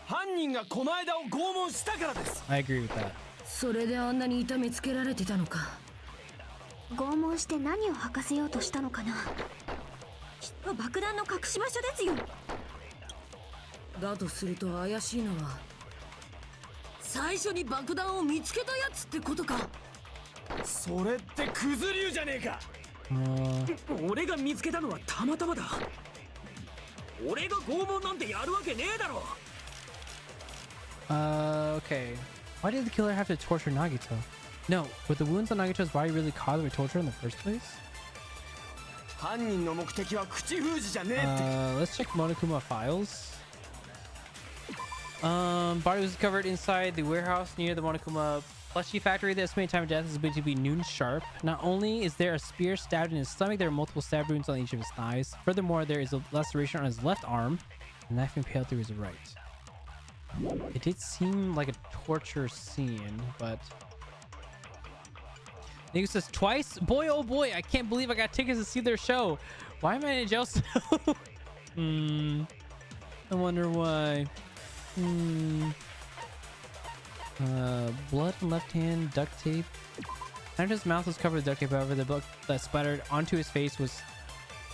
犯人が狛枝を拷問したからです。 I agree with that. それであんなに痛めつけられてたのか。拷問して何を吐かせようとしたのかな。きっと爆弾の隠し場所ですよ。だとすると怪しいのは最初に爆弾を見つけたやつってことか。それってクズ流じゃねえか。俺が見つけたのはたまたまだ。俺が拷問なんてやるわけねえだろ。Okay. Why did the killer have to torture Nagito? No, were the wounds on Nagito's body really caused by torture in the first place? 犯人の目的は口封じじゃねえって。Let's check Monokuma files. Body was discovered inside the warehouse near the Monokuma plushie factory. The estimated time of death is believed to be noon sharp. Not only is there a spear stabbed in his stomach, there are multiple stab wounds on each of his thighs. Furthermore, there is a laceration on his left arm, and a knife impaled through his right. It did seem like a torture scene, but Nico says twice. Boy, oh boy, I can't believe I got tickets to see their show. Why am I in jail still? I wonder why. Blood on left hand, duct tape. Nagito's mouth was covered with duct tape. However, the blood that splattered onto his face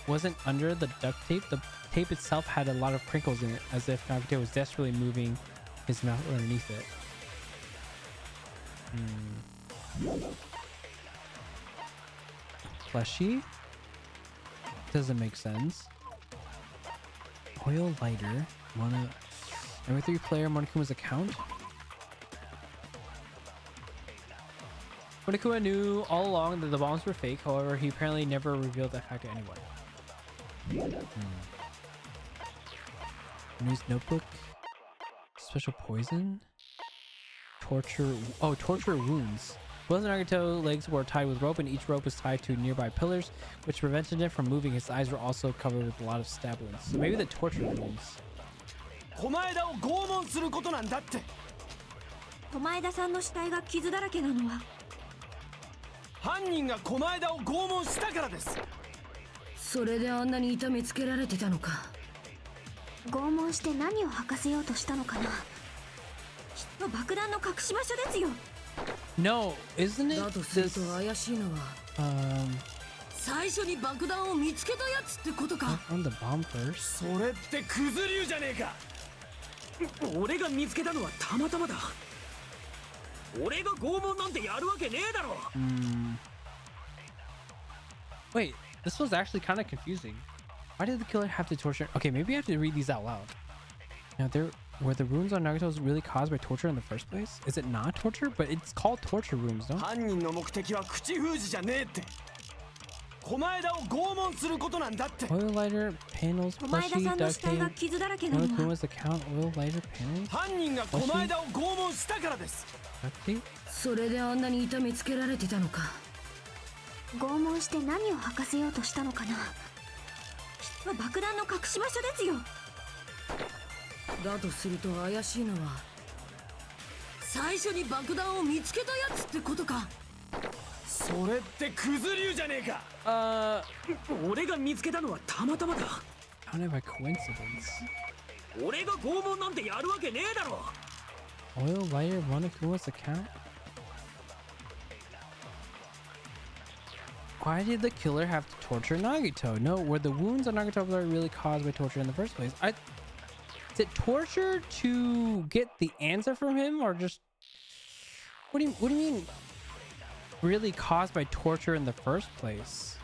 wasn't under the duct tape. The tape itself had a lot of crinkles in it, as if Nagito was desperately moving his mouth underneath it. Fleshy? Doesn't make sense. Oil lighter. Number 3 player, Monokuma's account. Monokuma knew all along that the bombs were fake. However, he apparently never revealed that fact to anyone. News notebook. Special poison. Torture. Oh, torture wounds. Both Nagito's legs were tied with rope, and each rope was tied to nearby pillars, which prevented him from moving. His eyes were also covered with a lot of stab wounds. So maybe the torture wounds. 狛枝を拷問することなんだって。狛枝さんの死体が傷だらけなのは犯人が狛枝を拷問したからです。それであんなに痛めつけられてたのか。拷問して何を吐かせようとしたのかな。きっと爆弾の隠し場所ですよ。No, isn't it? だとすると怪しいのは、最初に爆弾を見つけたやつってことか。On the bomb first. それってクズ流じゃねえか。俺が見つけたのはたまたまだ。俺が拷問なんてやるわけねえだろ。Wait, this was actually kind of confusing. Why did the killer have to torture? Okay, maybe I have to read these out loud. Now, were the wounds on Nagito's really caused by torture in the first place? Is it not torture? But it's called torture wounds, no? 犯人の目的は口封じじゃねえって。狛枝を拷問することなんだって。 Oil lighter, panels, plushy, duct tape. Monokuma's account, oil lighter, panels. 犯人が狛枝を拷問したからです。Duct tape? それであんなに痛めつけられてたのか。拷問して何を吐かせようとしたのかな。きっと爆弾の隠し場所ですよ。だとすると怪しいのは、最初に爆弾を見つけたやつってことか。それってクズ流じゃねえか。俺が見つけたのはたまたまだ。Kind of by coincidence. 俺が拷問なんてやるわけねえだろ。Oil lighter, Monokuma's account? Why did the killer have to torture Nagito? No, were the wounds on Nagito really caused by torture in the first place? Is it torture to get the answer from him, or just what do you mean really caused by torture in the first place?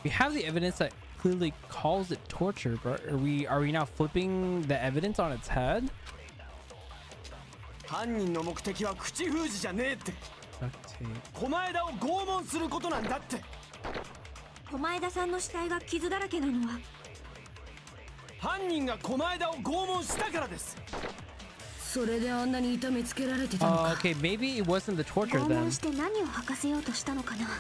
We have the evidence that clearly calls it torture, but are we now flipping the evidence on its head? 犯人の目的は口封じじゃねえって。 Duct tape. 狛枝を拷問することなんだって。狛枝さんの死体が傷だらけなのは犯人が狛枝を拷問したからです。それであんなに痛めつけられてたのか。Okay, maybe it wasn't the torture 拷 then. 問して何を吐かせようとしたのかな。きっ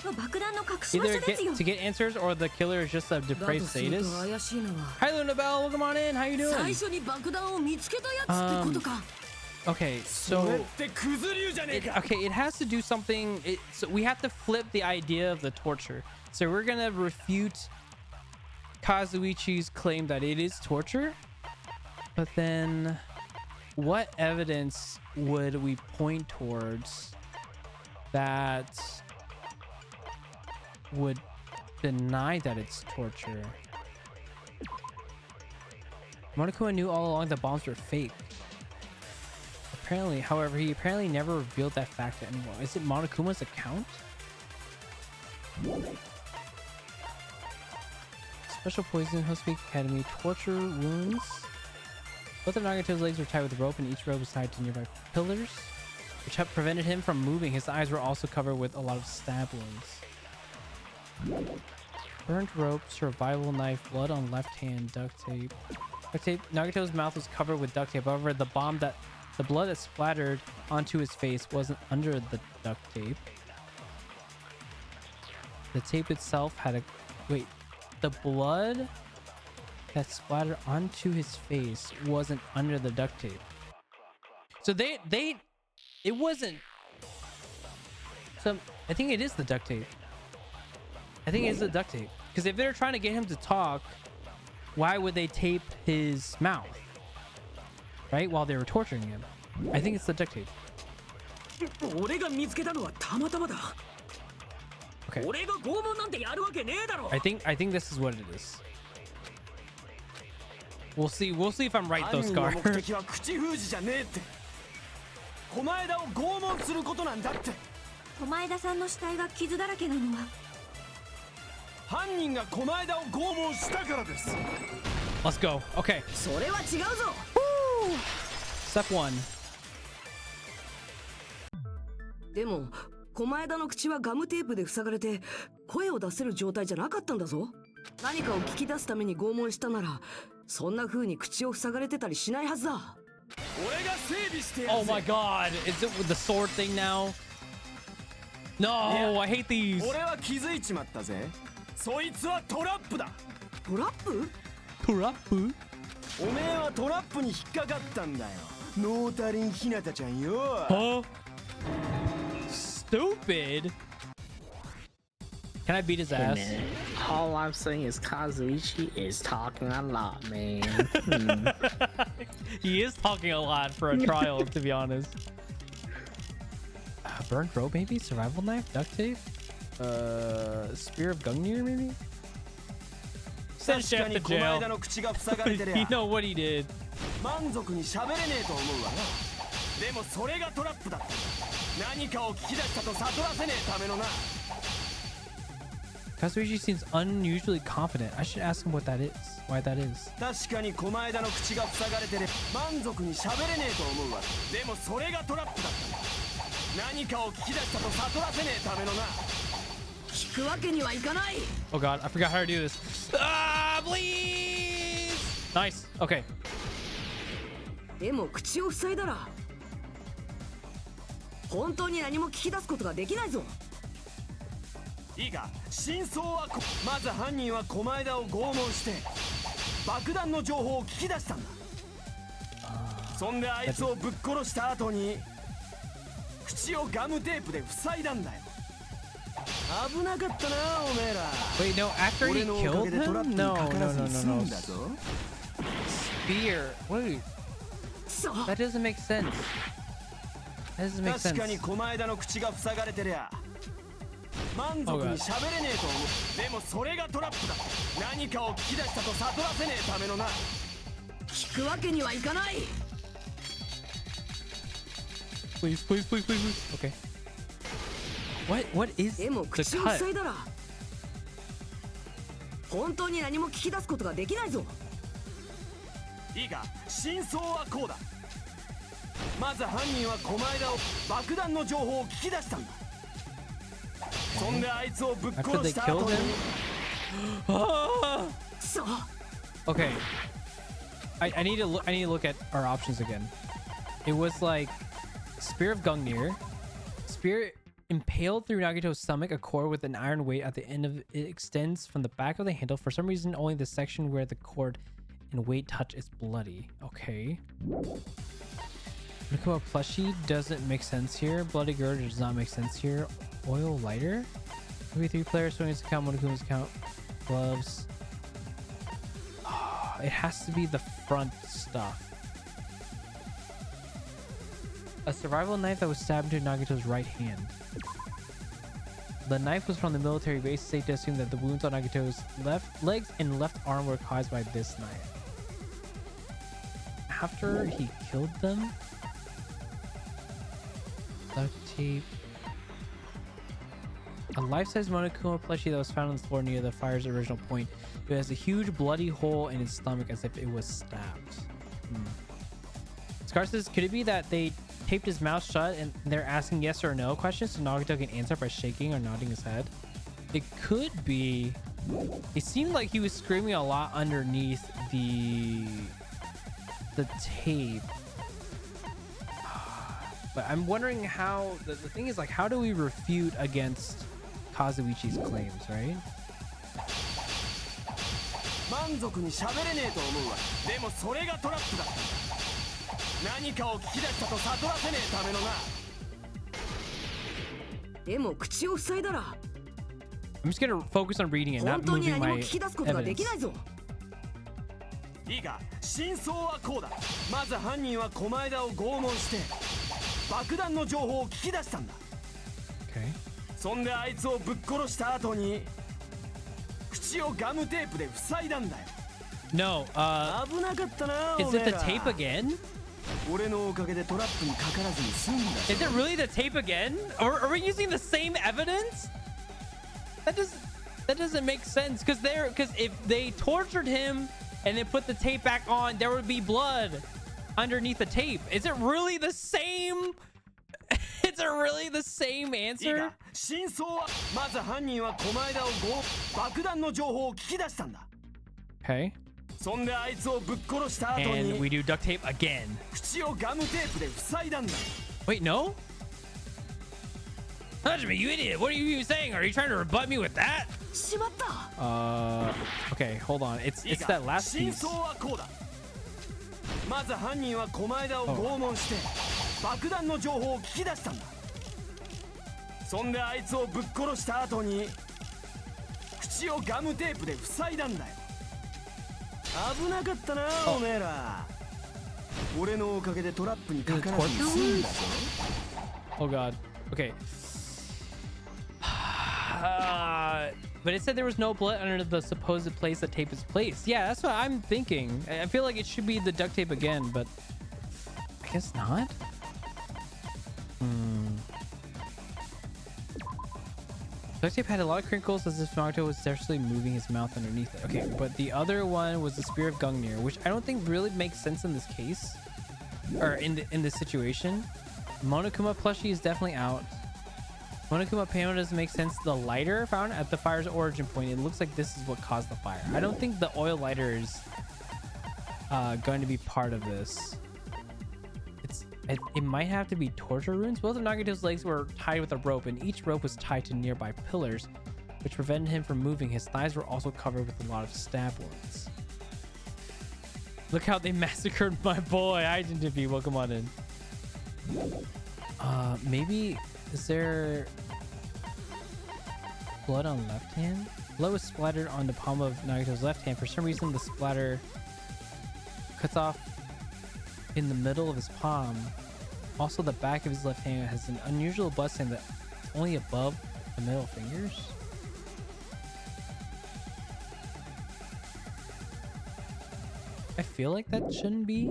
と爆弾の隠し場 Either 所ですよ。 to get answers, or the killer is just a だと depraved すると sadist. 怪しいのは、 Hi, Lunabelle, welcome on in. How you 最 doing? 初に爆弾を見つけたやつってことか。Okay, それっ so てクズ流じゃねえか。 okay, it has to do something. So we have to flip the idea of the torture. So we're gonna refute Kazuichi's claim that it is torture, but then what evidence would we point towards that would deny that it's torture? Monokuma knew all along that bombs were fake. Apparently, however, he apparently never revealed that fact to anyone. Is it Monokuma's account? Special poison, Hospital Academy, torture wounds. Both of Nagito's legs were tied with rope, and each rope was tied to nearby pillars, which prevented him from moving. His eyes were also covered with a lot of stab wounds. Burnt rope, survival knife, blood on left hand, duct tape. Duct tape. Nagito's mouth was covered with duct tape. However, the blood that splattered onto his face wasn't under the duct tape. The tape itself had a... Wait. The blood that splattered onto his face wasn't under the duct tape. So it wasn't... So I think it is the duct tape. I think it is the duct tape. Because if they're trying to get him to talk, why would they tape his mouth? Right? While they were torturing him. I think it's the duct tape. 俺が見つけたのはたまたまだ。Okay. 俺が拷問なんてやるわけねえだろ。 I think this is what it is. We'll see if I'm right though, 犯人 Scar. の目的は口封じじゃねえって。狛枝を拷問することなんだって。狛枝さんの死体が傷だらけなのは犯人が狛枝を拷問したからです。 Let's go. Okay. それは違うぞ。 Step 1. でも狛枝の口はガムテープで塞がれて声を出せる状態じゃなかったんだぞ。何かを聞き出すために拷問したならそんな風に口を塞がれてたりしないはずだ。俺が整備してやる Oh ぜ。 my god. Is it with the sword thing now? No, I hate these. 俺は気づいちまったぜ。そいつはトラップだ。トラップ？ Trap? おめえはトラップに引っかかったんだよ。ノータリンひなたちゃんよ。 Huh? Stupid. Can I beat his Hey, ass? man, all I'm saying is Kazuichi is talking a lot, man. He is talking a lot for a trial, to be honest. Burned rope, maybe? Survival knife? Duct tape? Spear of Gungnir, maybe? Send 確か Chef に to 狛 jail. 枝の口が塞がれてりゃ You know what he did. 満足に喋れねえと思うわな。でもそれがトラップだった。何かを聞き出したと悟らせねえためのな。 Kazuichi seems unusually confident. I should ask him what that is. Why that is. 確かに狛枝の口が塞がれてれば満足に喋れねえと思うわ。でもそれがトラップだった。何かを聞き出したと悟らせねえためのな。聞くわけにはいかない。 Oh god, I forgot how to do this. Ah, please! Nice. Okay. でも口を塞いだら本当に何も聞き出すことができないぞ。いいか、真相はまず犯人は狛枝を拷問して爆弾の情報を聞き出したんだ。そんであいつをぶっ殺した後に口をガムテープで塞いだんだよ。危なかったなおめえら。 Wait, no, after he 俺のおか killed げでトラッ him? プに No, かか no, らず no, に no, 済 no. んだぞ。 Spear. Wait, そう。 that doesn't make sense. That doesn't make 確かに sense. 狛枝の口が塞がれてりゃ満足に喋れねえと思う。でもそれがトラップだ。何かを聞き出したと悟らせねえためのな。聞くわけにはいかない。 Please, please, please, please, please. Okay. What is でも the 口を cut? 塞いだら本当に何も聞き出すことができないぞ。いいか、真相はこうだ。まず犯人は狛枝を爆弾の情報を聞き出したんだ。そんであいつをぶっ After 殺 they した後 killed に him? そう。 Okay. I need to look at our options again. It was like Spear of Gungnir. Spear impaled through Nagito's stomach, a cord with an iron weight at the end of it extends from the back of the handle. For some reason, only the section where the cord and weight touch is bloody. Okay. Mikoa plushie doesn't make sense here. Bloody girder does not make sense here. Oil lighter? Maybe 3 players, Sonic's account, Monokuma's account, gloves. It has to be the front stuff. A survival knife that was stabbed into Nagito's right hand. The knife was from the military base. Safe to assume that the wounds on Nagito's left legs and left arm were caused by this knife. After he killed them? Duct tape. A life-size Monokuma plushie that was found on the floor near the fire's original point. It has a huge bloody hole in its stomach as if it was stabbed. Scar says, could it be that they taped his mouth shut and they're asking yes or no questions so Nagito can answer by shaking or nodding his head? It could be. It seemed like he was screaming a lot underneath the tape. But I'm wondering how the thing is, like, how do we refute against Kazuichi's claims, right? 満足に喋れねえと思うわ。でもそれがトラップだ。何かを聞き出したと悟らせねえためのな。でも口を塞いだら I'm just gonna focus on reading and 本 not 当に moving 何も my 聞き出すことができ evidence. ないぞ。いいか、真相はこうだ。まず犯人は狛枝を拷問して爆弾の情報を聞き出したんだ。 Okay. そんであいつをぶっ殺した後に口をガムテープで塞いだんだよ。 No, 危なかったな。 is おめ it え the ら tape again? 俺のおかげでトラップにかからずに済んだぞ。 Is it really the tape again? Are we using the same evidence? That doesn't make sense because if they tortured him and then put the tape back on, there would be blood underneath the tape. Is it really the same? Is it really the same いい answer? か、真相はまず犯人は狛枝を爆弾の情報を聞き出したんだ。 Okay. そんであいつをぶっ殺した後 And に we do duct tape again. 口をガムテープで塞いだんだ。 Wait, no? Hajime, you idiot! What are you saying? Are you trying to rebut me with that? しまった。 Okay, hold on. It's いい it's か、 that last 真 piece. 相はこうだ。まず犯人は狛枝を拷問して爆弾の情報を聞き出したんだ。そんであいつをぶっ殺した後に口をガムテープで塞いだんだよ。危なかったな、おめえら。俺のおかげでトラップにかからずに済んだぞ。 Oh god. Okay. But it said there was no blood under the supposed place that tape is placed. Yeah, that's what I'm thinking. I feel like it should be the duct tape again, but I guess not. Duct tape had a lot of crinkles as if Naruto was seriously moving his mouth underneath it. Okay, but the other one was the Spear of Gungnir, which I don't think really makes sense in this case. Or in this situation. Monokuma plushie is definitely out. Monokuma panel doesn't make sense. The lighter found at the fire's origin point, it looks like this is what caused the fire. I don't think the oil lighter is going to be part of this. It might have to be torture runes. Both of Nagato's legs were tied with a rope, and each rope was tied to nearby pillars, which prevented him from moving. His thighs were also covered with a lot of stab wounds. Look how they massacred my boy. I didn't be. Welcome on in. Maybe is there blood on left hand? Blood was splattered on the palm of Nagato's left hand. For some reason, the splatter cuts off in the middle of his palm. Also, the back of his left hand has an unusual blood stain that's only above the middle fingers. I feel like that shouldn't be.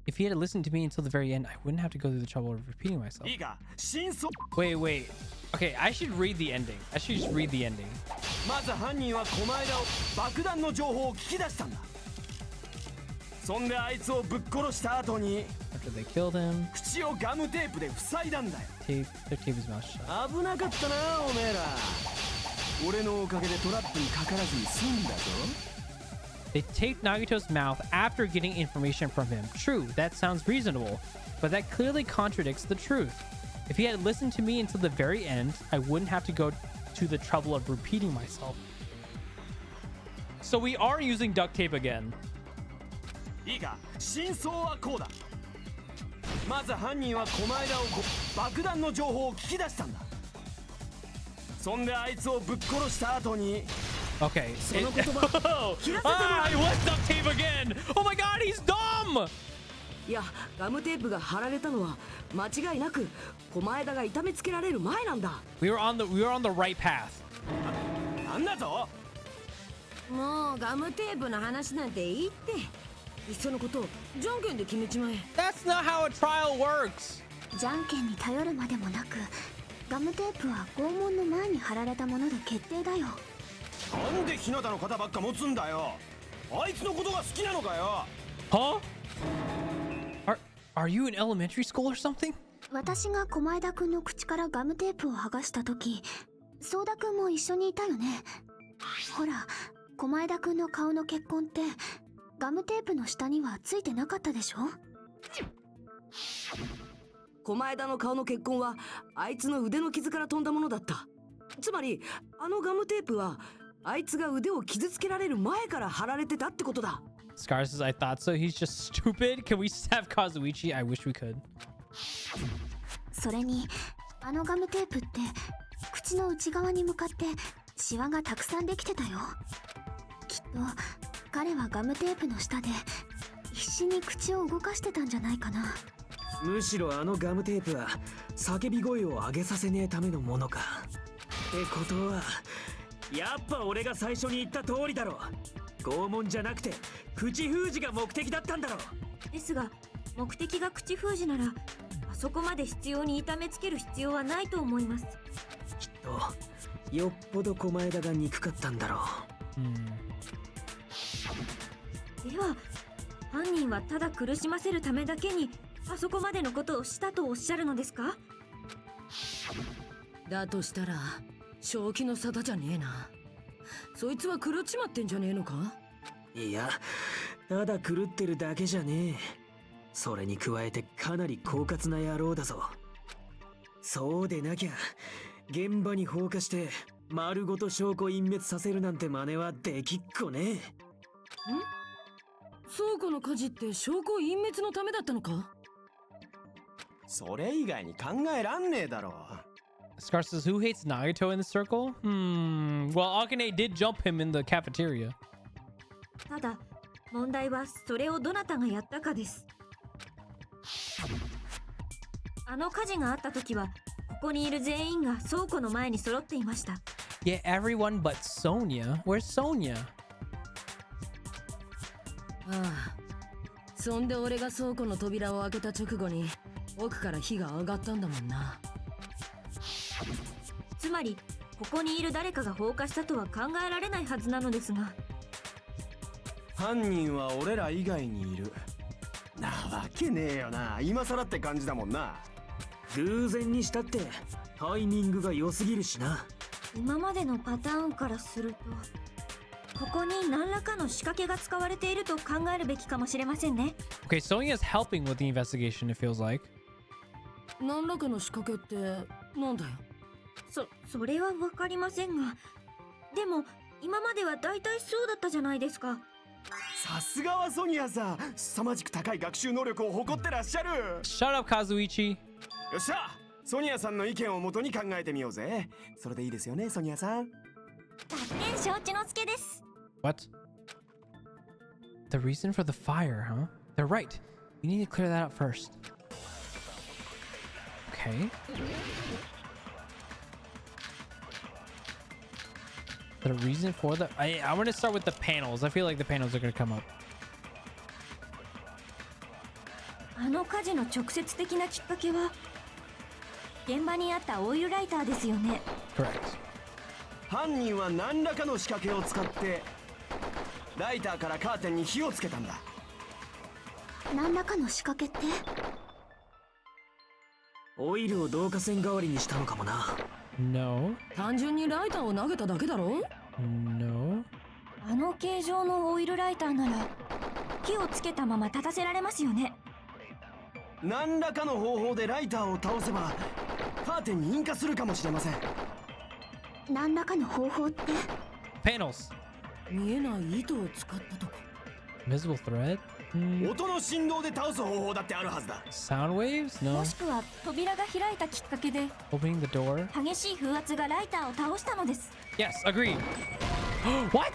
If he had listened to me until the very end, I wouldn't have to go through the trouble of repeating myself. Wait. Okay, I should read the ending. I should just read the ending. まず犯人は狛枝を爆弾の情報を聞き出したんだ。そんであいつをぶっ殺した後に After they killed him, 口をガムテープで塞いだんだよ。their tape his mouth shut. 危なかったな、おめえら。俺のおかげでトラップにかからずに済んだぞ。 They taped Nagato's mouth after getting information from him. True, that sounds reasonable, but that clearly contradicts the truth. If he had listened to me until the very end, I wouldn't have to go to the trouble of repeating myself. So we are using duct tape again. いいか、真相はこうだ。まず犯人は狛枝を爆弾の情報を聞き出したんだ。そんであいつをぶっ殺した後に Okay. It was duct tape again. Oh my god, he's dumb. いや、ガムテープが貼られたのは間違いなく狛枝が痛めつけられる前なんだ。We were on the right path. なんだぞ。もうガムテープの話なんていいって。いっそのことじゃんけんで決めちまえ。 That's not how a trial works. じゃんけんに頼るまでもなく、ガムテープは拷問の前に貼られたもので決定だよ。なんで日向の肩ばっか持つんだよ。あいつのことが好きなのかよ。Huh? Are you in elementary school or something? 私が狛枝くんの口からガムテープを剥がした時、ソーダくんも一緒にいたよね。ほら、狛枝くんの顔の血痕ってガムテープの下にはついてなかったでしょ。狛枝の顔の血痕はあいつの腕の傷から飛んだものだった。つまりあのガムテープはあいつが腕を傷つけられる前から貼られてたってことだ。Scar says, I thought so. He's just stupid. Can we stab Kazuichi? I wish we could. それにあのガムテープって口の内側に向かってシワがたくさんできてたよ。きっと彼はガムテープの下で必死に口を動かしてたんじゃないかな。むしろあのガムテープは叫び声を上げさせねえためのものか。ってことはやっぱ俺が最初に言った通りだろ。拷問じゃなくて口封じが目的だったんだろ。ですが目的が口封じならあそこまで必要に痛めつける必要はないと思います。きっとよっぽど狛枝が憎かったんだろう。では犯人はただ苦しませるためだけにあそこまでのことをしたとおっしゃるのですか？だとしたら正気の沙汰じゃねえな。そいつは狂っちまってんじゃねえのか？いや、ただ狂ってるだけじゃねえ。それに加えてかなり狡猾な野郎だぞ。そうでなきゃ現場に放火して丸ごと証拠隠滅させるなんて真似はできっこねえ。ん？倉庫の火事って証拠隠滅のためだったのか？それ以外に考えらんねえだろ。 Scar says, who hates Nagato in the circle? Well, Akane did jump him in the cafeteria. ただ問題はそれをどなたがやったかです。あの火事があった時はここにいる全員が倉庫の前に揃っていました。Yeah, everyone but Sonia. Where's Sonia? ああ、そんで俺が倉庫の扉を開けた直後に奥から火が上がったんだもんな。つまりここにいる誰かが放火したとは考えられないはずなのですが。犯人は俺ら以外にいるなわけねえよな。今更って感じだもんな。偶然にしたってタイミングが良すぎるしな。今までのパターンからするとここに何らかの仕掛けが使われていると考えるべきかもしれませんね。 Okay, Sonia's helping with the investigation, it feels like. 何らかの仕掛けってなんだよ。それは分かりませんが、でも今までは大体そうだったじゃないですか。さすがはソニアさん、凄まじく高い学習能力を誇ってらっしゃる。 Shut up, Kazuichi. よっしゃ、ソニアさんの意見をもとに考えてみようぜ。それでいいですよね、ソニアさん。学研承知の助です。 What? The reason for the fire, huh? They're right. We need to clear that up first. Okay. The reason for the... I want to start with the panels. I feel like the panels are going to come up. あの火事の直接的なきっかけは現場にあったオイルライターですよね。 Correct. 犯人は何らかの仕掛けを使ってライターからカーテンに火をつけたんだ。何らかの仕掛けって？オイルを導火線代わりにしたのかもな。No. 単純にライターを投げただけだろ。 No. あの形状のオイルライターなら火をつけたまま立たせられますよね。何らかの方法でライターを倒せばカーテンに引火するかもしれません。何らかの方法って？ Panels. 見えない糸を使ったとか。 Invisible thread? 音の振動で倒す方法だってあるはずだ。 Sound waves? No. もしくは扉が開いたきっかけで Opening the door? 激しい風圧がライターを倒したのです。 Yes, agreed. What?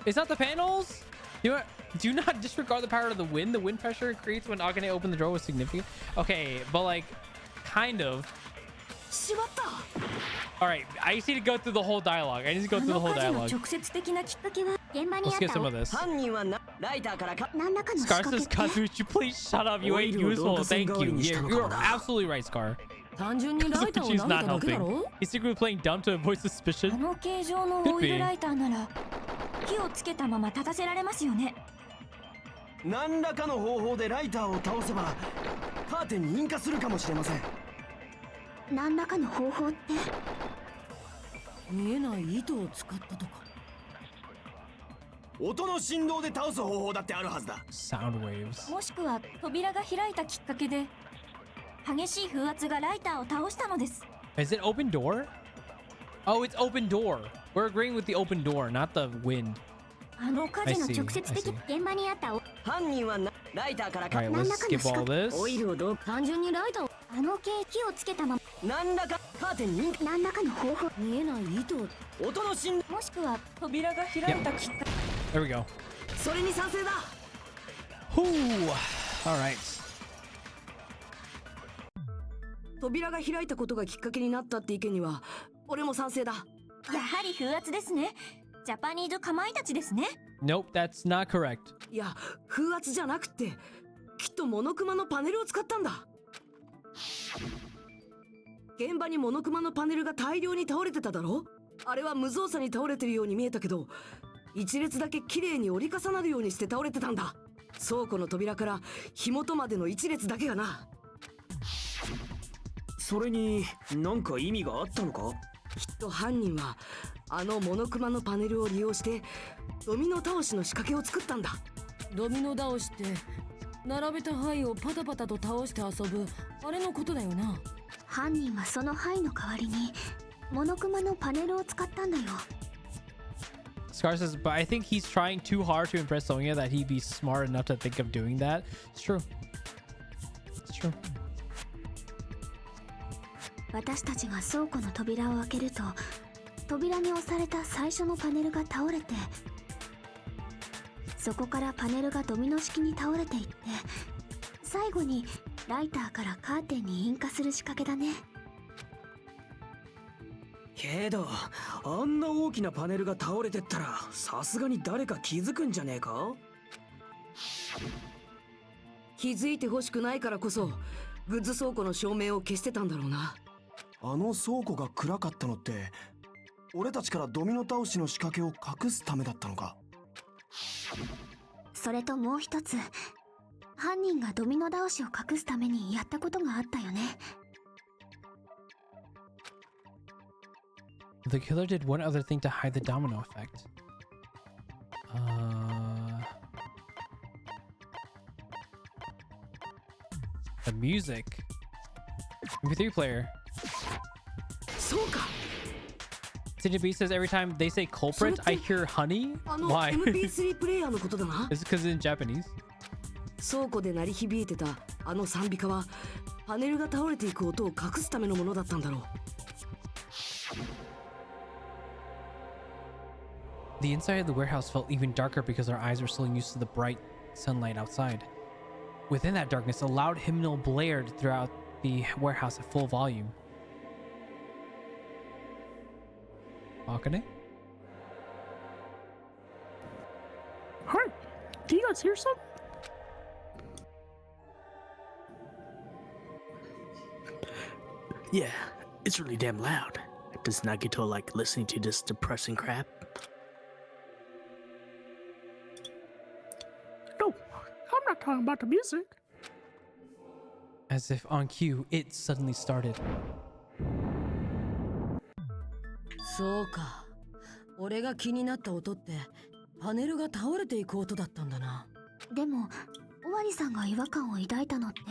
It's not the panels? Do not disregard the power of the wind. The wind pressure it creates when Akane opened the door was significant. Okay, but like, kind of. しまった。 All right, I just need to go through the whole dialogue. I need to go through the whole あの火事の dialogue. 直接的なきっかけは現場にあ Let's っ get た some of this. 犯人はライターから何らかの仕 Scar 掛け says, って？ Kazuichi, please shut up. You ain't useful. Thank you. You're absolutely right, Scar. 単純にライターを Kazuichi's 投げ not ただけだ helping. ろ。 He's secretly playing dumb to avoid あ suspicion. の形状のオイルライターなら火をつけたまま立たせられますよね。何らかの方法でライターを倒せばカーテンに引火するかもしれません。何らかの方法って？見えない糸を使ったとか。音の振動で倒す方法だってあるはずだ。 Sound waves. もしくは扉が開いたきっかけで激しい風圧がライターを倒したのです。 Is it open door? Oh, it's open door. We're agreeing with the open door, not the wind. あの火事の I see, 直接 I 的 see. 現場にあった犯人はライターから All right, let's skip all this. オイルを単純にライターをあの系火をつけたまま何らかカーテンに何らかの方法見えない糸音の振動もしくは扉が開いたきっかけ There we go. それに賛成だ Whew. All right. 扉が開いたことがきっかけになったって意見には俺も賛成だやはり風圧ですねジャパニーズかまいたちですね Nope, that's not correct. いや風圧じゃなくてきっとモノクマのパネルを使ったんだ現場にモノクマのパネルが大量に倒れてただろあれは無造作に倒れてるように見えたけど一列だけ綺麗に折り重なるようにして倒れてたんだ倉庫の扉から火元までの一列だけがなそれに何か意味があったのかきっと犯人はあのモノクマのパネルを利用してドミノ倒しの仕掛けを作ったんだドミノ倒しって並べた牌をパタパタと倒して遊ぶあれのことだよな犯人はその牌の代わりにモノクマのパネルを使ったんだよ Scar says, but I think he's trying too hard to impress Sonya that he'd be smart enough to think of doing that. It's true. It's true. 私たちが倉庫の扉を開けると扉に押された最初のパネルが倒れてそこからパネルがドミノ式に倒れていって最後にライターからカーテンに引火する仕掛けだねけどあんな大きなパネルが倒れてったらさすがに誰か気づくんじゃねえか気づいてほしくないからこそグッズ倉庫の照明を消してたんだろうなあの倉庫が暗かったのって俺たちからドミノ倒しの仕掛けを隠すためだったのかそれともう一つ犯人がドミノ倒しを隠すためにやったことがあったよね The killer did one other thing to hide the domino effect. The music. MP3 player. そうか TJB says every time they say culprit, I hear honey. あの Why? MP3 プレイヤーのことだな Is it because it's in Japanese? 倉庫で鳴り響いてたあの賛美歌はパネルが倒れていく音を隠すためのものだったんだろう The inside of the warehouse felt even darker because our eyes were so used to the bright sunlight outside. Within that darkness, a loud hymnal blared throughout the warehouse at full volume. Akane? Hi, do you guys hear something? Yeah, it's really damn loud. Does Nagito like listening to this depressing crap? No, I'm not talking about the music. As if on cue, it suddenly started. そうか俺が気になった音ってパネルが倒れていく音だったんだなでも尾張さんが違和感を抱いたのって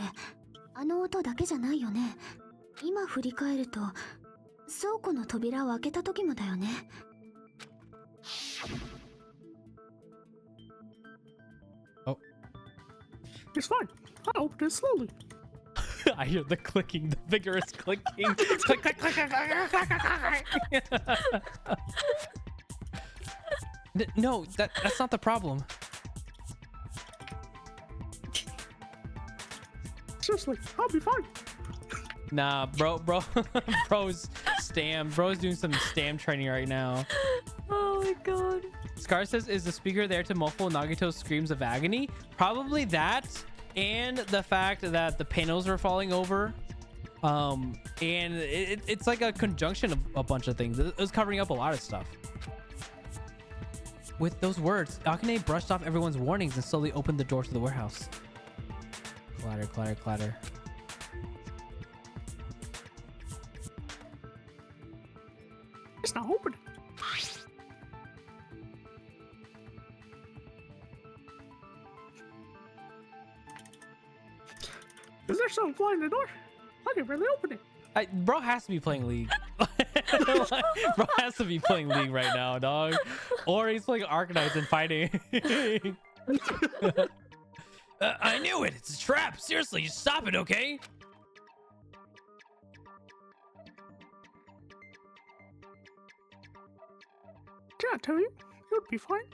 あの音だけじゃないよね今振り返ると倉庫の扉を開けた時もだよね Oh. It's fine. I opened it slowly. I hear the clicking, the vigorous clicking. Click, click, click, click, click, click, click, click. No, that's not the problem. Seriously, I'll be fine. Nah, bro's doing some stam training right now. Oh my god. Scar says, is the speaker there to muffle Nagito's screams of agony? Probably that, and the fact that the panels were falling over. And it's like a conjunction of a bunch of things. It was covering up a lot of stuff. With those words, Akane brushed off everyone's warnings and slowly opened the door to the warehouse. Clatter, clatter, clatter. It's not open. Is there something flying in the door? I can barely open it. Bro has to be playing League. Bro has to be playing League right now, dog. Or he's playing Arcanines and fighting. I knew it. It's a trap. Seriously, just stop it, okay? Yeah, I tell you, it would be fine.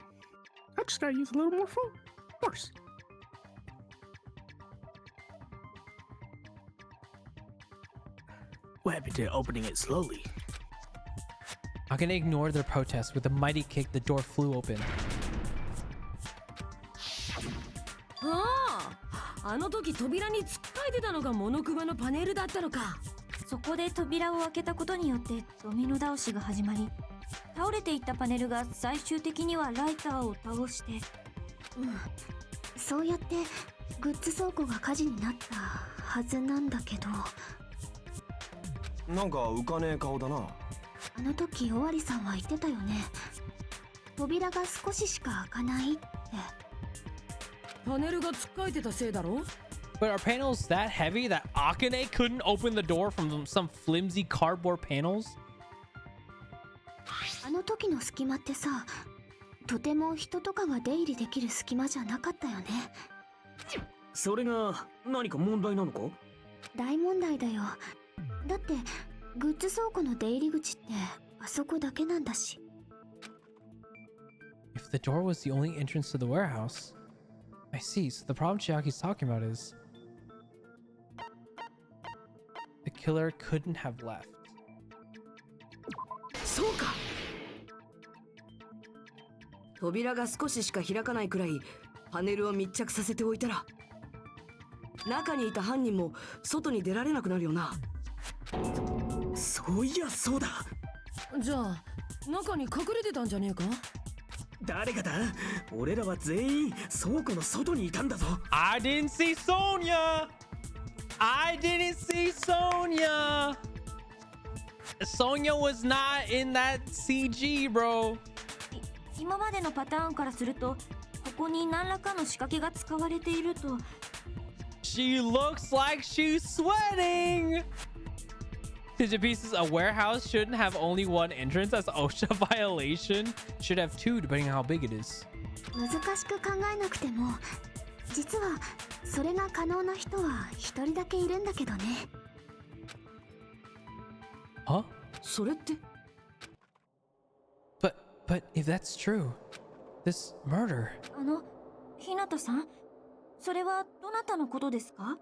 I just gotta use a little more force. What happened to opening it slowly? Akane ignored their protest. With a mighty kick, the door flew open. ああ、あの時扉に突っかいてたのがモノクマのパネルだったのか。そこで扉を開けたことによってドミノ倒しが始まり、倒れていったパネルが最終的にはライターを倒して、そうやってグッズ倉庫が火事になったはずなんだけど、なんか浮かねえ顔だな。あの時尾張さんは言ってたよね。扉が少ししか開かないって。パネルが突っかいてたせいだろ。 But are panels that heavy that Akane couldn't open the door from some flimsy cardboard panels? あの時の隙間ってさ、とても人とかが出入りできる隙間じゃなかったよね。それが何か問題なのか？大問題だよ。だってグッズ倉庫の出入り口ってあそこだけなんだし。If the door was the only entrance to the warehouse, I see. So the problem Chiaki's talking about is the killer couldn't have left. そうか。扉が少ししか開かないくらいパネルを密着させておいたら、中にいた犯人も外に出られなくなるよな。そういやそうだ。じゃあ中に隠れてたんじゃねえか。誰がだ？俺らは全員倉庫の外にいたんだぞ。I didn't see Sonya. I didn't see Sonya. Sonya was not in that CG, bro. 今までのパターンからすると、ここに何らかの仕掛けが使われていると。She looks like she's sweating. Pieces, a warehouse shouldn't have only one entrance, as OSHA violation should have two, depending on how big it is. 難しく考えなくても、実はそれが可能な人は一人だけいるんだけどね。Huh? それって？ But if that's true, this murder. 日向さん、それはどなたのことですか？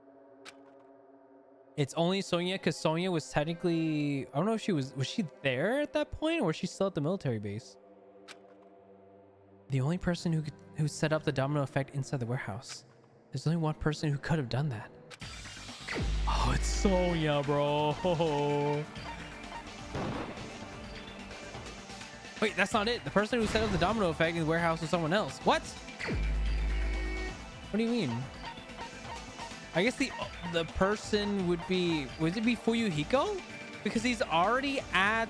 It's only Sonya because Sonya was technically, I don't know if was she there at that point or was she still at the military base? The only person who set up the domino effect inside the warehouse. There's only one person who could have done that. Oh, it's Sonya, bro. Wait, that's not it. The person who set up the domino effect in the warehouse was someone else. What? What do you mean? I guess the person would be it be Fuyuhiko? Because he's already at.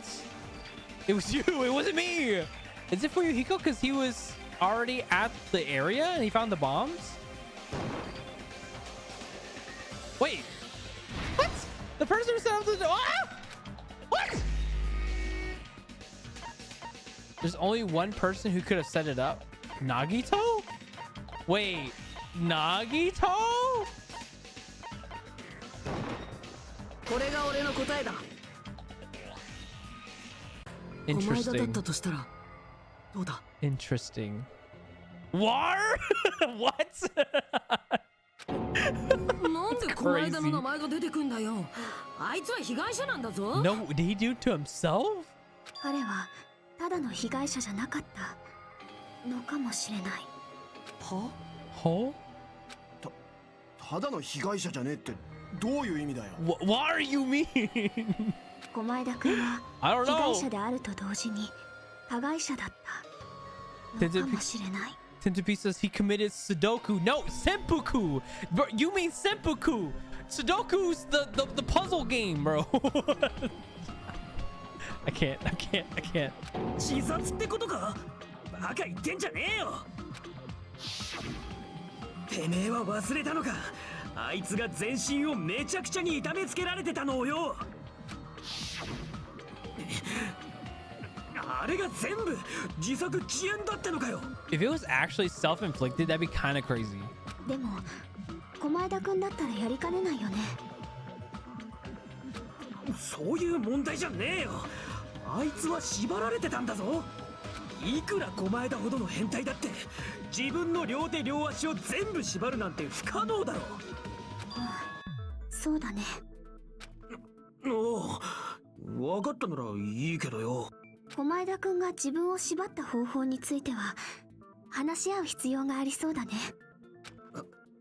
It was you. It wasn't me. Is it Fuyuhiko? Because he was already at the area and he found the bombs. Wait. What? The person who set up the. Ah! What? There's only one person who could have set it up. Nagito? Wait. Nagito? これが俺の答えだ。お前がだったとしたらどうだ？ Interesting. War? What? なんでこの間の名前が出てくんだよ。あいつは被害者なんだぞ。 No, did he do it to himself? 彼はただの被害者じゃなかったのかもしれない。は？は？ただの被害者じゃねえってどういう意味だよ。What are you mean? 駒枝君は被害者であると同時に加害者だったのかもしれない。Tentepi says he committed Sudoku. No, Senpuku. Bro, you mean Senpuku? Sudoku's the puzzle game, bro. I can't. 自殺ってことか？バカ言ってんじゃねえよ。てめえは忘れたのか？あいつが全身をめちゃくちゃに痛めつけられてたのをよ。あれが全部自作自演だってのかよ。 If it was actually self-inflicted, that'd be kind of crazy. でも狛枝くんだったらやりかねないよね。そういう問題じゃねえよ。あいつは縛られてたんだぞ。いくら狛枝ほどの変態だって自分の両手両足を全部縛るなんて不可能だろ。そうだね。おお、分かったならいいけどよ。狛枝くんが自分を縛った方法については話し合う必要がありそうだね。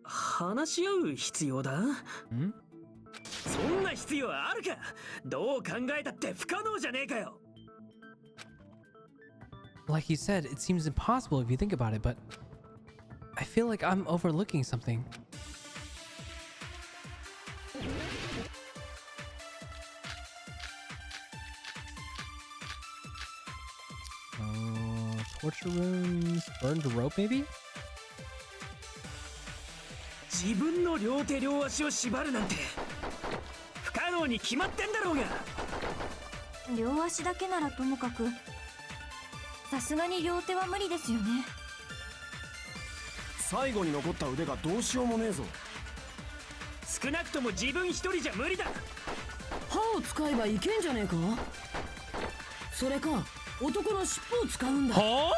話し合う必要だ？そんな必要あるか。どう考えたって不可能じゃねえかよ。 Like you said, it seems impossible if you think about it, but I feel like I'm overlooking something. Torture rooms, burned rope, maybe? 自分の両手両足を縛るなんて不可能に決まってんだろうが。両足だけならともかくさすがに両手は無理ですよね。最後に残った腕がどうしようもねえぞ。少なくとも自分一人じゃ無理だ。歯を使えばいけんじゃねえか。それか男の尻尾を使うんだ。はあ？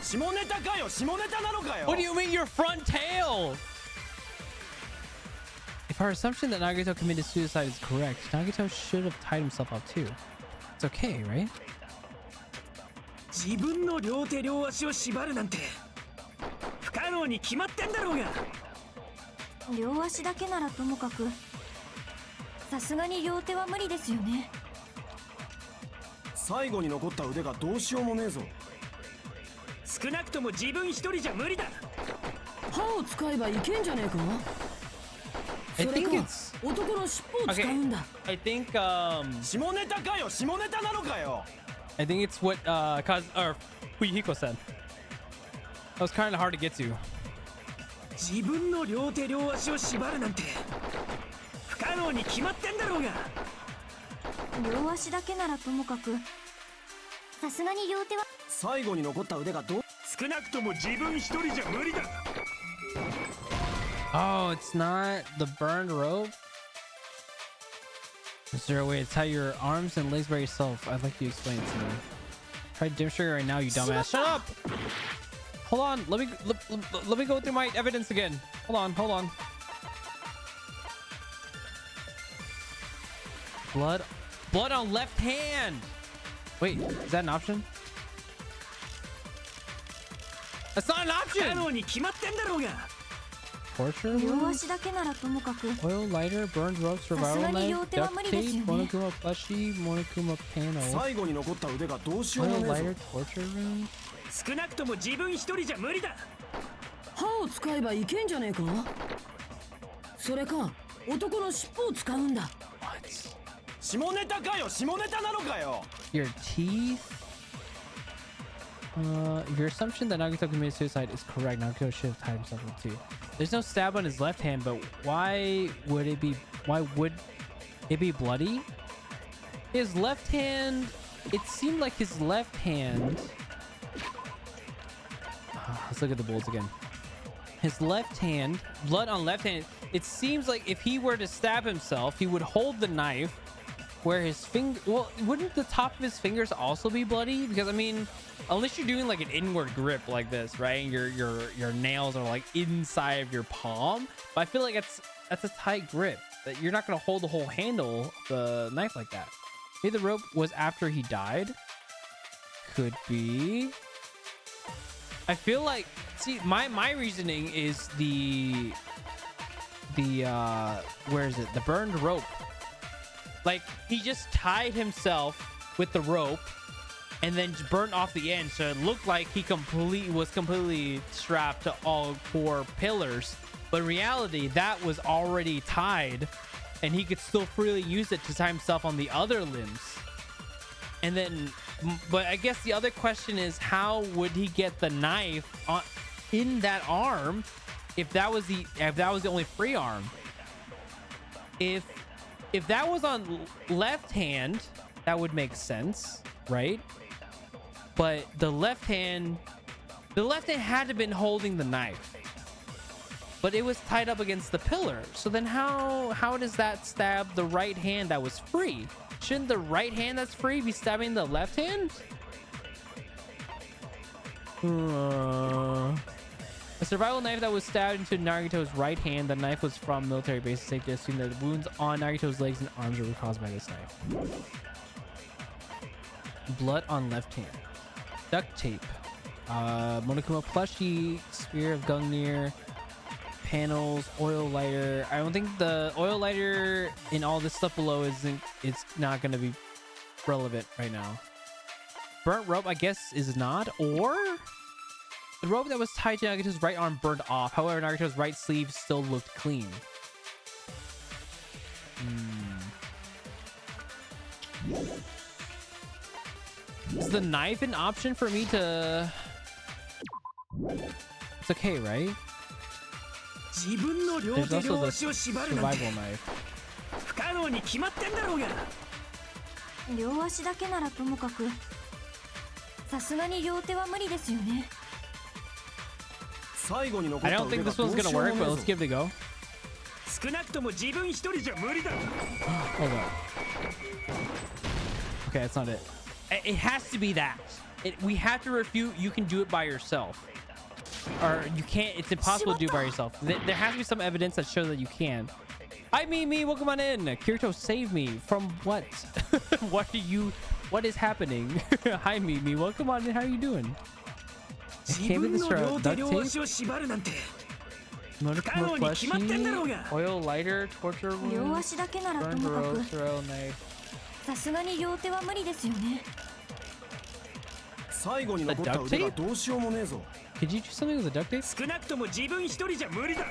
下ネタかよ、下ネタなのかよ。 What do you mean your front tail? If our assumption that Nagito committed suicide is correct, Nagito should have tied himself up too. It's okay, right? 自分の両手両足を縛るなんて不可能に決まってんだろうが。両足だけならともかくさすがに両手は無理ですよね。最後に残った腕がどうしようもねえぞ。少なくとも自分一人じゃ無理だ。歯を使えばいけんじゃねえか。 I think it's 男の尻尾を使うんだ。 I think 下ネタかよ、下ネタなのかよ。 I think it's what Fuyuhiko said. That was kind of hard to get to. 自分の両手両足を縛るなんて不可能に決まってんだろうが。両足だけならともかくさすがに両手は。最後に残った腕がどう？少なくとも自分一人じゃ無理だ。 Oh, it's not the burned rope? Is there a way to tie your arms and legs by yourself? I'd like you to explain it to me. Try to demonstrate right now, you dumbass. Shut up! Hold on, let me go through my evidence again. Hold on. Blood on left hand. Wait, is that an option? That's not an option. Torture room? Oil lighter, burned rope, survival knife, duct tape, Monokuma plushie, Monokuma panel. Oil lighter, torture room? 少なくとも自分一人じゃ無理だ。歯を使えばいけんじゃねえか。それか男の尻尾を使うんだ。下ネタかよ、下ネタなのかよ。 Your teeth? Your assumption that Nagito committed suicide is correct. Nagito should have tied himself up too. There's no stab on his left hand, but why would it be bloody? His left hand, it seemed like his left hand. Let's look at the bullets again. His left hand, blood on left hand. It seems like if he were to stab himself, he would hold the knife where his finger, well, wouldn't the top of his fingers also be bloody? Because I mean, unless you're doing like an inward grip like this, right? And your nails are like inside of your palm. But I feel like that's a tight grip that you're not gonna hold the whole handle of the knife like that. Maybe the rope was after he died. Could be. I feel like, see, my reasoning is the where is it? The burned rope. Like he just tied himself with the rope and then just burnt off the end, so it looked like he was completely strapped to all four pillars, but in reality that was already tied and he could still freely use it to tie himself on the other limbs. And then, but I guess the other question is, how would he get the knife in that arm if that was the only free arm? If that was on left hand, that would make sense, right? but the left hand had to have been holding the knife, but it was tied up against the pillar. So then how does that stab the right hand that was free? Shouldn't the right hand that's free be stabbing the left hand? A survival knife that was stabbed into Nagito's right hand. The knife was from military base. Safe to assume that the wounds on Nagito's legs and arms were caused by this knife. Blood on left hand. Duct tape. Monokuma plushie. Spear of Gungnir. Panels. Oil lighter. I don't think the oil lighter in all this stuff below it's not going to be relevant right now. Burnt rope, I guess, is not. Or the rope that was tied to Nagito's right arm burned off. However, Nagito's right sleeve still looked clean. Is the knife an option for me to... It's okay, right? There's also the survival knife. 両足だけならともかく、さすがに両手は無理ですよね。 I don't think this one's gonna work, but let's give it a go. 少なくとも自分一人じゃ無理だ。 Hold on. Okay, that's not it. It has to be that. We have to refute you can do it by yourself. Or you can't, it's impossible to do it by yourself. There has to be some evidence that shows that you can. Hi, Mimi, welcome on in. Kirito, save me from what? What is happening? Hi, Mimi, welcome on in. How are you doing? I came with this duct tape. Monokuma plushie, oil lighter, torture wound, burned rope, throw knife. さすがに両手は無理ですよね。 最後に残った腕がどうしようもねえぞ。 Could you do something with the duct tape? 少なくとも自分一人じゃ無理だ。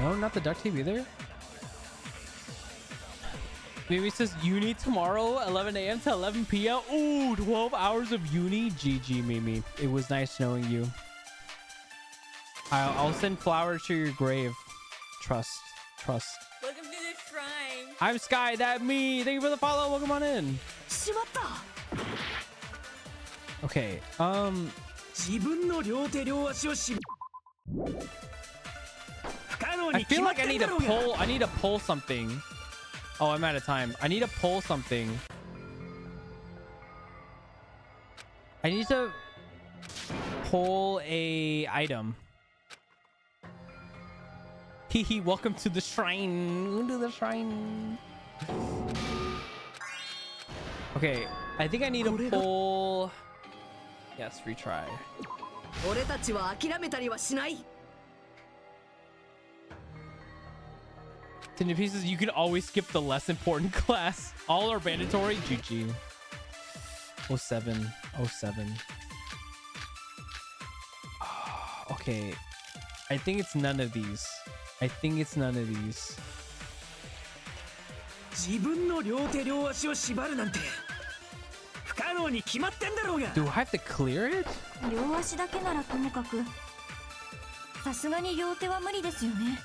No, not the duct tape either. Mimi says uni tomorrow, 11 a.m. to 11 p.m. Ooh, 12 hours of uni. GG, Mimi. It was nice knowing you. I'll send flowers to your grave. Trust. Welcome to the shrine. I'm Sky, that me. Thank you for the follow. Welcome on in. Okay, I feel like I need to pull something. Oh, I'm out of time. I need to pull something. I need to pull a item. Hehe, welcome to the shrine. To the shrine. Okay, I think I need to pull... Yes, retry. 俺たちは諦めたりはしない。 10 pieces, you can always skip the less important class. All are mandatory. GG. 07. Okay. I think it's none of these. Do I have to clear it? 両足だけならともかく、さすがに両手は無理ですよね。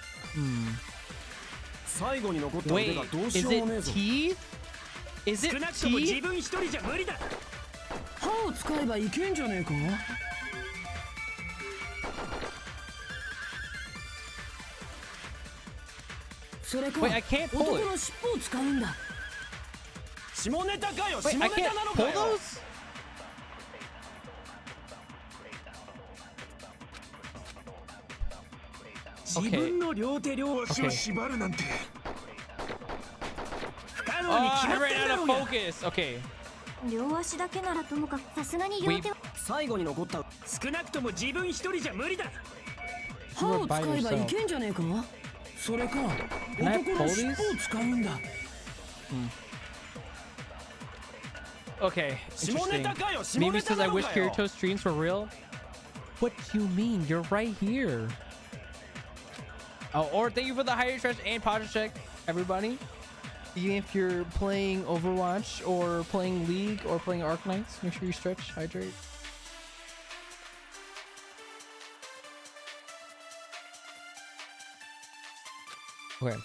Wait, is it teeth? Is it teeth? 歯を使えばいけんじゃねえか。 それか、 Wait, I can't pull 男 it. の尻尾を使うんだ。 下ネタかよ。 Wait, 下 I ネ can't タなの pull かよ。 those? Okay. Oh, I ran out of focus. Okay. 両足だけならともかく、さすがに両手は。最後に残った少なくとも自分一人じゃ無理だ。歯を使えばいけんじゃねえか。それか、男の尻尾を使うんだ。 Okay, interesting. Mimi says, I wish Kirito's streams were real. What do you mean? You're right here. Oh, or thank you for the higher stretch and posture check, everybody. Even if you're playing Overwatch or playing League or playing Arknights, make sure you stretch, hydrate. Okay.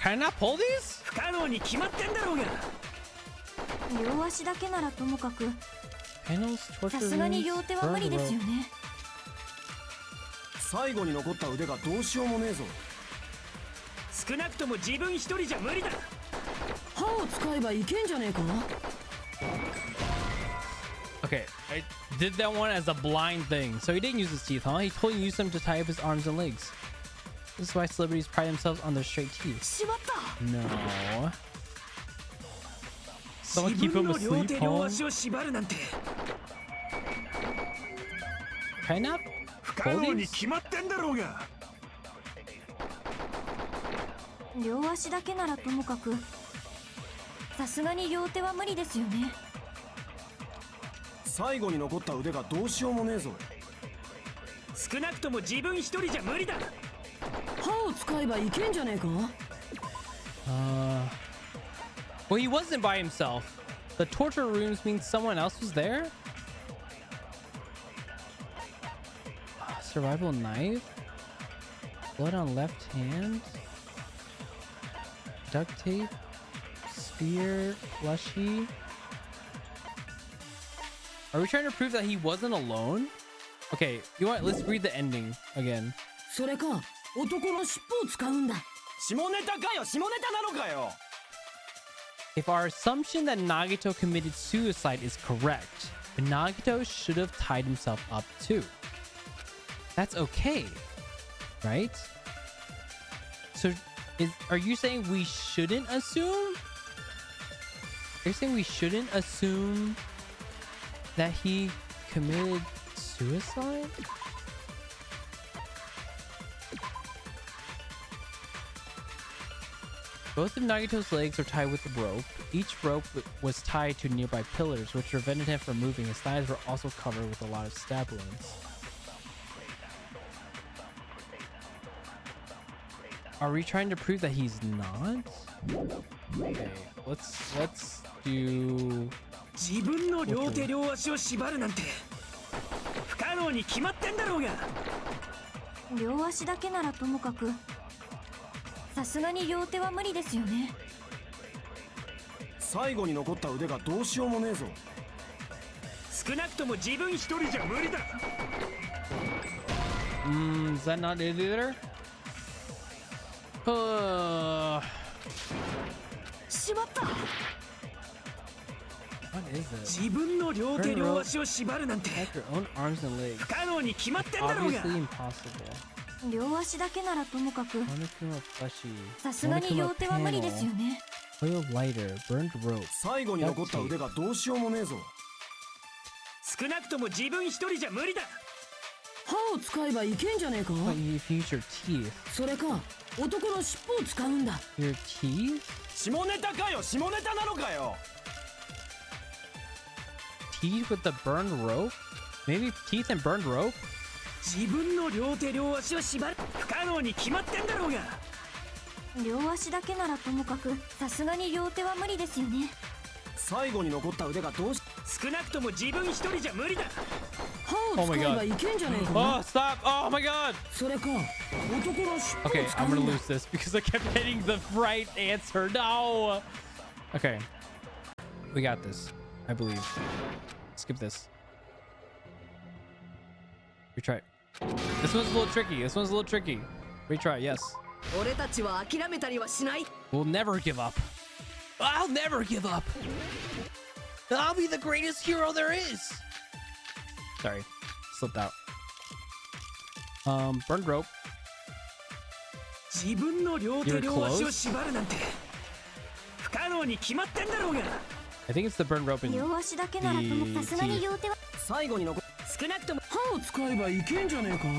Can I not pull these? 不可能に決まってんだろうが。両足だけならともかく Panels, さ torture すがに rooms, 両手は無理 burn ですよ rope. ね。最後に残った腕がどうしようもねえぞ。少なくとも自分一人じゃ無理だ。歯を使えばいけんじゃねえか。 Okay, I did that one as a blind thing. So he didn't use his teeth, huh? He totally used them to tie up his arms and legs. This is why celebrities pride themselves on their straight teeth. しまった。 No. Someone 自 keep 分 him の両 asleep, 手両 huh? 足を縛るなんて Can I not 不可 pull 能に these? 決まってんだろうが。両足だけならともかくさすがに両手は無理ですよね。最後に残った腕がどうしようもねえぞ。少なくとも自分一人じゃ無理だ。歯を使えばいけんじゃねえか。 Well, he wasn't by himself. The torture rooms means someone else was there? Survival knife? Blood on left hand? Duct tape? Spear? Plushie? Are we trying to prove that he wasn't alone? Okay, you know what? Let's read the ending again. それか男の尻尾を使うんだ。下ネタかよ、下ネタなのかよ。 If our assumption that Nagito committed suicide is correct, then Nagito should have tied himself up too. That's okay, right? So, are you saying we shouldn't assume? Are you saying we shouldn't assume that he committed suicide? Both of Nagito's legs are tied with a rope. Each rope was tied to nearby pillars, which prevented him from moving. His thighs were also covered with a lot of stab wounds. Are we trying to prove that he's not? Okay, let's do... 自分の両手両足を縛るなんて不可能に決まってんだろうが。両足だけならともかくさすがに両手は無理ですよね。最後に残った腕がどうしようもねえぞ。少なくとも自分一人じゃ無理だ。Is that not it either? しまった。 What is it? 自分の両手両足を縛るなんて Attack your own arms and legs. 不可能に決まってんだろうが。 Obviously impossible. 両足だけならともかく Monokuma plushie. さすがに両手は無理ですよね。 Oil lighter, burned rope. 最後に残った腕がどうしようもねえぞ。少なくとも自分一人じゃ無理だ。歯を使えばいけんじゃねえか。 But you use your teeth. それか男の尻尾を使うんだ。 Your teeth? 下ネタかよ、下ネタなのかよ。Teeth with the burned rope? Maybe teeth and burned rope? 自分の両手両足を縛る不可能に決まってんだろうが。両足だけならともかくさすがに両手は無理ですよね。最後に残った腕がどうし少なくとも自分一人じゃ無理だ。歯を使えばいけんじゃねえか。 Oh, stop! Oh my god! それか男の尻尾を Okay, 使 I'm う gonna んだ。 lose this because I kept hitting the right answer. No! Okay. We got this. I believe. Skip this. Retry. This one's a little tricky. This one's a little tricky. Retry, yes. 俺たちは諦めたりはしない。 We'll never give up. I'll never give up. I'll be the greatest hero there is. Sorry, slipped out. Burned rope. 自分の両手両足を縛るなんて不可能に決まってんだろうが。 I think it's the burned rope in 両足だけならともさすがに the 両手は最後に残少なくとも歯を使えばいけんじゃねえか。 I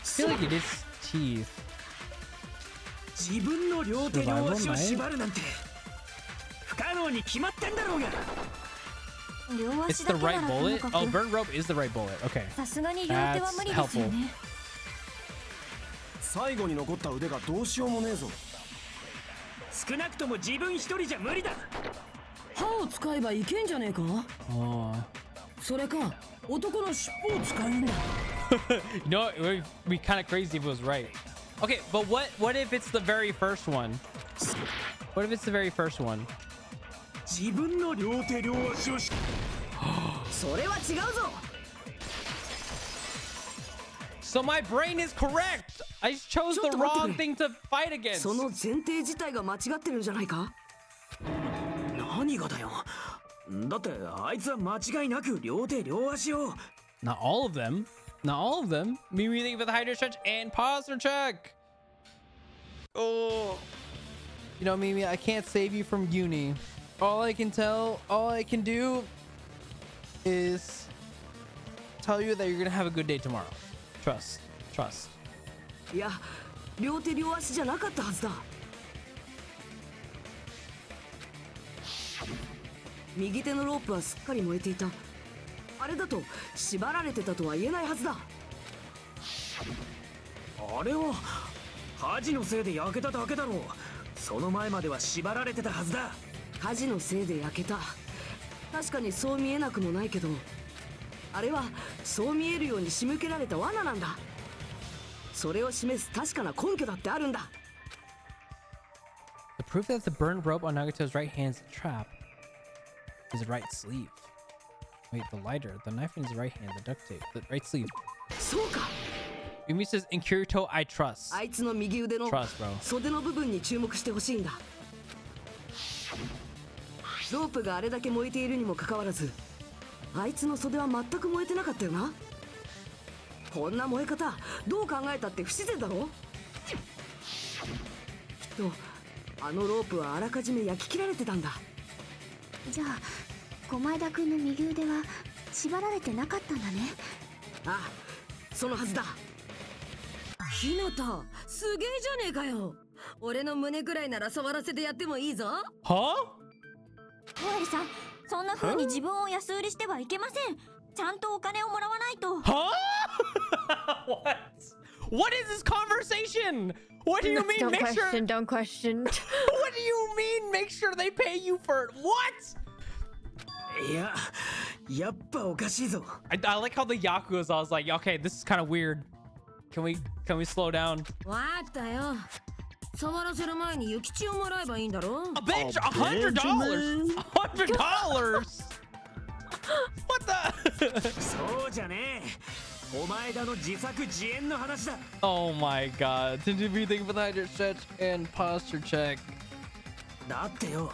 feel like it is teeth. 自分の両手両足を縛るなんて不可能に決まってんだろうが。両 It's 足 the だけ right ならとも bullet. か Oh, く burned rope is the right bullet. Okay. さすがに両手は無理ですよね。最後に残った腕がどうしようもねえぞ。少なくとも自分一人じゃ無理だ。歯を使えばいけんじゃねえか。 Oh. それか男の尻尾を使うんだ。You know, it would be kind of crazy if it was right. Okay, but what if it's the very first one? What if it's the very first one? 自分の両手両足をしそれは違うぞ。 So my brain is correct. I chose the wrong thing to fight against. その前提自体が間違ってるんじゃないか。何がだよ。だってあいつは間違いなく両手両足を。Not all of them. Not all of them. Mimi think for the Hydra stretch and posture check. Oh. You know, Mimi, I can't save you from uni. All I can do is tell you that you're gonna have a good day tomorrow. Trust. いや、両手両足じゃなかったはずだ。右手のロープはすっかり燃えていた。あれだと縛られてたとは言えないはずだ。あれは火事のせいで焼けただけだろう。その前までは縛られてたはずだ。火事のせいで焼けた。確かにそう見えなくもないけど、あれはそう見えるように仕向けられた罠なんだ。それを示す確かな根拠だってあるんだ。The proof that the burned rope on Nagato's right hand is a trap is the right sleeve. Wait, the lighter, the knife in his right hand, the duct tape, the right sleeve. そうか。Mimi says, in Kirito, I trust. あいつの右腕の Trust, bro. 袖の部分に注目してほしいんだ。ロープがあれだけ燃えているにもかかわらず、あいつの袖は全く燃えてなかったよな。こんな燃え方どう考えたって不自然だろ。きっとあのロープはあらかじめ焼き切られてたんだ。じゃあ駒枝くんの右腕は縛られてなかったんだね。ああ、そのはずだ。ひなた、すげえじゃねえかよ。俺の胸くらいなら触らせてやってもいいぞ。Huh? 小槍さん、そんな風に自分を安売りしてはいけません。ちゃんとお金をもらわないと。Huh? What is this conversation? What do you mean? Don't Make question, sure. don't question. What do you mean? Make sure they pay you for what? いや、やっぱおかしいぞ。I like how the Yakuza. I was like, okay, this is kind of weird. Can we slow down? わかったよ。触らせる前に諭吉をもらえばいいんだろ。A bench, $100. $100. What the? そうじゃねえ。お前だの自作自演の話だ。Oh my god. Did you think for the Hydra stretch and posture check? だってよ、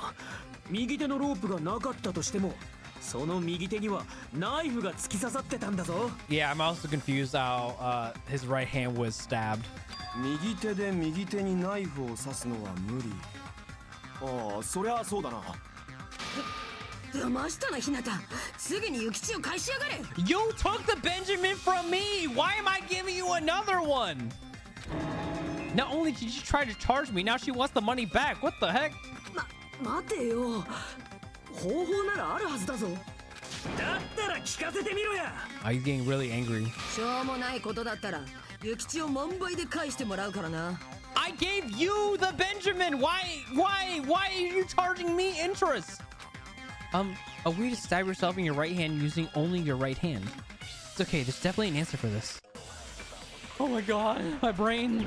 右手のロープがなかったとしても、その右手にはナイフが突き刺さってたんだぞ。Yeah, I'm also confused how his right hand was stabbed. 右手で右手にナイフを刺すのは無理。ああ、そりゃそうだな。騙したな、ひなた。すぐに諭吉を返しやがれ。 You took the Benjamin from me. Why am I giving you another one? Not only did you try to charge me, now she wants the money back. What the heck? 待てよ。方法ならあるはずだぞ。だったら聞かせてみろや。Oh, he's getting really angry. しょうもないことだったら諭吉を万倍で返してもらうからな。I gave you the Benjamin. Why are you charging me interest? A way to stab yourself in your right hand using only your right hand. It's okay. There's definitely an answer for this. Oh my god, my brain.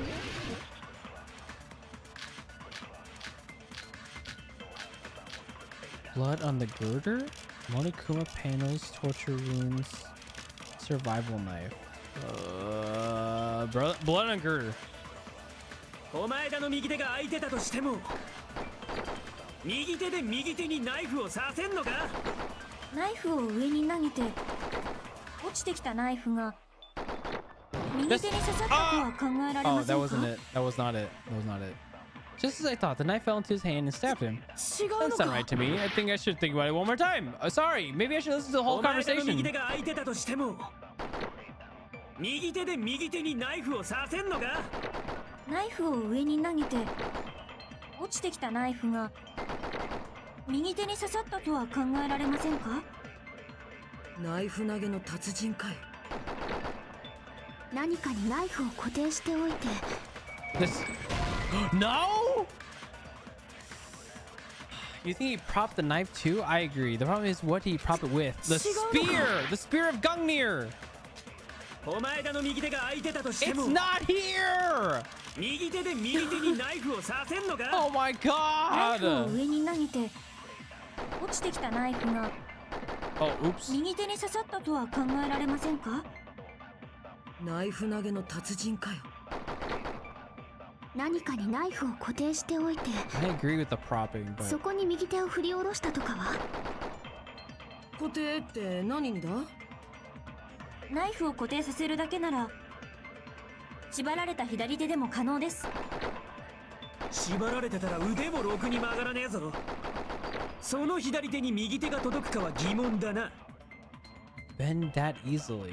Blood on the girder? Monokuma panels, torture wounds, survival knife. Blood on girder. お前だの右手が空いてたとしても、右手で右手にナイフを刺せんのか？ナイフを上に投げて落ちてきたナイフが右手に刺さったとは考えられ Oh, ませ that ん wasn't か？ it. That was not it. That was not it. Just as I thought, the knife fell into his hand and stabbed him. 違う Doesn't の sound か。 right to me. I think I should think about it one more time. Sorry, maybe I should listen to the whole お前だの右 conversation. 手が空いてたとしても、右手で右手にナイフを刺せんのか？ナイフを上に投げて落ちてきたナイフが右手に刺さったとは考えられませんか？ナイフ投げの達人かい。何かにナイフを固定しておいて。 This. No! You think he propped the knife too? I agree. The problem is what did he prop it with? The spear! The spear of Gungnir! 狛枝の右手が空いてたとしても It's not here! 右手で右手にナイフを刺せんのか Oh my ナイフを god! 上に投げて落ちてきたナイフが Oh, oops. 右手に刺さったとは考えられませんか？ナイフ投げの達人かよ。何かにナイフを固定しておいて I agree with the propping, そ but こに右手を振り下ろしたとかは？固定って何にだ？ナイフを固定させるだけなら縛られた左手でも可能です。縛られてたら腕もろくに曲がらねえぞ。その左手に右手が届くかは疑問だな。 bend that easily.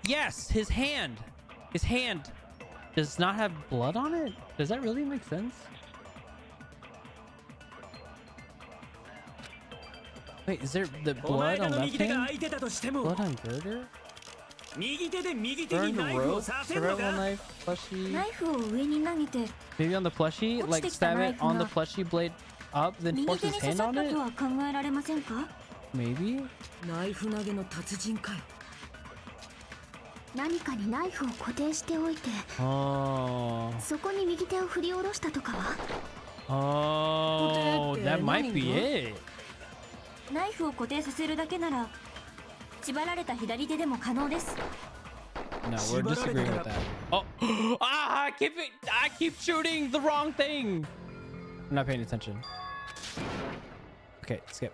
Yes, his hand. His hand does not have blood on it. Does that really make sense? Wait, is there the blood on left hand? Blood on girder? 右手で右手に Burn ナ the イフを rope? 刺せんの Survival か knife? Plushie? ナイフを上に投げて Maybe on the plushie? Like stab it on the plushie blade up, then 右 force 手 his に刺 hand さっ on た it? とは考えられませんか？ Maybe? ナイフ投げの達人かよ。何かにナイフを固定しておいて Oh. そこに右手を振り下ろしたとかは？ Oh, that might be it. ナイフを固定させるだけなら縛られた左手でも可能です。 No, we're disagreeing with that. Oh, I keep shooting the wrong thing. I'm not paying attention. Okay, skip.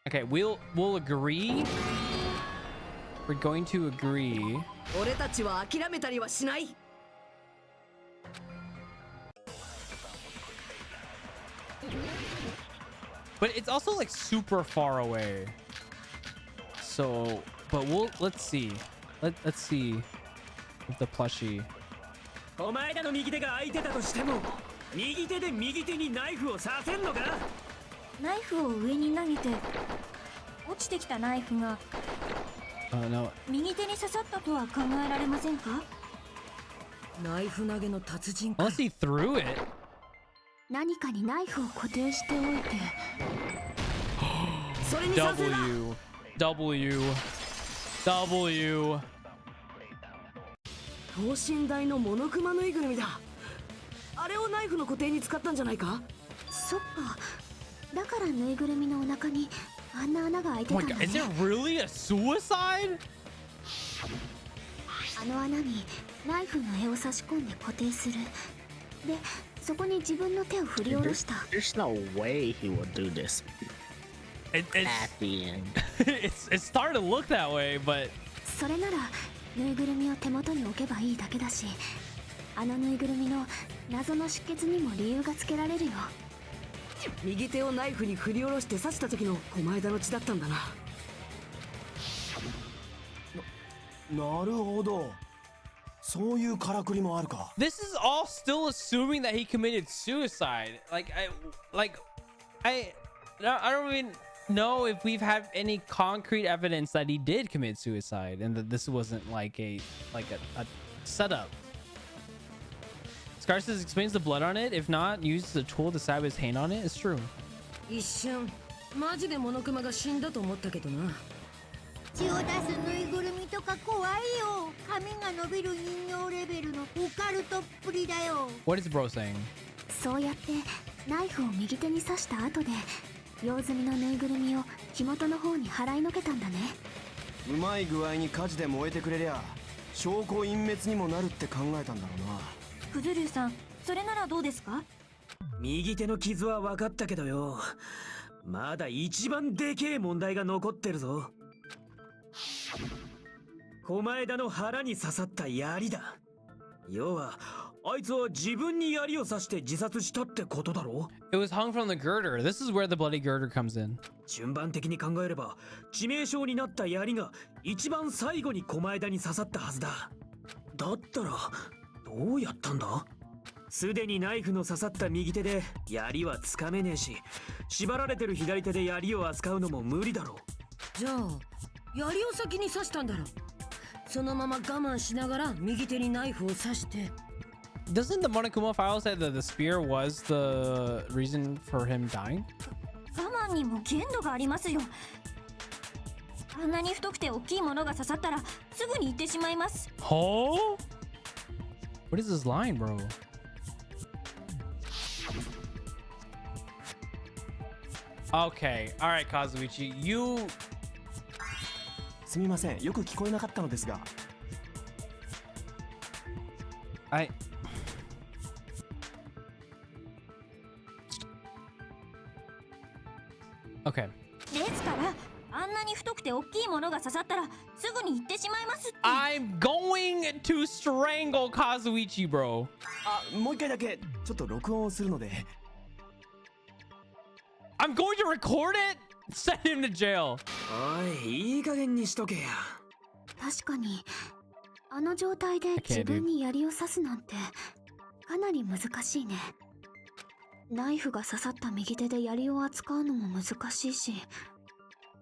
Okay, we'll agree. We're going to agree. 俺たちは諦めたりはしない。 But it's also like super far away. So, but let's see. Let's see with the plushie. お前らの右手が空いてたとしても右手で右手にナイフを刺せんのか？ナイフを上に投げて落ちてきたナイフが No. 右手に刺さったとは考えられませんか？ナイフ投げの達人かよ。 Unless he threw it. 何かにナイフを固定しておいてそれにさせな。 W. 等身大のモノクマぬいぐるみだ。あれをナイフの固定に使ったんじゃないか？そっか。だからぬいぐるみのお腹にあんな穴が開いて Oh た my んだ god, is ね。 it really a suicide? あの穴にナイフの柄を差し込んで固定する。で、そこに自分の手を振り下ろした。 There's no way he will do this It's at the end. it's starting to look that way, but それならぬいぐるみを手元に置けばいいだけだし、あのぬいぐるみの謎の出血にも理由がつけられるよ。右手をナイフに振り下ろして刺した時の狛枝の血だったんだな。なるほど。そういうからくりもあるか。 this is all still assuming that he committed suicide. I don't even know if we've had any concrete evidence that he did commit suicide and that this wasn't like a setup. Scar says explains the blood on it. If not, use the tool to stab his hand on it. It's true. 一瞬マジでモノクマが死んだと思ったけどな。血を出すぬいぐるみとか怖いよ。髪が伸びる人形レベルのオカルトっぷりだよ。 What is bro saying? そうやってナイフを右手に刺した後で用済みのぬいぐるみを火元の方に払いのけたんだね。うまい具合に火事で燃えてくれりゃ証拠隠滅にもなるって考えたんだろうな。クズルーさん、それならどうですか？右手の傷は分かったけどよ。まだ一番でけえ問題が残ってるぞ。狛枝の腹に刺さった槍だ。要はあいつは自分に槍を刺して自殺したってことだろ。 It was hung from the girder. This is where the bloody girder comes in. 順番的に考えれば致命傷になった槍が一番最後に狛枝に刺さったはずだ。だったらどうやったんだ？すでにナイフの刺さった右手で槍はつかめねえし、縛られてる左手で槍を扱うのも無理だろう。じゃあ槍を先に刺したんだろ。そのまま我慢しながら右手にナイフを刺して。 Doesn't the Monokuma file say that the spear was the reason for him dying? 我慢犯にも限度がありますよ。あんなに太くて大きいものが刺さったらすぐに行ってしまいます。Oh? What is this line, bro? Okay, all right, Kazuichi, you. すみません、よく聞こえなかったのですが。Okay. ですからあんなに太くて大きいものが刺さったらすぐに行ってしまいますって。I'm going to strangle Kazuichi, bro. あ、もう一回だけちょっと録音をするので。I'm going to record it? Send him to jail. おい、いい加減にしとけや。確かにあの状態で自分に槍を刺すなんてかなり難しいね。ナイフが刺さった右手で槍を扱うのも難しいし、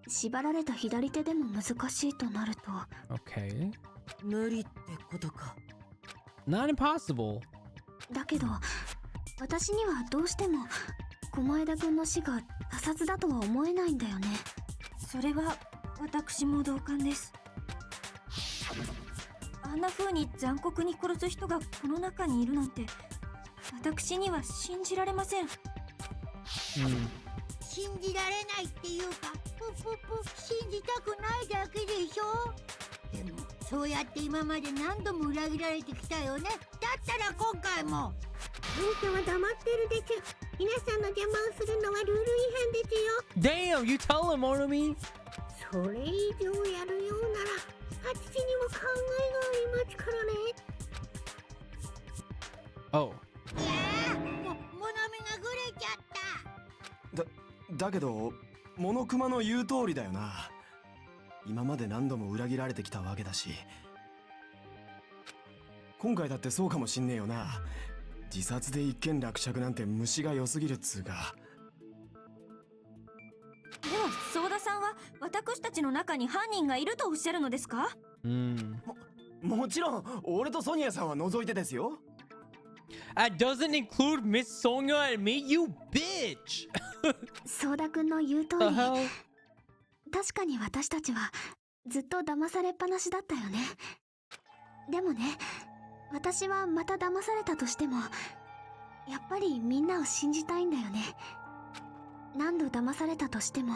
縛られた左手でも難しいとなると。 Okay. 無理ってことか。 Not impossible. だけど私にはどうしても駒枝君の死が他殺だとは思えないんだよね。それは私も同感です。あんな風に残酷に殺す人がこの中にいるなんて私には信じられません。信じられないっていうか、信じたくないだけでしょ。でもそうやって今まで何度も裏切られてきたよね。だったら今回も。あんたは黙ってるでしょ。皆さんの邪魔をするのはルール違反ですよ。 Damn, you tell him, Monomi. それ以上やるようならあっちにも考えがありますからね。 Oh. モノミがグレちゃった。だけどモノクマの言う通りだよな。今まで何度も裏切られてきたわけだし、今回だってそうかもしんねえよな。自殺で一件落着なんて虫が良すぎるっつうか。ではソーダさんは私たちの中に犯人がいるとおっしゃるのですか？もちろん俺とソニアさんは除いてですよ。That doesn't include Miss Sonia and me, you bitch. ソーダくんの言う通り、確かに私たちはずっと騙されっぱなしだったよね。でもね、私はまた騙されたとしてもやっぱりみんなを信じたいんだよね。何度騙されたとしても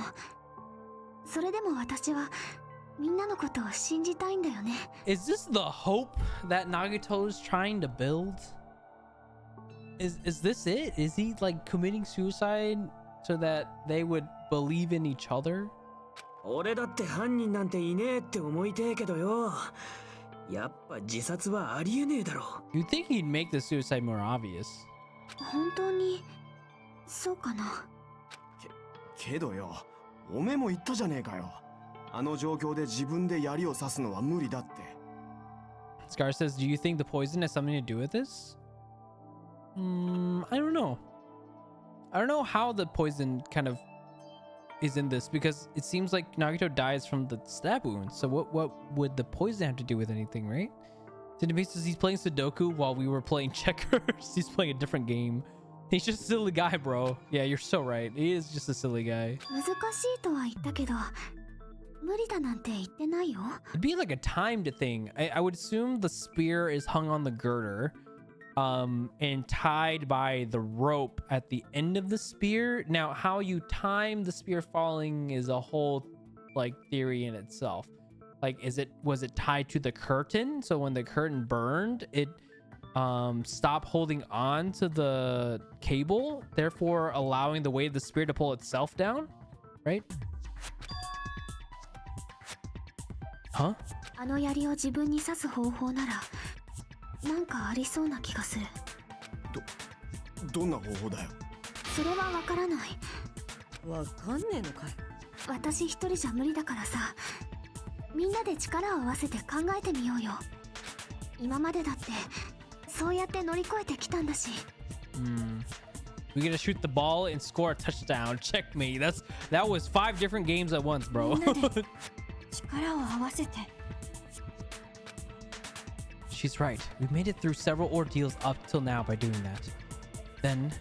それでも私はみんなのことを信じたいんだよね。 Is this the hope that Nagito is trying to build? Is this it? Is he like committing suicide so that they would believe in each other? 俺だって犯人なんていねえって思いてえけどよ。やっぱ自殺はありえねえだろ。 You think he'd make the suicide more obvious? 本当にそうかな。けどよ、おめも言ったじゃねえかよ。あの状況で自分で槍を刺すのは無理だって。 Scar says, do you think the poison has something to do with this? I don't know. I don't know how the poison kind of is in this, because it seems like Nagito dies from the stab wound. So what would the poison have to do with anything, right? Cinnabe says he's playing Sudoku while we were playing checkers. He's playing a different game. He's just a silly guy, bro. Yeah, you're so right. He is just a silly guy. 難しいとは言ったけど無理だなんて言ってないよ。 It'd be like a timed thing. I would assume the spear is hung on the girder, and tied by the rope at the end of the spear. Now, how you time the spear falling is a whole like theory in itself. Like, was it tied to the curtain? So when the curtain burned, it stopped holding on to the cable, therefore allowing the weight of the spear to pull itself down, right? Huh? あの槍を自分に刺す方法ならなんかありそうな気がする。どんな方法だよ。それはわからない。わかんねえのかい。私一人じゃ無理だからさ、みんなで力を合わせて考えてみようよ。今までだってそうやって乗り越えてきたんだし。We gotta shoot the ball and score a touchdown. Checkmate. That was 5 different games at once, bro. 力を合わせて。She's right. We've made it through several ordeals up till now by doing that. Then,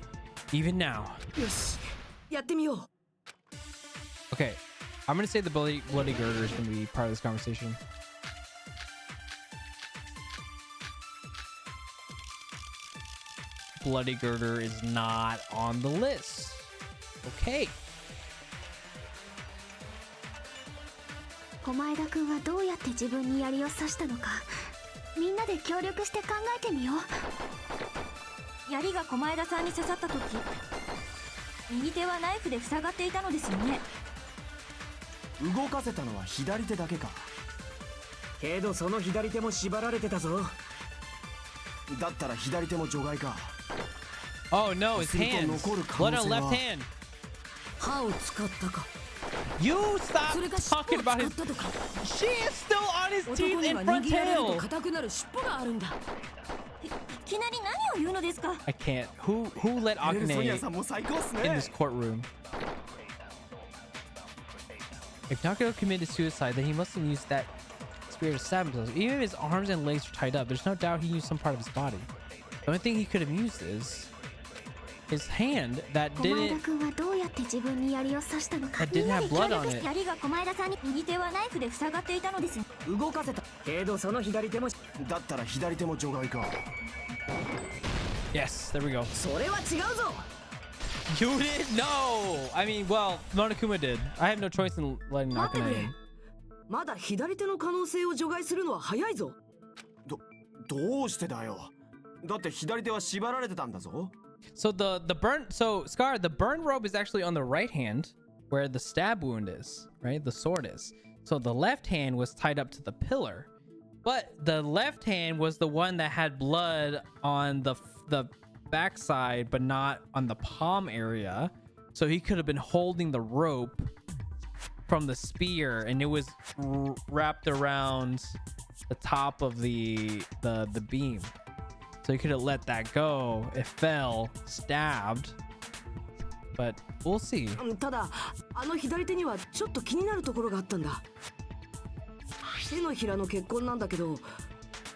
even now. よし、やってみよう。Okay, I'm gonna say the bloody girder is gonna be part of this conversation. Bloody girder is not on the list. Okay. 小前田くんはどうやって自分に槍を刺したのか、みんなで協力して考えてみよう。槍が小前田さんに刺さった時、右手はナイフで塞がっていたのですよね。動かせたのは左手だけか。けどその左手も縛られてたぞ。だったら左手も除外か。 Oh no, his hands. Blood on left hand. 歯を使ったか。 You stop それが talking about his. 尻尾を使ったとか。 She is still on his 男 teeth に and は front 握られると tail. 硬くなる尻尾があるんだ。いきなり何を言うのですか。 I can't. Who let ソニア Akane さんも最高っす in ね。 this courtroom? If Nakano committed suicide, then he must have used that spear to stab himself. Even if his arms and legs are tied up, there's no doubt he used some part of his body. The only thing he could have used is his hand that 小前田 didn't くんはどうやって自分に槍を刺したのか。 that didn't have blood on it. 槍が小前田さんに、右手はナイフで塞がっていたのです。動かせた。けどその左手も。だったら左手も除外か。 Yes, there we go. それは違うぞ。 You didn't know. I mean, well, Monokuma did. I have no choice in letting 待ってく Akane れ in. まだ左手の可能性を除外するのは早いぞ。どうしてだよ。だって左手は縛られてたんだぞ。 So so Scar, the burn robe is actually on the right hand where the stab wound is, right? The sword is. So the left hand was tied up to the pillar, but the left hand was the one that had blood on the backside, but not on the palm area. So he could have been holding the rope from the spear, and it was wrapped around the top of the beam. So he could have let that go. It fell, stabbed, but we'll see. ただあの左手にはちょっと気になるところがあったんだ。手のひらの血痕なんだけど、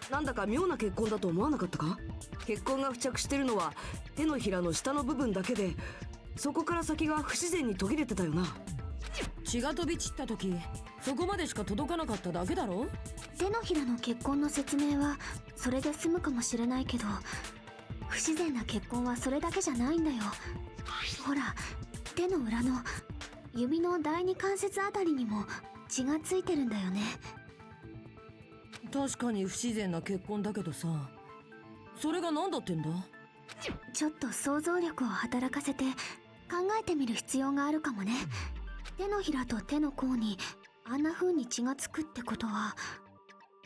なんだか妙な血痕だと思わなかったか。血痕が付着してるのは手のひらの下の部分だけで、そこから先が不自然に途切れてたよな。血が飛び散った時、そこまでしか届かなかっただけだろ。手のひらの血痕の説明はそれで済むかもしれないけど、不自然な血痕はそれだけじゃないんだよ。ほら、手の裏の指の第二関節あたりにも血がついてるんだよね。確かに不自然な血痕だけどさ、それが何だってんだ。ちょっと想像力を働かせて考えてみる必要があるかもね。手のひらと手の甲にあんな風に血がつくってことは、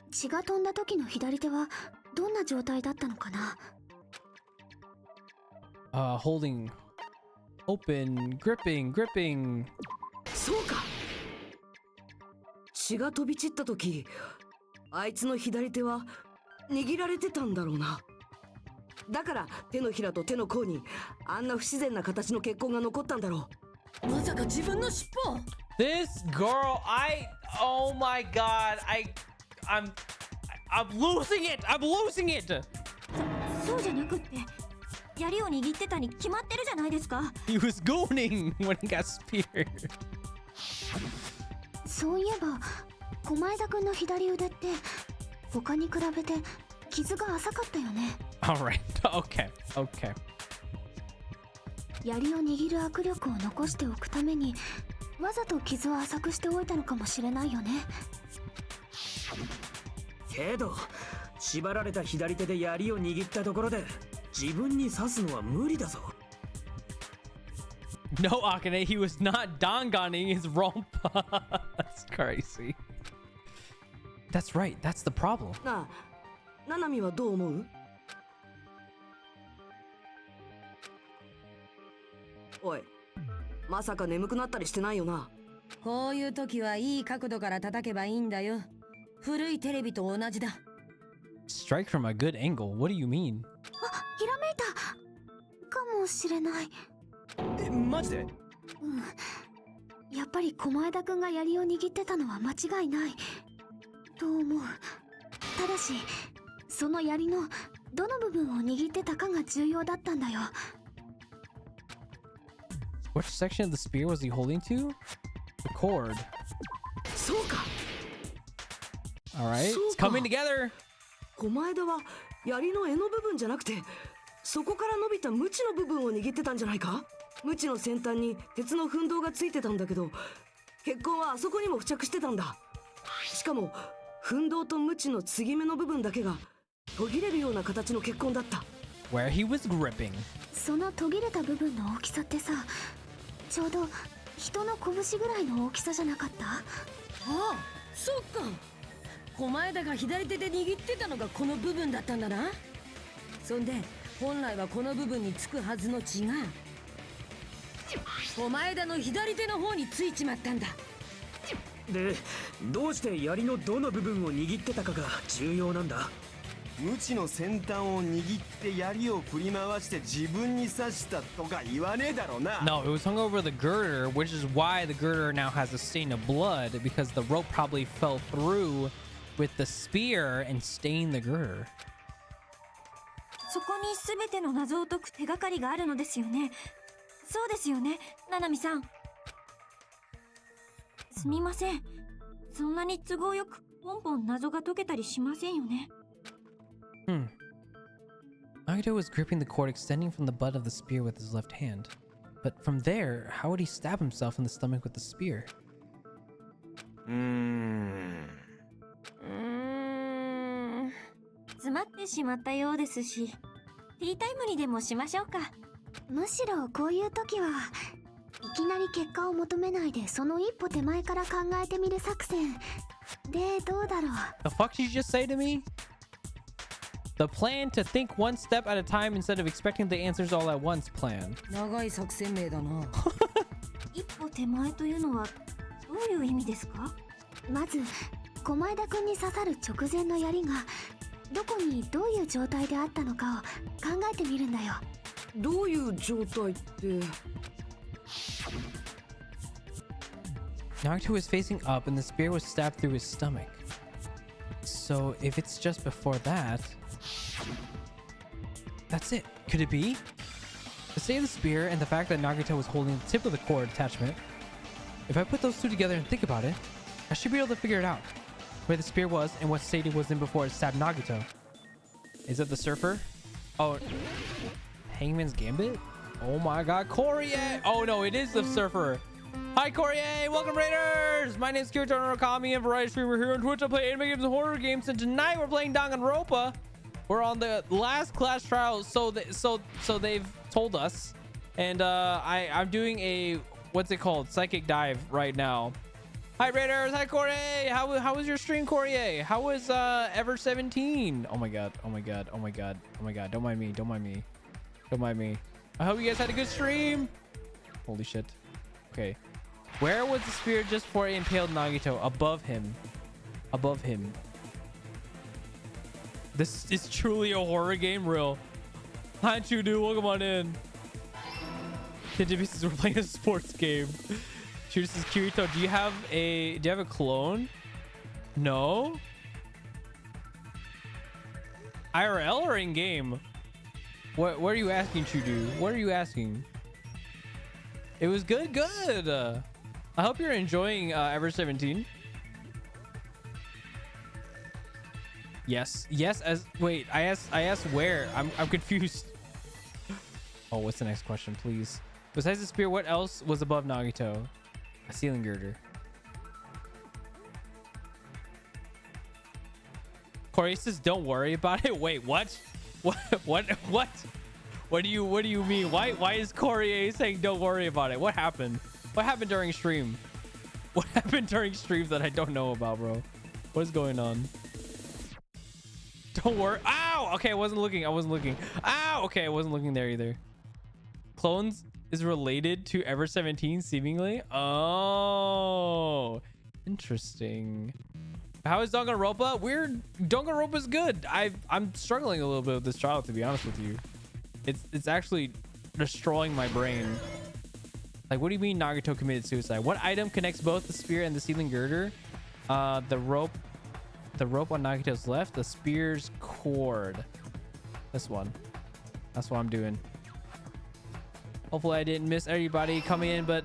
血が飛んだ時の左手はどんな状態だったのかな。Holding, open, gripping. そうか。血が飛び散った時、あいつの左手は握られてたんだろうな。だから手のひらと手の甲にあんな不自然な形の血痕が残ったんだろう。まさか自分の尻尾。 This girl, oh my god, I'm losing it. I'm losing it. そうじゃなくって、槍を握ってたに決まってるじゃないですか。 He was gooning when he got speared. そういえば小前田くんの左腕って他に比べて傷が浅かったよね。All right. Okay. 槍を握る握力を残しておくためにわざと傷を浅くしておいたのかもしれないよね。けど縛られた左手で槍を握ったところで自分に刺すのは無理だぞ。 No, Akane, he was not Danganronpa his rompa. That's crazy. That's right. That's the problem. なあ、ナナミはどう思う？おい、まさか眠くなったりしてないよな。こういう時はいい角度から叩けばいいんだよ。古いテレビと同じだ。 Strike from a good angle. What do you mean? あ、ひらめいたかもしれない。マジで？やっぱり小前田くんが槍を握ってたのは間違いないと思う。ただしその槍のどの部分を握ってたかが重要だったんだよ。 Which section of the spear was he holding to? the cord. そうか。 All right, it's coming together. 狛枝は槍の柄の部分じゃなくて、そこから伸びた鞭の部分を握ってたんじゃないか。鞭の先端に鉄の奮闘がついてたんだけど、血痕はあそこにも付着してたんだ。しかも奮闘と鞭の継ぎ目の部分だけが途切れるような形の血痕だった。 Where he was gripping. その途切れた部分の大きさってさ、ちょうど人の拳ぐらいの大きさじゃなかった？ああ、そっか。狛枝が左手で握ってたのがこの部分だったんだな。そんで本来はこの部分につくはずの血が狛枝の左手の方についちまったんだ。で、どうして槍のどの部分を握ってたかが重要なんだ。鞭の先端を握って槍を振り回して自分に刺したとか言わねえだろうな。 No, it was hung over the girder, which is why the girder now has a stain of blood, because the rope probably fell through with the spear and stained the girder. そこに全ての謎を解く手がかりがあるのですよね。そうですよね、ナナミさん。すみません。そんなに都合よくポンポン謎が解けたりしませんよね。Nagito was gripping the cord extending from the butt of the spear with his left hand. But from there, how would he stab himself in the stomach with the spear? 詰まってしまったようですし、ティータイムにでもしましょうか。むしろこういう時はいきなり結果を求めないで、その一歩手前から考えてみる作戦でどうだろう。 The fuck did you just say to me? The plan to think one step at a time instead of expecting the answers all at once plan. 長い作戦名だな。一歩手前というのはどういう意味ですか？まず狛枝くんに刺さる直前の槍がどこにどういう状態であったのかを考えてみるんだよ。どういう状態って。 Nagito was facing up and the spear was stabbed through his stomach. So if it's just before that, that's it. Could it be? The state of the spear and the fact that Nagito was holding the tip of the cord attachment, if I put those two together and think about it, I should be able to figure it out. Where the spear was and what state it was in before it stabbed Nagito. Is it the surfer? Oh, Hangman's Gambit? Oh my god, Courier! Oh no, it is the surfer. Hi Courier, welcome Raiders! My name is Kirito Norakami and variety streamer here on Twitch. I play anime games and horror games, and tonight we're playing Danganronpa. We're on the last class trial, so they've told us, and I'm doing a what's it called, psychic dive right now. Hi Raiders, hi Courier. How was your stream, Courier? How was Ever 17? Oh my god, oh my god, oh my god, oh my god. Don't mind me, don't mind me, don't mind me. I hope you guys had a good stream. Holy shit. Okay. Where was the spear just before it impaled Nagito? Above him. Above him. This is truly a horror game, real. Hi, Chudu. Welcome on in. We're playing a sports game. Chudu says, Kirito, do you have a clone? No. IRL or in game? What are you asking, Chudu? What are you asking? It was good. I hope you're enjoying Ever 17. Yes. Wait, I asked where. I'm confused. Oh, what's the next question, please? Besides the spear, what else was above Nagito? A ceiling girder. Corey says, don't worry about it. Wait, what? What do you mean? Why is Corey saying don't worry about it? What happened? What happened during stream? What happened during streams that I don't know about, bro? What is going on? Don't worry. Ow! Okay, I wasn't looking. Ow! Okay, I wasn't looking there either. Clones is related to Ever 17, seemingly. Oh, interesting. How is Danganronpa? Weird. Danganronpa's good. I'm struggling a little bit with this trial, to be honest with you. It's actually destroying my brain. Like, what do you mean Nagito committed suicide? What item connects both the spear and the ceiling girder? The rope on Nagito's left, the spear's cord. This one. That's what I'm doing. Hopefully I didn't miss everybody coming in, but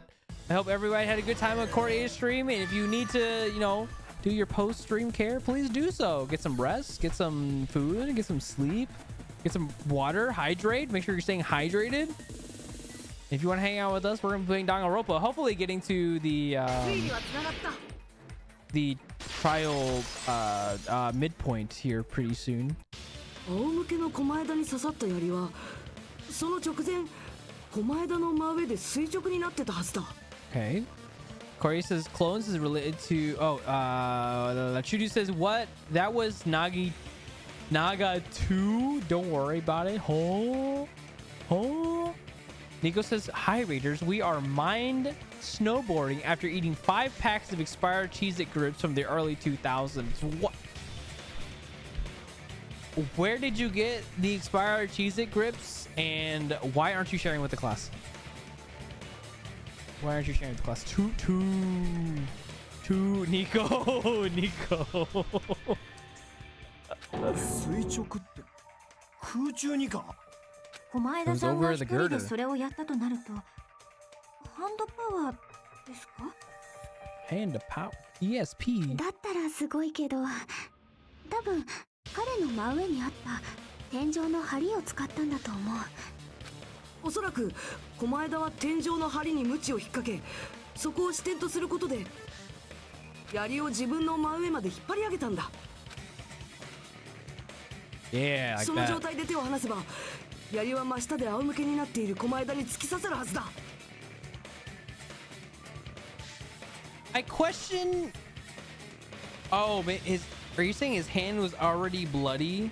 I hope everybody had a good time on Corey's stream. And if you need to, you know, do your post-stream care, please do so. Get some rest, get some food, get some sleep, get some water, hydrate. Make sure you're staying hydrated. If you want to hang out with us, we're going to be playing Danganronpa. Hopefully getting to the trial midpoint here pretty soon. 仰向けの狛枝に刺さった槍はその直前狛枝の真上で垂直になってたはずだ。 Okay. Corey says clones is related to Chudu says what? That was Naga 2. Don't worry about it. Nico says, hi Raiders, we are mind snowboarding after eating 5 packs of expired Cheez-It grips from the early 2000s. What? Where did you get the expired Cheez-It grips, and why aren't you sharing with the class? Why aren't you sharing with the class? Two, Nico. 垂直って空中にか。狛枝さんが一人でそれをやったとなると、ハンドパワーですか？ Hand power ESP だったらすごいけど、多分彼の真上にあった天井の梁を使ったんだと思う。おそらく狛枝は天井の梁に鞭を引っ掛け、そこを支点とすることで槍を自分の真上まで引っ張り上げたんだ。Yeah, like その状態で手を離せば槍は真下で仰向けになっている狛枝に突き刺さるはずだ。 I question. Oh, but are you saying his hand was already bloody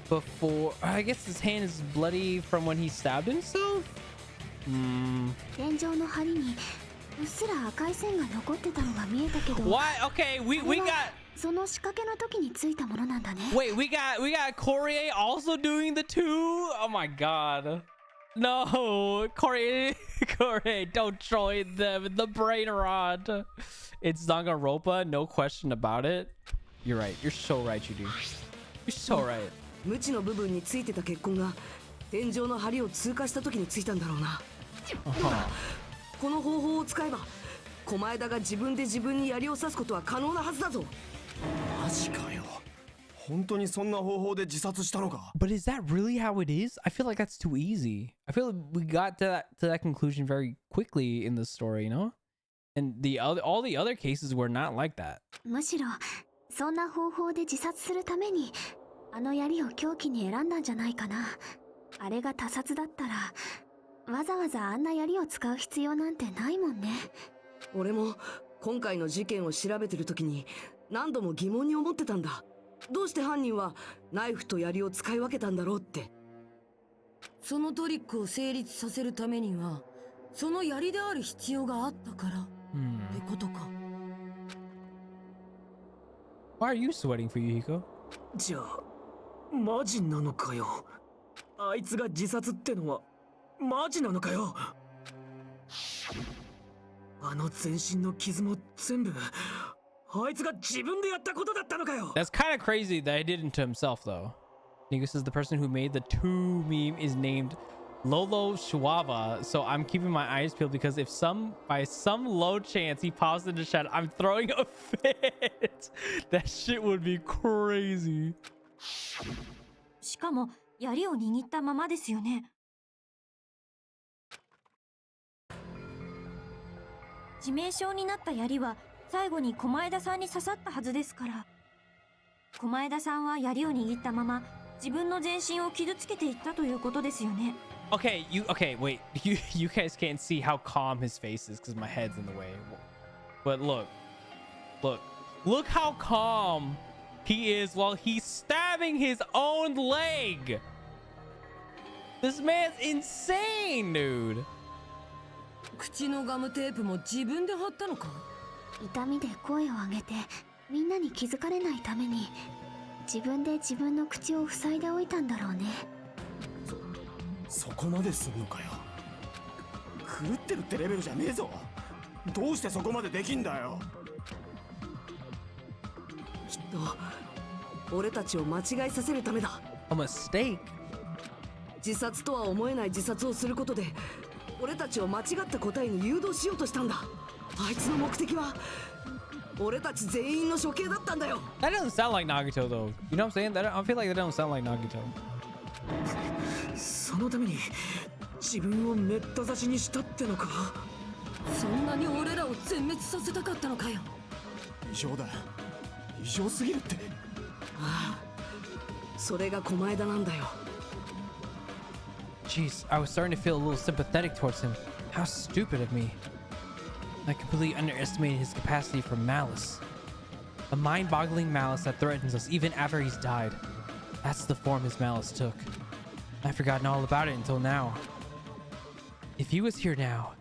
before? I guess his hand is bloody from when he stabbed himself. 天井の梁にうっすら赤い線が残ってたのが見えたけど。 Why? Okay, we got. その仕掛けの時についたものなんだね。 Wait, we got Corey also doing the 2. Oh my god. No, Corey, don't join them in the brain rot. It's Danganronpa, no question about it. You're right. You're so right, you do. You're so right. 鞭の部分についてた血痕が天井の梁を通過した時についたんだろうな。この方法を使えば狛枝が自分で自分に槍を刺すことは可能なはずだぞ。マジかよ。本当にそんな方法で自殺したのか。 But is that really how it is? I feel like that's too easy. I feel like we got to that conclusion very quickly in the story, you know? And all the other cases were not like that. むしろそんな方法で自殺するためにあの槍を凶器に選んだんじゃないかな。あれが他殺だったらわざわざあんな槍を使う必要なんてないもんね。俺も今回の事件を調べてる時に何度も疑問に思ってたんだ。どうして犯人はナイフと槍を使い分けたんだろうって。そのトリックを成立させるためにはその槍である必要があったからってことか。Why are you sweating for Yuhiko? じゃあマジなのかよ。あいつが自殺ってのはマジなのかよ。あの全身の傷も全部あいつが自分でやったことだったのかよ。 That's kind of crazy that he did it to himself, though. Nico says the person who made the 2 meme is named Lolo Shuava, so I'm keeping my eyes peeled because if by some low chance he pops in the chat, I'm throwing a fit. That shit would be crazy. しかも槍を握ったままですよね。致命傷になった槍は最後に狛枝さんに刺さったはずですから、狛枝さんは槍を握ったまま自分の全身を傷つけていったということですよね。Okay, wait. You guys can't see how calm his face is because my head's in the way. But look how calm he is while he's stabbing his own leg. This man's insane, dude. 口のガムテープも自分で貼ったのか。痛みで声を上げてみんなに気づかれないために自分で自分の口を塞いでおいたんだろうね。そこまですんのかよ。狂ってるってレベルじゃねえぞ。どうしてそこまでできんだよ。きっと俺たちを間違いさせるためだ。 A mistake. 自殺とは思えない自殺をすることで俺たちを間違った答えに誘導しようとしたんだ。あいつの目的は俺たち全員の処刑だったんだよ。 That doesn't sound like Nagito though. You know what I'm saying? That I feel like that doesn't sound like Nagito. そのために自分をめった刺しにしたってのか。そんなに俺らを全滅させたかったのかよ。異常だ。異常すぎるって。ああ、それが狛枝なんだよ。 Jeez, I was starting to feel a little sympathetic towards him. How stupid of me. I completely underestimated his capacity for malice. A mind-boggling malice that threatens us even after he's died. That's the form his malice took. I've forgotten all about it until now. If he was here now,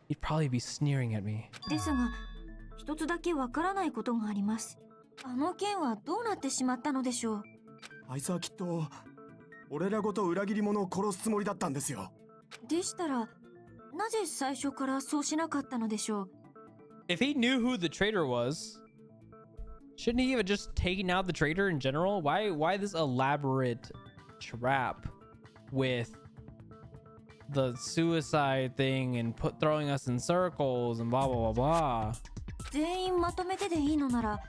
he'd probably be sneering at me. ですが、一つだけわからないことがあります。あの件はどうなってしまったのでしょう。あいつはきっと俺らごと裏切り者を殺すつもりだったんですよ。でしたら、なぜ最初からそうしなかったのでしょう。If he knew who the traitor was, shouldn't he have just taken out the traitor in general? Why this elaborate trap with the suicide thing and throwing us in circles and blah blah blah blah? 全員まとめてでいいのなら、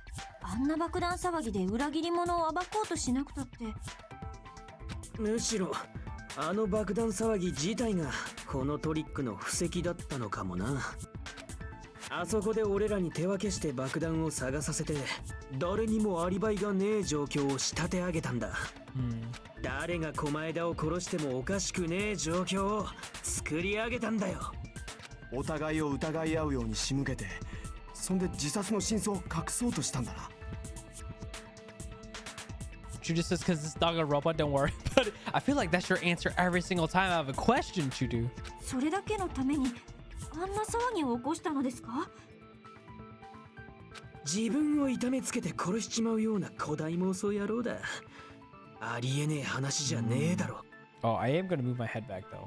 あんな爆弾騒ぎで裏切り者を暴こうとしなくたって。むしろあの爆弾騒ぎ自体がこのトリックの布石だったのかもな。あそこで俺らに手分けして爆弾を探させて、誰にもアリバイがねえ状況を仕立て上げたんだ。誰が狛枝を殺してもおかしくねえ状況を作り上げたんだよ。お互いを疑い合うように仕向けて、そんで自殺の真相を隠そうとしたんだな。Chudu says because it's Danganronpa, don't worry. But I feel like that's your answer every single time I have a question, Chudu. それだけのためにあんな騒ぎを起こしたのですか？自分を痛めつけて殺しちまうような古代妄想野郎だ。ありえねえ話じゃねえだろ。Oh, I am gonna move my head back though.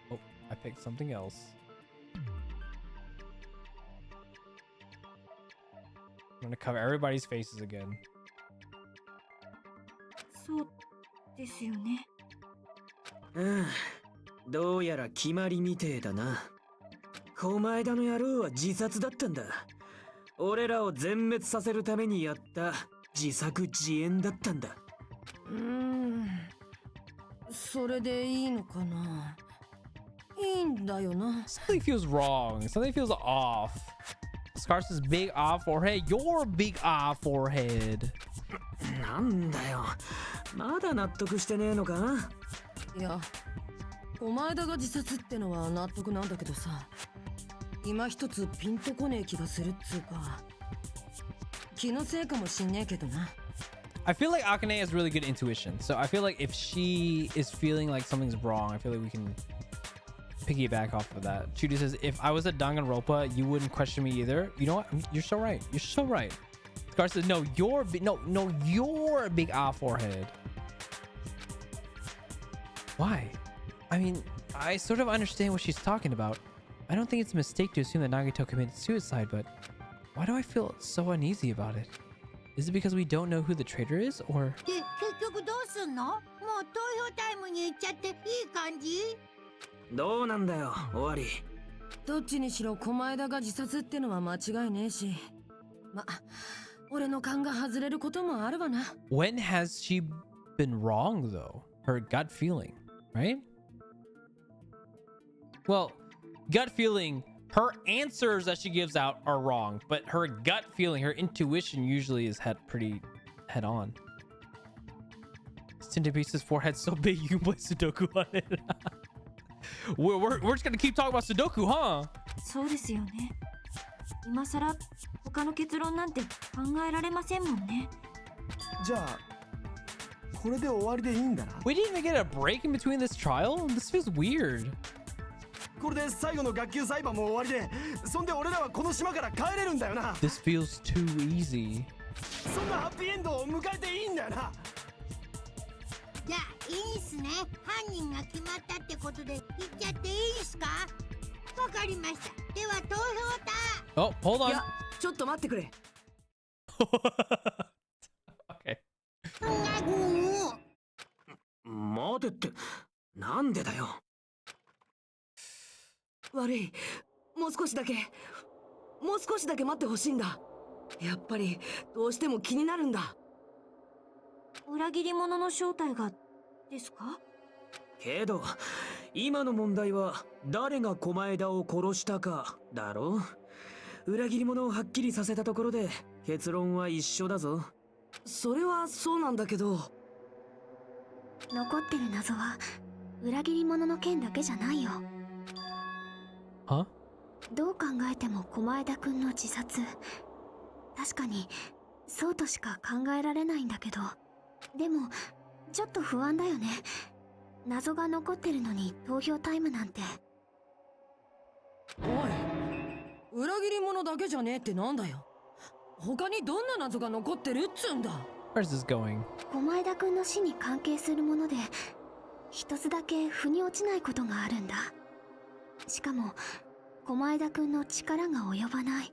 Oh, I picked something else. I'm gonna cover everybody's faces again. そうですよね。どうやら決まりみてえだな。狛枝の野郎は自殺だったんだ。俺らを全滅させるためにやった自作自演だったんだ。それでいいのかな。いいんだよな。Something feels wrong. Something feels off. Scarce's big off forehead. Your big off forehead. なんだよ。まだ納得してねえのか？いや、狛枝が自殺ってのは納得なんだけどさ、今一つピンとこねえ気がするっつうか、気のせいかもしんねえけどな。I feel like Akane has really good intuition. So I feel like if she is feeling like something's wrong, I feel like we can piggyback off of that. Chudu says, if I was a Danganronpa, you wouldn't question me either. You know what? You're so right. You're so right. Scar says, no, you're a big off forehead. Why? I mean, I sort of understand what she's talking about. I don't think it's a mistake to assume that Nagito committed suicide, but why do I feel so uneasy about it? Is it because we don't know who the traitor is, or? で、結局どうすんの？もう投票タイムに行っちゃっていい感じ？どうなんだよ、終わり。どっちにしろ狛枝が自殺ってのは間違いねえし、ま、俺の勘が外れることもあるわな。When has she been wrong though? Her gut feeling, right? Well, gut feeling, her answers that she gives out are wrong, but her gut feeling, her intuition usually is pretty head on. Cinderbeast's forehead's so big you can play Sudoku on it. we're just gonna keep talking about Sudoku, huh? そうですよね。今さら他の結論なんて考えられませんもんね。じゃあこれで終わりでいいんだな。 We didn't even get a break in between this trial? This feels weird. これで最後の学級裁判も終わりで、そんで俺らはこの島から帰れるんだよな。 This feels too easy. そんなハッピーエンドを迎えていいんだよな。じゃあいいっすね。犯人が決まったってことで行っちゃっていいっすか？わかりました。では投票だ。Oh, hold on. いや、ちょっと待ってくれ。Okay. 待てって、なんでだよ。悪い。もう少しだけ待ってほしいんだ。やっぱりどうしても気になるんだ。裏切り者の正体がですか？けど今の問題は誰が狛枝を殺したかだろ。裏切り者をはっきりさせたところで結論は一緒だぞ。それはそうなんだけど。残ってる謎は裏切り者の件だけじゃないよ。は？どう考えても狛枝くんの自殺。確かにそうとしか考えられないんだけど、でもちょっと不安だよね。謎が残ってるのに投票タイムなんて。おい、裏切り者だけじゃねえってなんだよ。他にどんな謎が残ってるっつうんだ。 Where's this going? 狛枝くんの死に関係するもので一つだけ腑に落ちないことがあるんだ。しかも狛枝くんの力が及ばない。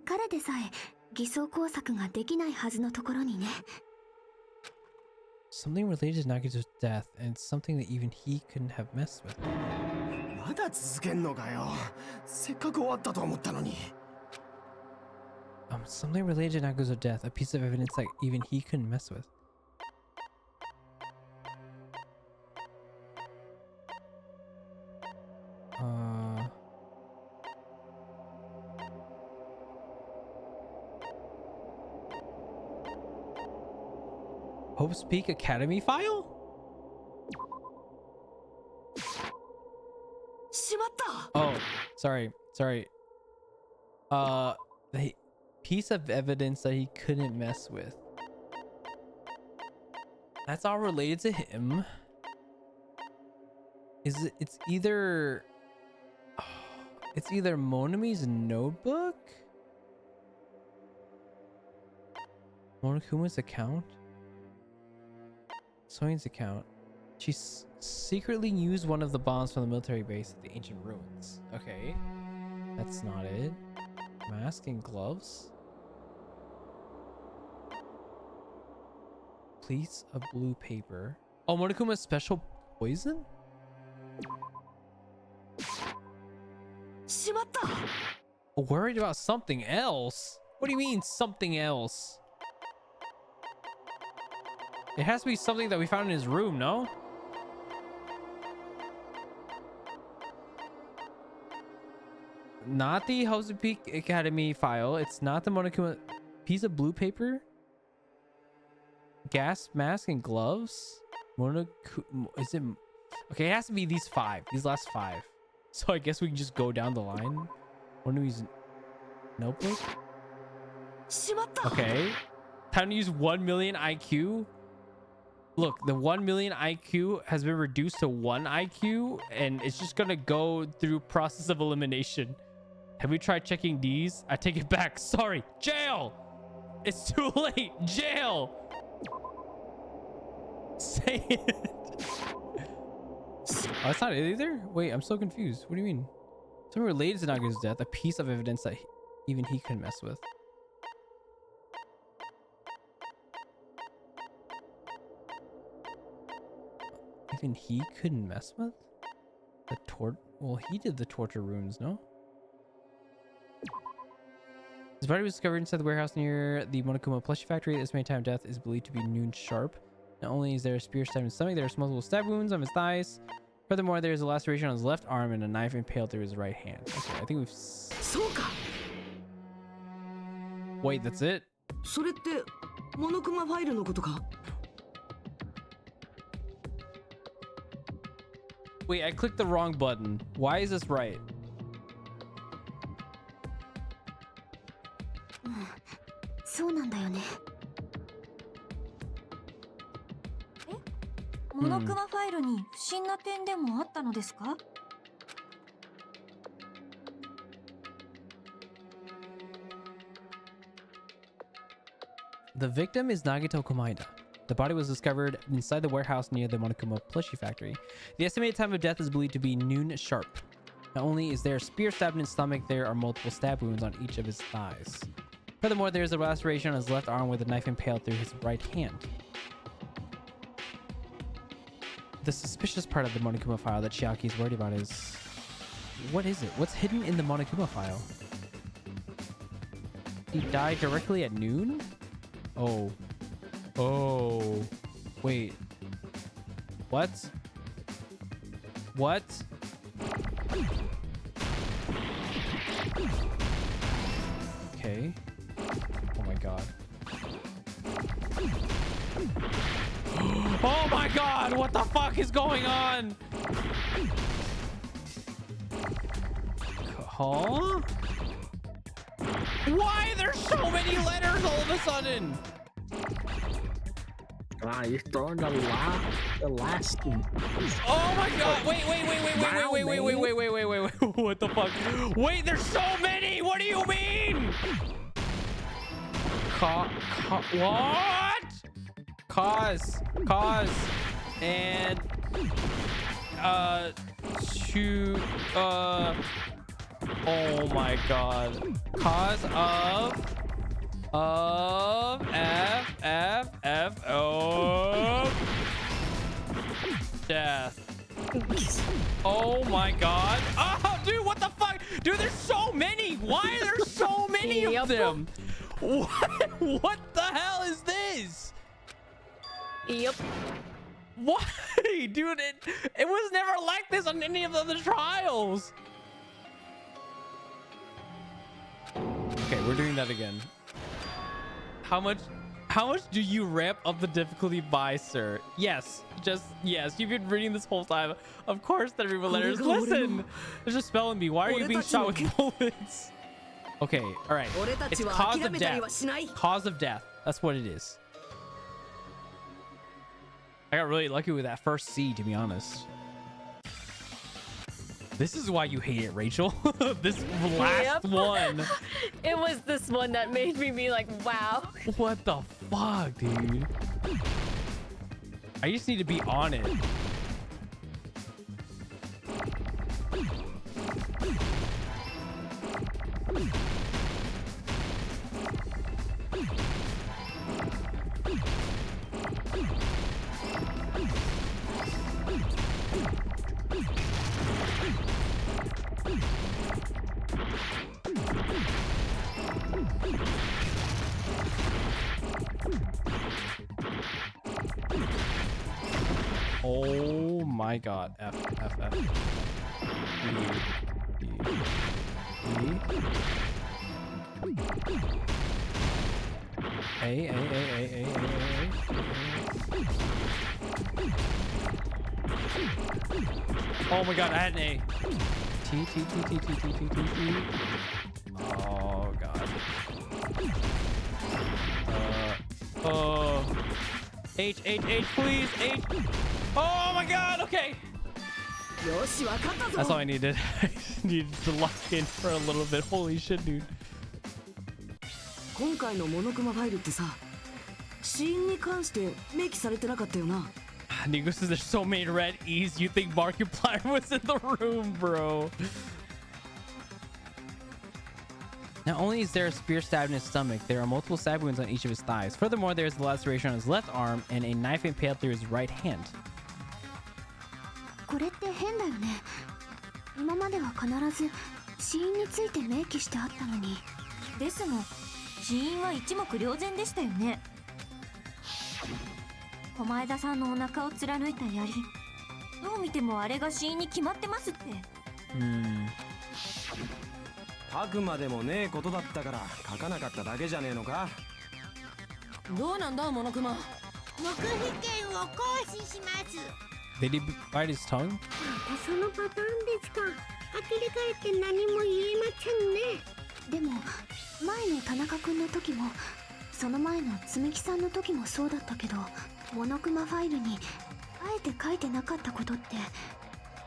彼でさえ偽装工作ができないはずのところにね。Something related to Nagito's death, and it's something that even he couldn't have messed with. まだ続けんのかよ。せっかく終わったと思ったのに。Something related to Nagito's death, a piece of evidence that even he couldn't mess with. Hope's Peak Academy file? しまった。 Oh, sorry. The piece of evidence that he couldn't mess with. That's all related to him. It's either Monami's notebook, Monokuma's account, Soin's account. She secretly used one of the bombs from the military base at the ancient ruins. Okay, that's not it. Mask and gloves. Piece of blue paper. Oh, Monokuma's special poison? しまった。 Worried about something else? What do you mean something else? It has to be something that we found in his room, no? Not the House Peak Academy file. It's not the Monokuma piece of blue paper. Gas mask and gloves. Is it? Okay, it has to be these five. These last five. So I guess we can just go down the line. Monomi's notebook. Okay. Time to use 1 million IQ. Look, the 1 million IQ has been reduced to 1 IQ, and it's just gonna go through process of elimination. Have we tried checking these? I take it back. Sorry. Jail! It's too late. Jail! Say it. Oh, that's not it either? Wait, I'm so confused. What do you mean? Something related to Nagito's death, a piece of evidence that even he couldn't mess with. Even he couldn't mess with? Well, he did the torture runes, no? His body was discovered inside the warehouse near the Monokuma plushie factory. The estimated time of death is believed to be noon sharp. Not only is there a spear stabbed in his stomach, there are multiple stab wounds on his thighs. Furthermore, there is a laceration on his left arm and a knife impaled through his right hand. Okay, I think we've... Wait, that's it? それってモノクマファイルのことか? Wait, I clicked the wrong button. Why is this right? そうなんだよね。モノクマファイルに不審な点でもあったのですか? The victim is Nagito Komaeda. The body was discovered inside the warehouse near the Monokuma plushie factory. The estimated time of death is believed to be noon sharp. Not only is there a spear stabbed in his stomach, there are multiple stab wounds on each of his thighs. Furthermore, there is a laceration on his left arm with a knife impaled through his right hand. The suspicious part of the Monokuma file that Chiaki is worried about is what is it? What's hidden in the Monokuma file? He died directly at noon? Oh. Oh. Wait. What? What? Okay. Oh my god. Oh my god! What the fuck is going on? Huh? Why there's so many letters all of a sudden? Ah, you're throwing the last one. Oh my god! Wait! What the fuck? Wait, there's so many! What do you mean? What? Cause, and oh my god. Cause of death. Oh my god. Oh, dude, what the fuck? Dude, there's so many. Why are there so many of them? What the hell is this? Yep. Why? Dude, it was never like this on any of the other trials. Okay, we're doing that again. How much do you ramp up the difficulty by, sir? Yes, just yes. You've been reading this whole time. Of course there are letters. Listen, there's a spell in me. Why are you being shot with bullets? Okay, all right. It's cause of death. Cause of death. That's what it is. I got really lucky with that first C, to be honest. This is why you hate it, Rachel. This last one. It was this one that made me be like, wow. What the fuck, dude? I just need to be on it. Oh my god. F. E. A. Oh my god, I had an A. T. Oh god. H, please, H. Oh my god, okay. That's all I needed. I just needed to lock in for a little bit. Holy shit, dude. 今回のモノクマファイルってさ、死因に関して明記されてなかったよな。Nico says there's so many red E's. You think Markiplier was in the room, bro? Not only is there a spear stabbed in his stomach, there are multiple stab wounds on each of his thighs. Furthermore, there is a laceration on his left arm and a knife impaled through his right hand. これって変だよね。今までは必ず死因について明記してあったのに。ですが、死因は一目瞭然でしたよね。狛枝さんのお腹を貫いた槍。どう見てもあれが死因に決まってますって。書くまでもねえことだったから書かなかっただけじゃねえのか。どうなんだモノクマ。黙秘権を行使します。Did he bite his tongue? そのパターンですか。呆れ返って何も言えませんね。でも前の田中君の時もその前のつみきさんの時もそうだったけど、モノクマファイルにあえて書いてなかったことって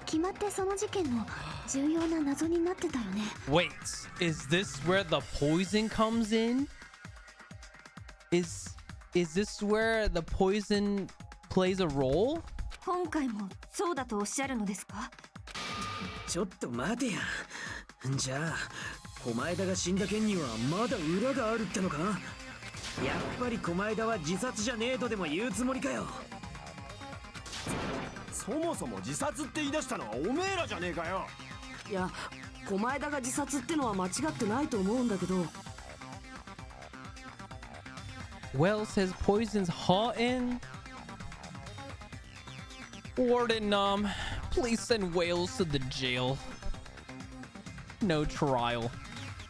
決まってその事件の重要な謎になってたよね。Wait, is this where the poison comes in? Is this where the poison plays a role? 今回もそうだとおっしゃるのですか？ちょっと待てや。じゃあ狛枝が死んだ件にはまだ裏があるってのか？やっぱり狛枝は自殺じゃねえとでも言うつもりかよ。そもそも自殺って言い出したのはおめえらじゃねえかよ。いや、狛枝が自殺ってのは間違ってないと思うんだけど。Well says poison's haunting. Warden, please send Wales to the jail. No trial.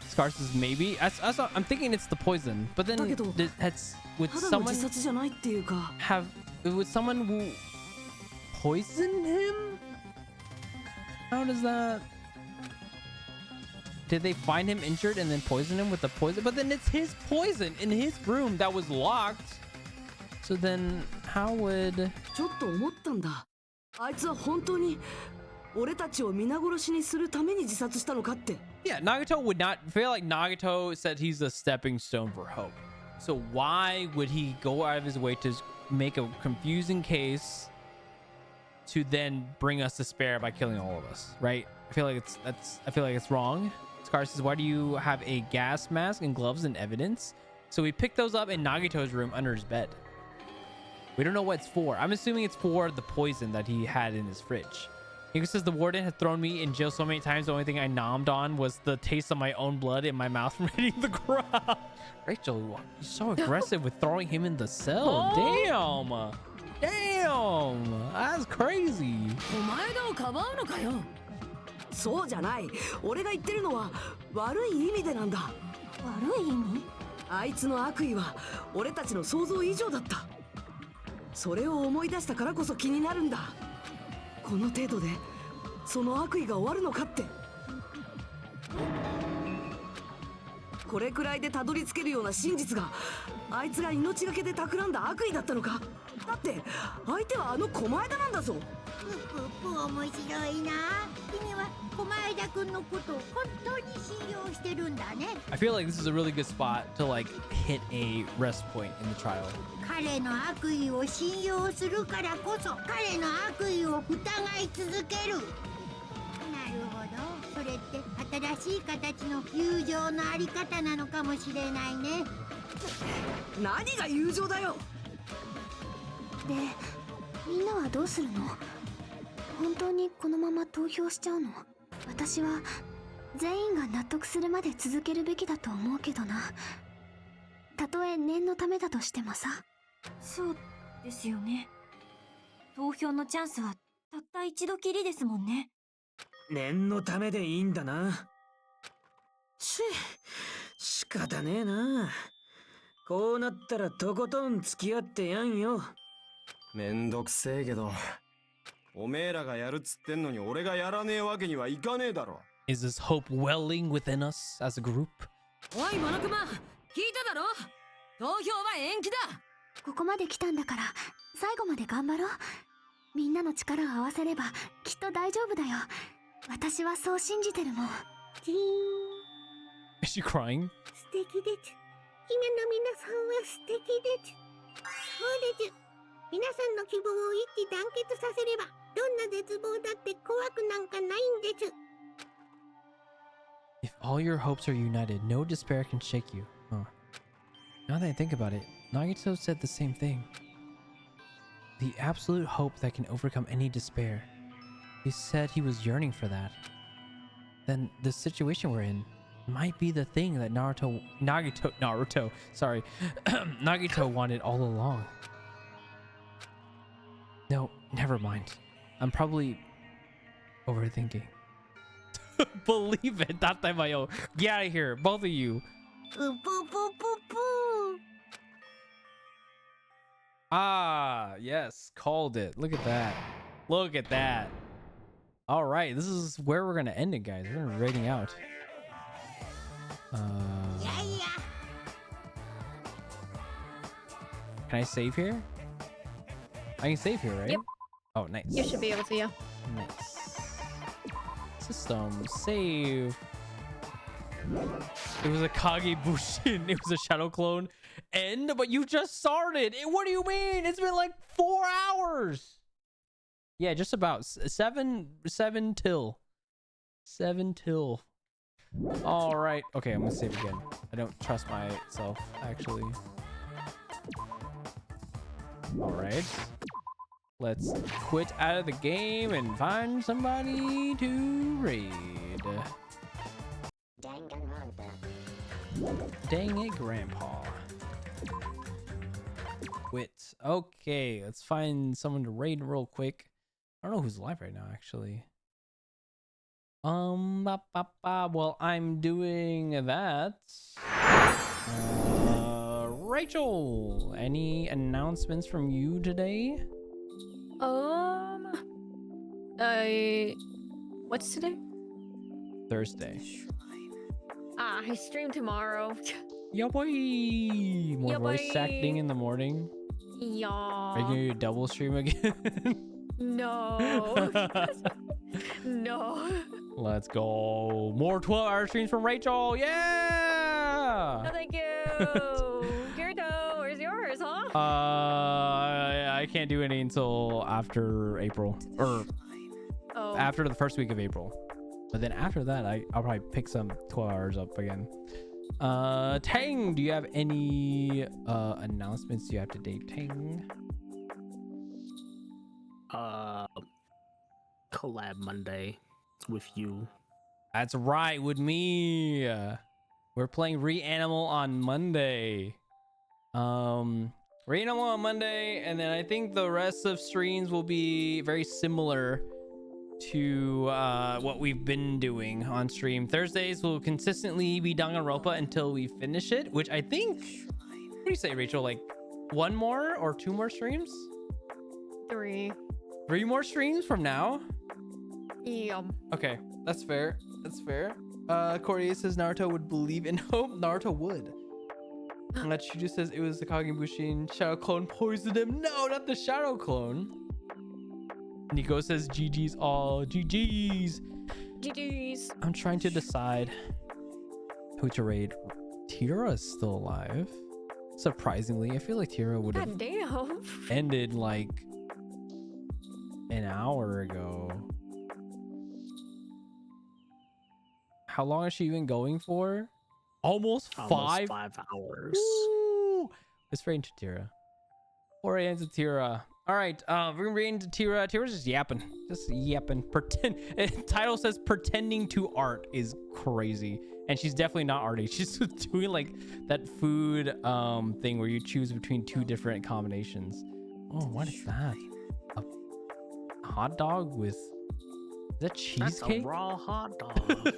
Scars says maybe. I'm thinking it's the poison, but then that's would someone have would someone who poison him? How does that? Did they find him injured and then poison him with the poison? But then it's his poison in his room that was locked. So then how would? ちょっと思ったんだ。あいつは本当に俺たちを皆殺しにするために自殺したのかって。Yeah, Nagato would not feel like Nagato said he's a stepping stone for hope. So why would he go out of his way to make a confusing case to then bring us despair by killing all of us, right? I feel like it's wrong. Scar says, why do you have a gas mask and gloves and evidence? So we picked those up in Nagito's room under his bed. We don't know what it's for. I'm assuming it's for the poison that he had in his fridge. He says the warden had thrown me in jail so many times. The only thing I nommed on was the taste of my own blood in my mouth from hitting the ground. Rachel, you're so aggressive with throwing him in the cell. Oh. Damn. That's crazy. お前だをかばうのかよ。そうじゃない。俺が言ってるのは悪い意味でなんだ。悪い意味？あいつの悪意は俺たちの想像以上だった。それを思い出したからこそ気になるんだ。この程度でその悪意が終わるのかって。これくらいでたどり着けるような真実があいつが命がけで企んだ悪意だったのか。だって相手はあの狛枝なんだぞ。面白いな。君は狛枝くんのことを本当に信用してるんだね。 I feel like this is a really good spot to like hit a rest point in the trial. 彼の悪意を信用するからこそ彼の悪意を疑い続ける。なるほど。それって新しい形の友情のあり方なのかもしれないね。何が友情だよ。で、みんなはどうするの？本当にこのまま投票しちゃうの？私は全員が納得するまで続けるべきだと思うけどな。たとえ念のためだとしてもさ。そうですよね。投票のチャンスはたった一度きりですもんね。念のためでいいんだな。仕方ねえな。こうなったらとことん付き合ってやんよ。めんどくせえけど、おめえらがやるっつってんのに俺がやらねえわけにはいかねえだろ。Is this hope welling within us as a group? おいモノクマ、聞いただろ。投票は延期だ。ここまで来たんだから最後まで頑張ろう。みんなの力を合わせればきっと大丈夫だよ。私はそう信じてるもん。ジーン。 Is she crying? 素敵です。今の皆さんは素敵です。そうです。皆さんの希望を一致団結させればどんな絶望だって怖くなんかないんです。 If all your hopes are united, no despair can shake you. Huh. Now that I think about it, Nagito said the same thing. The absolute hope that can overcome any despair. He said he was yearning for that. Then the situation we're in might be the thing that Nagito wanted all along. No, never mind. I'm probably overthinking. Believe it, Tatemayo. Get out of here, both of you. Ah, yes, called it. Look at that. Look at that. All right, this is where we're gonna end it, guys. We're gonna be rating out. Can I save here? I can save here, right? Yep. Oh, nice. You should be able to, yeah. Nice. System save. It was a Kage Bushin. It was a shadow clone. End, but you just started. What do you mean? It's been like 4 hours. Yeah, just about 7 till. 7 till. All right. Okay, I'm gonna save again. I don't trust myself, actually. All right. Let's quit out of the game and find somebody to raid. Dang it, Grandpa. Quit. Okay, let's find someone to raid real quick. I don't know who's live right now, actually. Well, I'm doing that. Rachel, any announcements from you today? What's today? Thursday. I stream tomorrow. Yo boy! More Yo, voice boy. acting in the morning. Yeah. Are you gonna do a double stream again? No. No. Let's go. More 12-hour streams from Rachel. Yeah! No, thank you. Kirito, where's yours, huh? I can't do any until after April. Or after the first week of April. But then after that, I'll probably pick some 12 hours up again. Tang, do you have any announcements you have today, Tang? Collab Monday with you. That's right, with me. We're playing Reanimal on Monday. Reanimal on Monday, and then I think the rest of streams will be very similar to what we've been doing on stream. Thursdays will consistently be Danganronpa until we finish it, which I think, what do you say, Rachel? Like 1 more or 2 more streams? 3. 3 more streams from now? Yeah. Okay, that's fair. That's fair. Corey says Naruto would believe in hope. Naruto would. Chuju says it was the Kagebushin shadow clone poisoned him. No, not the shadow clone. Nico says GG's all. GG's. GG's. I'm trying to decide who to raid. Tira is still alive. Surprisingly, I feel like Tira would have God damn. ended like an hour ago. How long is she even going for? Almost 5 hours. Woo! Let's raid into Tira. 4 a.m. to Tira. All right, we're gonna raid into Tira. Tira's just yapping. Just yapping. Pretend. Title says pretending to art is crazy. And she's definitely not arty. She's doing like that food thing where you choose between 2 different combinations. Oh, what is that? A hot dog with... Is that cheesecake? That's a raw hot dog.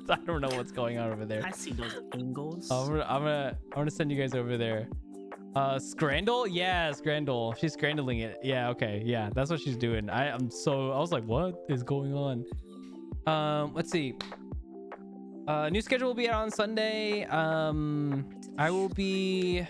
I don't know what's going on over there. I see those angles. I'm gonna send you guys over there. Scrandle? Yeah, Scrandle. She's scrandling it. Yeah, okay. Yeah, that's what she's doing. I was like, what is going on? Let's see. New schedule will be out on Sunday. I will be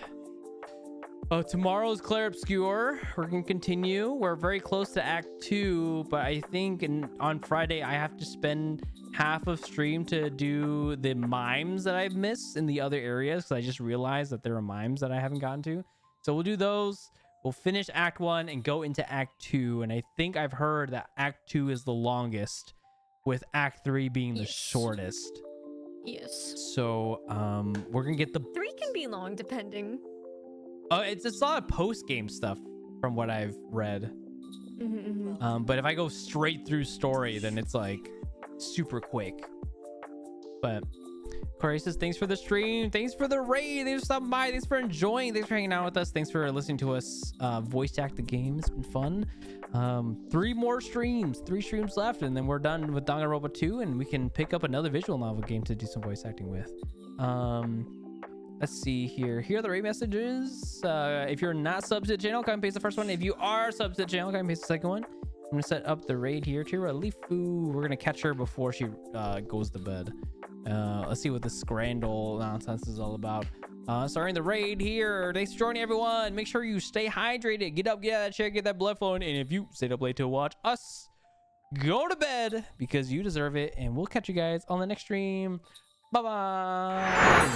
tomorrow's Claire Obscure. We're gonna continue. We're very close to Act 2, but I think on Friday I have to spend half of stream to do the mimes that I've missed in the other areas, because I just realized that there are mimes that I haven't gotten to. So we'll do those. We'll finish Act 1 and go into Act 2. And I think I've heard that Act 2 is the longest, with Act 3 being the shortest. Yes. So we're gonna get the 3 can be long depending. it's a lot of post-game stuff from what I've read. But if I go straight through story, then it's like super quick. But Corey says thanks for the stream, thanks for the raid, thanks for stopping by, thanks for enjoying, thanks for hanging out with us, thanks for listening to us voice act the game. It's been fun. 3 more streams, 3 streams left, and then we're done with Danganronpa 2, and we can pick up another visual novel game to do some voice acting with. Let's see here. Here are the raid messages. If you're not subs to the channel, come and paste the first one. If you are subs to the channel, come and paste the second one. I'm gonna set up the raid here. Tira Lifu. We're gonna catch her before she goes to bed. Let's see what this Scrandle nonsense is all about. Starting the raid here. Thanks for joining, everyone. Make sure you stay hydrated. Get up, get out of that chair, get that blood flowing. And if you stayed up late to watch us, go to bed because you deserve it. And we'll catch you guys on the next stream. Bye-bye.